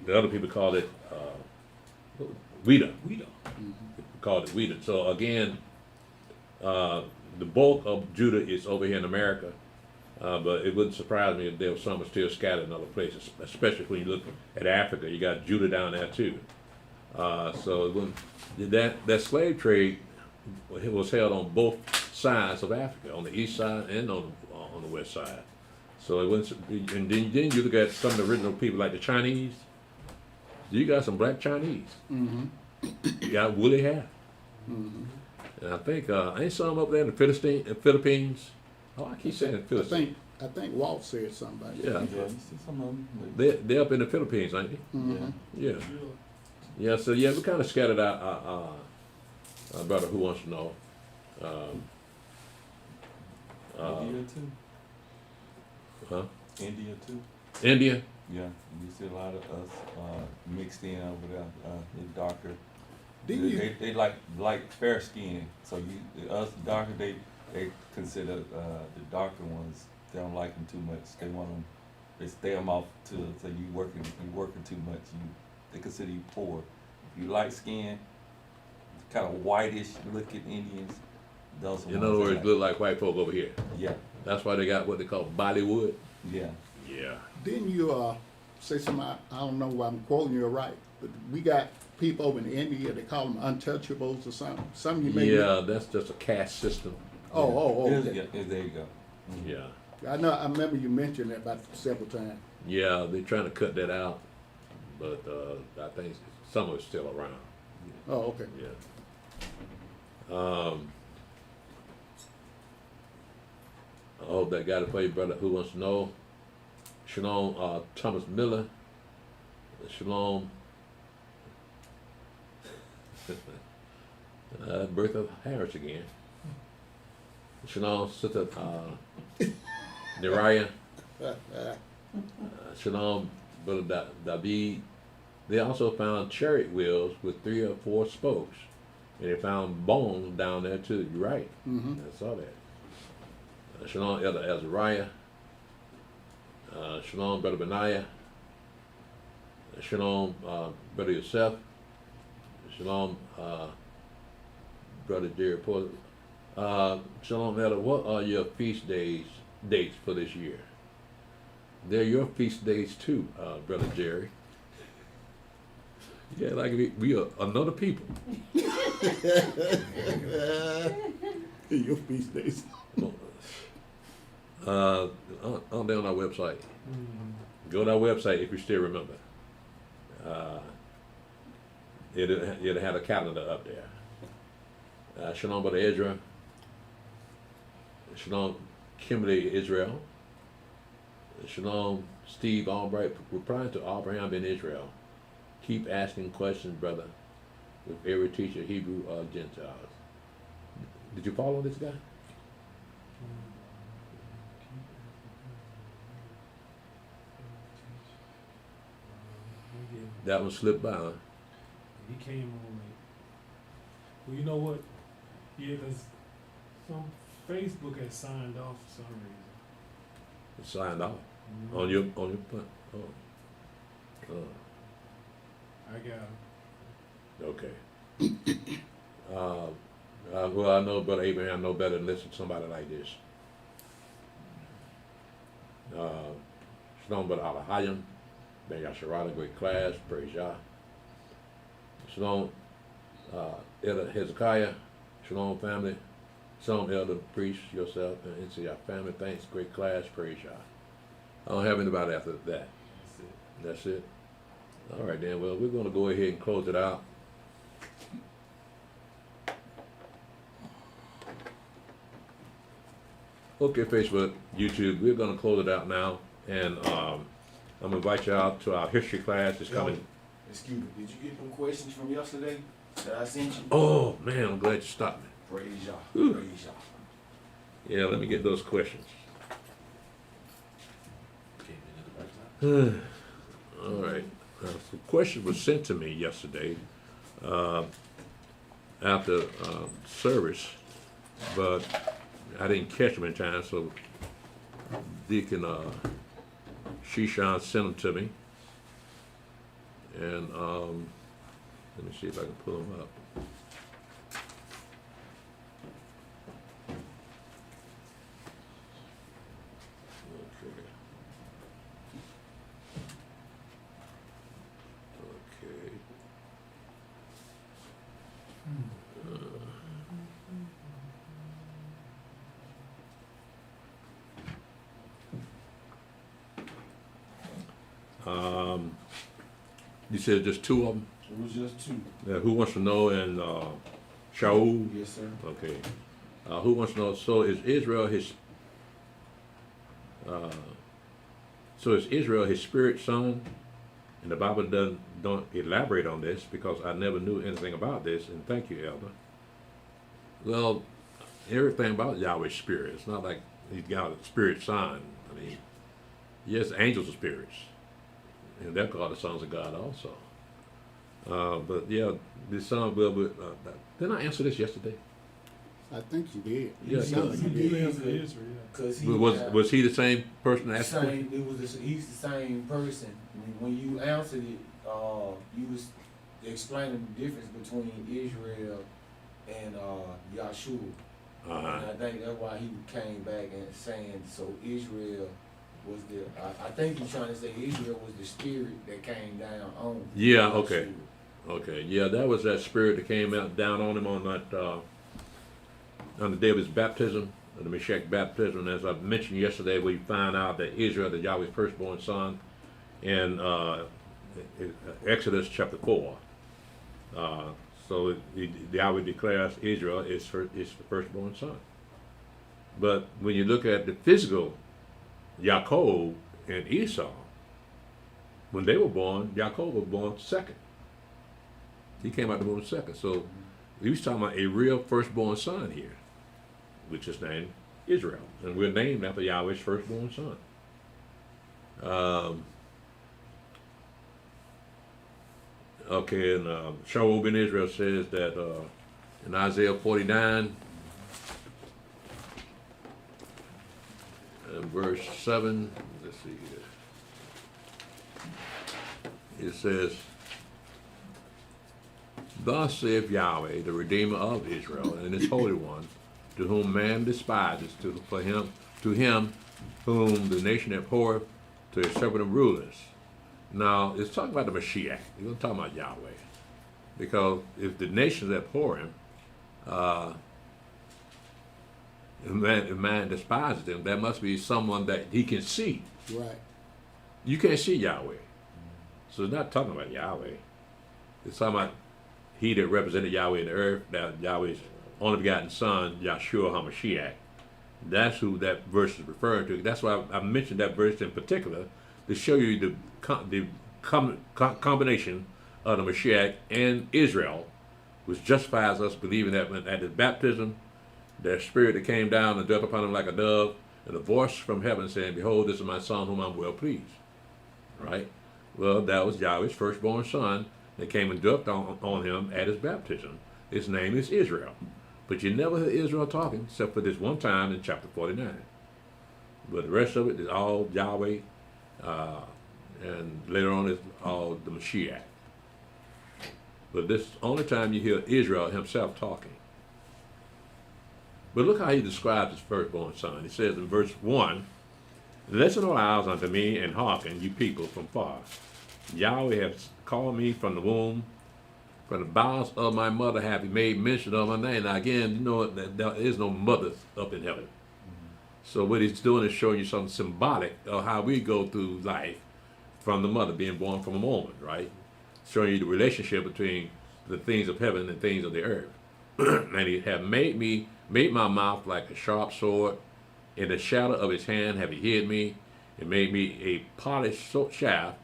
the other people called it Weda. We called it Weda. So again, the bulk of Judah is over here in America, but it wouldn't surprise me if there was some still scattered in other places, especially when you look at Africa. You got Judah down there too. So it wouldn't, that slave trade was held on both sides of Africa, on the east side and on the west side. So it wouldn't, and then you look at some of the original people like the Chinese. You got some black Chinese. You got woolly hair. And I think ain't some up there in the Philippines. Oh, I keep saying the Philippines. I think Walt said something about that. Yeah, Yeah, you see some of them. they're up in the Philippines, ain't they? Yeah. Yeah. So yeah, we kind of scattered out. Brother, who wants to know? India too. Huh? India too. India. Yeah, you see a lot of us mixed in over there, the darker Didn't you? They like fair skin. So us darker, they consider the darker ones. They don't like them too much. They want them. They stay them off to so you working too much. They consider you poor. If you light skin, kind of whitish looking Indians, those. Are In ones other they words, like. look like white folk over here. Yeah, That's why they got what they call Bollywood. yeah. Yeah. Didn't you say something? I don't know why I'm quoting you right, but we got people over in India. They call them untouchables or something. Something you may. Yeah, that's just a caste system. Oh. There's- Okay. yeah, there you go. Yeah. I know. I remember you mentioned that about several times. Yeah, they're trying to cut that out, but I think some of it's still around. Oh, okay. Yeah. I hope that got it for you, brother. Who wants to know? Shalom, Thomas Miller. Shalom. Birth of Harris again. Shalom, Sister Neriah. Shalom, Brother David. They also found chariot wheels with 3 or 4 spokes. And they found bones down there too. You're right. Mm-hmm. I saw that. Shalom, Elder Azariah. Shalom, Brother Benaiah. Shalom, Brother Yosef. Shalom, Brother Jerry Porter. Shalom, Elder, what are your feast dates for this year? They're your feast days too, Brother Jerry. Yeah, like we are another people. Your feast days. On down our website. Go to our website if you still remember. It'll have a calendar up there. Shalom, Brother Ezra. Shalom, Kimberly Israel. Shalom, Steve Albright, replying to Abraham in Israel. Keep asking questions, brother, with every teacher, Hebrew or Gentiles. Did you follow this guy? That one slipped by, huh? He came on late. Well, you know what? Yeah, because some Facebook has signed off for some reason. It signed off Mhm. on your punt. Oh. I got him. Okay. Well, I know Brother Abraham know better than listen to somebody like this. Shalom, Brother Alahayim, Ben Yasharada, great class, praise Yah. Shalom, Elder Hezekiah, Shalom family, Shalom Elder Priest, yourself, and NCI family, thanks, great class, praise Yah. I don't have anybody after that. That's it. That's it. All right, then. Well, we're going to go ahead and close it out. Okay, Facebook, YouTube, we're going to close it out now. And I'm going to invite you out to our history class. It's coming. Excuse me, did you get them questions from yesterday that I sent you? Oh, man, I'm glad you stopped me. Praise y'all. Ooh. Praise y'all. Yeah, let me get those questions. Came in at the right time. All right. The question was sent to me yesterday after service, but I didn't catch them in time, so Deacon Shishan sent them to me. And let me see if I can pull them up. Okay. Okay. You said just 2 of them? It was just 2. Yeah, who wants to know? And Shaul? Yes, sir. Okay. Who wants to know? So is Israel his spirit son? And the Bible don't elaborate on this because I never knew anything about this. And thank you, Elder. Well, everything about Yahweh's spirit. It's not like he's got a spirit son. I mean, yes, angels are spirits, and they're called the sons of God also. But yeah, this song will. Didn't I answer this yesterday? I think you did. Yeah, It sounded like you You did. answer Israel, yeah. Cause he Was he the same person that asked the question? he's the same person. When you answered it, you was explaining the difference between Israel and Yahshua. And I think that's why he came back and saying, so Israel was I think he's trying to say Israel was the spirit that came down on Yeah, Yahshua. okay. Okay, yeah, that was that spirit that came out down on him on that on the day of his baptism, the Meshach baptism. As I mentioned yesterday, we found out that Israel, the Yahweh's firstborn son, in Exodus chapter 4. So Yahweh declares Israel is the firstborn son. But when you look at the physical Yaakov and Esau, when they were born, Yaakov was born second. He came out the womb second. So he was talking about a real firstborn son here, which is named Israel. And we're named after Yahweh's firstborn son. Okay, and Shalom in Israel says that in Isaiah 49, and verse 7, let's see here. It says, "Thus saith Yahweh, the Redeemer of Israel, and his Holy One, to whom man despises, to him whom the nation abhorreth, to his servant and rulers." Now, it's talking about the Mashiach. It's not talking about Yahweh. Because if the nations abhor him, if man despises them, that must be someone that he can see. Right. You can't see Yahweh. So it's not talking about Yahweh. It's talking about he that represented Yahweh in the earth, that Yahweh's only begotten son, Yahshua HaMashiach. That's who that verse is referring to. That's why I mentioned that verse in particular, to show you the combination of the Mashiach and Israel, which justifies us believing that when at his baptism, that spirit that came down and dwelt upon him like a dove, and a voice from heaven saying, "Behold, this is my son whom I'm well pleased." Right? Well, that was Yahweh's firstborn son that came and dwelt on him at his baptism. His name is Israel. But you never hear Israel talking except for this one time in chapter 49. But the rest of it is all Yahweh, and later on is all the Mashiach. But this is the only time you hear Israel himself talking. But look how he describes his firstborn son. He says in verse 1, "Listen, O isles, unto me, and hearken, you people from far. Yahweh has called me from the womb, from the bowels of my mother have he made mention of my name." Now again, you know that there is no mother up in heaven. So what he's doing is showing you something symbolic of how we go through life from the mother, being born from a woman, right? Showing you the relationship between the things of heaven and things of the earth. "And he have made my mouth like a sharp sword. In the shadow of his hand have he hid me, and made me a polished shaft.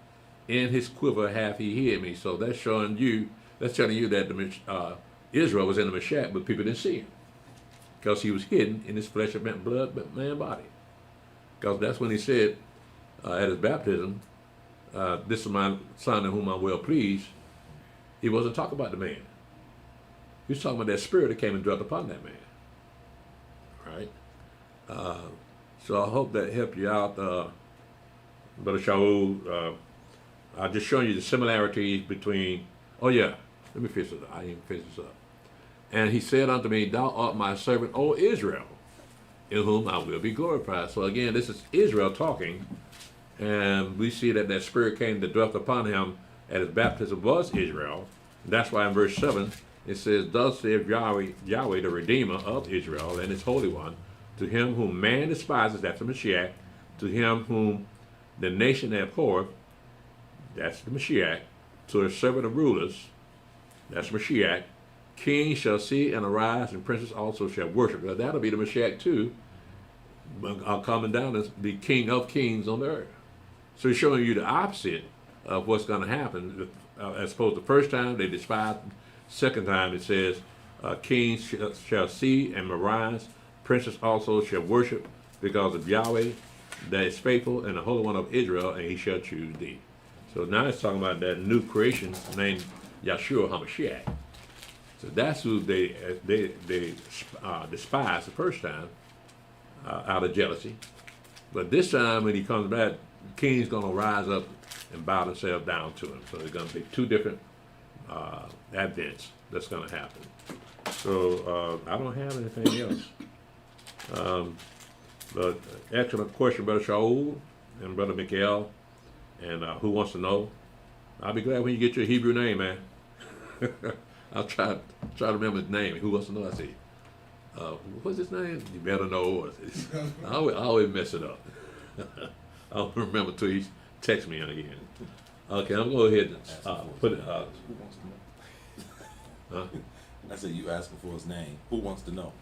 In his quiver hath he hid me." So that's telling you that Israel was in the Meshach, but people didn't see him, because he was hidden in his flesh and blood man body. Because that's when he said at his baptism, "This is my son in whom I'm well pleased." He wasn't talking about the man. He was talking about that spirit that came and dwelt upon that man. Right? So I hope that helped you out, Brother Shaul. I'm just showing you the similarities between, oh yeah, let me finish this up. I didn't finish this up. "And he said unto me, Thou art my servant, O Israel, in whom I will be glorified." So again, this is Israel talking, and we see that that spirit came to dwell upon him at his baptism was Israel. And that's why in verse 7 it says, "Thus saith Yahweh, the Redeemer of Israel, and his Holy One, to him whom man despises," that's the Mashiach, "to him whom the nation abhorreth," that's the Mashiach, "to a servant of rulers," that's Mashiach, "kings shall see and arise, and princes also shall worship." Now, that'll be the Mashiach too, coming down as the King of Kings on the earth. So he's showing you the opposite of what's going to happen. As opposed to the first time they despised, second time it says, "Kings shall see and arise, princes also shall worship, because of Yahweh that is faithful, and the Holy One of Israel, and he shall choose thee." So now it's talking about that new creation named Yahshua HaMashiach. So that's who they despised the first time out of jealousy. But this time when he comes back, the king's going to rise up and bow themselves down to him. So there's going to be two different advents that's going to happen. So I don't have anything else. But excellent question, Brother Shaul and Brother Miguel. And who wants to know? I'll be glad when you get your Hebrew name, man. I'll try to remember his name. Who wants to know? I say, what's his name? You better know. I always mess it up. I don't remember till he texts me again. Okay, I'm going to go ahead and put it. Who wants to know? I said you asking for his name. Who wants to know?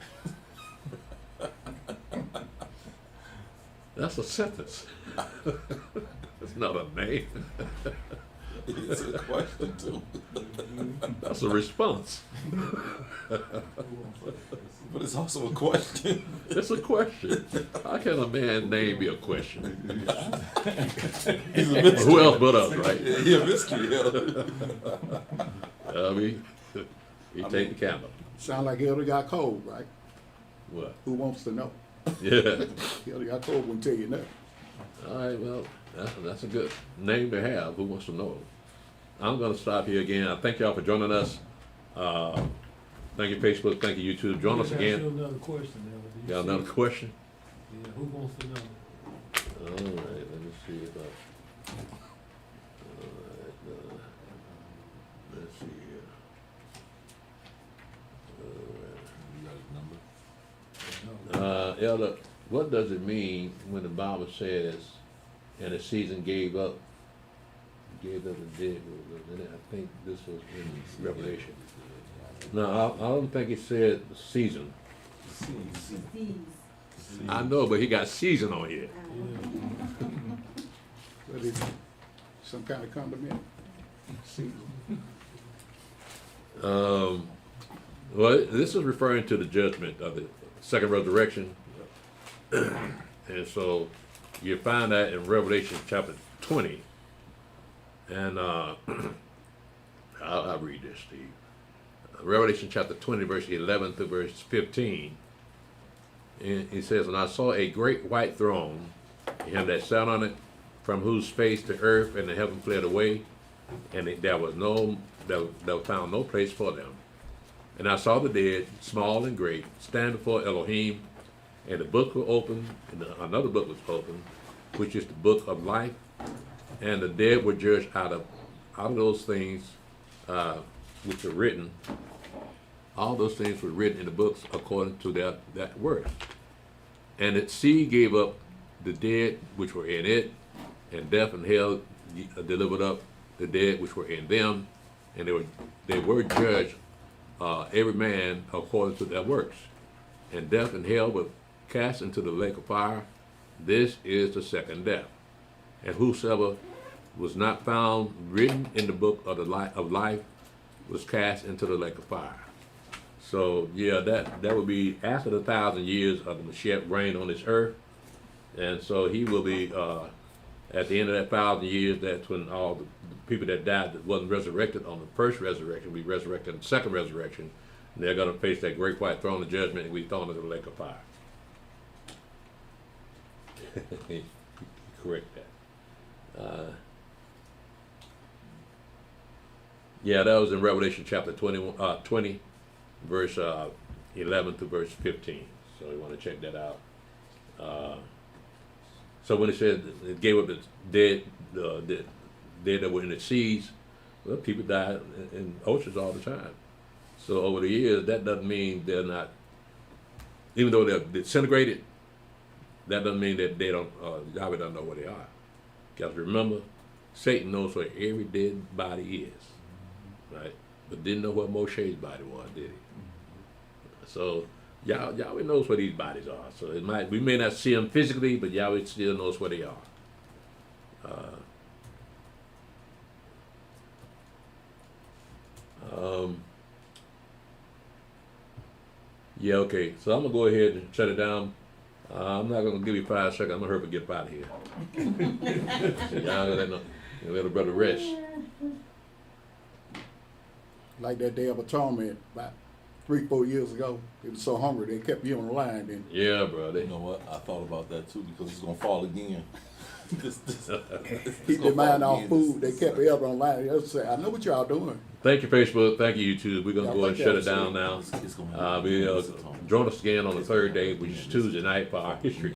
That's a sentence. It's not a name. It's a question too. That's a response. But it's also a question. It's a question. How can a man's name be a question? He's a mystery. Who else but us, right? He's a mystery. I mean, he take the candle. Sound like Elder got cold, right? What? Who wants to know? Yeah. Elder got cold wouldn't tell you nothing. All right, well, that's a good name to have. Who wants to know? I'm going to stop here again. I thank y'all for joining us. Thank you, Facebook. Thank you, YouTube. Join us Yes, I again. still another question, Elder. Do you Got see another it? question? Yeah, who wants to know? All right, let me see if I. All right, let's see here. You got his number? Elder, what does it mean when the Bible says, and the season gave up the dead? I think this was in Revelation. No, I don't think it said season. I know, but he got season on here. But it's some kind of condiment. See, Well, this is referring to the judgment of the second resurrection. And so you find that in Revelation chapter 20. And I'll read this, Steve. Revelation chapter 20, verse 11 through verse 15. And he says, and I saw a great white throne, and him that sat on it, from whose face the earth and the heaven fled away, and there was found no place for them. And I saw the dead, small and great, stand before Elohim, and the book was opened, and another book was opened, which is the book of life, and the dead were judged out of those things which are written. All those things were written in the books according to that word. And the sea gave up the dead which were in it, and death and hell delivered up the dead which were in them, and they were judged, every man according to their works. And death and hell were cast into the lake of fire. This is the second death. And whosoever was not found written in the book of the life was cast into the lake of fire. So yeah, that would be after the 1,000 years of the Mashiach reign on this earth. And so he will be at the end of that 1,000 years. That's when all the people that died that wasn't resurrected on the first resurrection will be resurrected in the second resurrection. And they're going to face that great white throne of judgment and be thrown into the lake of fire. Correct that. Yeah, that was in Revelation chapter 20, verse 11 to verse 15. So you want to check that out. So when it said it gave up the dead that were in the seas, well, people died in oceans all the time. So over the years, that doesn't mean they're not, even though they're disintegrated, that doesn't mean that they don't, Yahweh doesn't know where they are. Because remember, Satan knows where every dead body is, right? But didn't know where Moshe's body was, did he? So Yahweh knows where these bodies are. So we may not see them physically, but Yahweh still knows where they are. Yeah, okay. So I'm gonna go ahead and shut it down. I'm not gonna give you 5 seconds. I'm gonna hurry up and get out of here. So y'all let a brother rest. like that Day of Atonement about 3-4 years ago. They were so hungry they kept you on the line. And Yeah, bro. You know what? I thought about that too because it's gonna fall again. This keep their mind off food. They kept the other on the line. They say, I know what y'all doing. Thank you, Facebook. Thank you, YouTube. We're going to Yeah, go ahead and thank shut it y'all. down now. It's gonna happen. Join us again on the third day, which is Tuesday night, for our history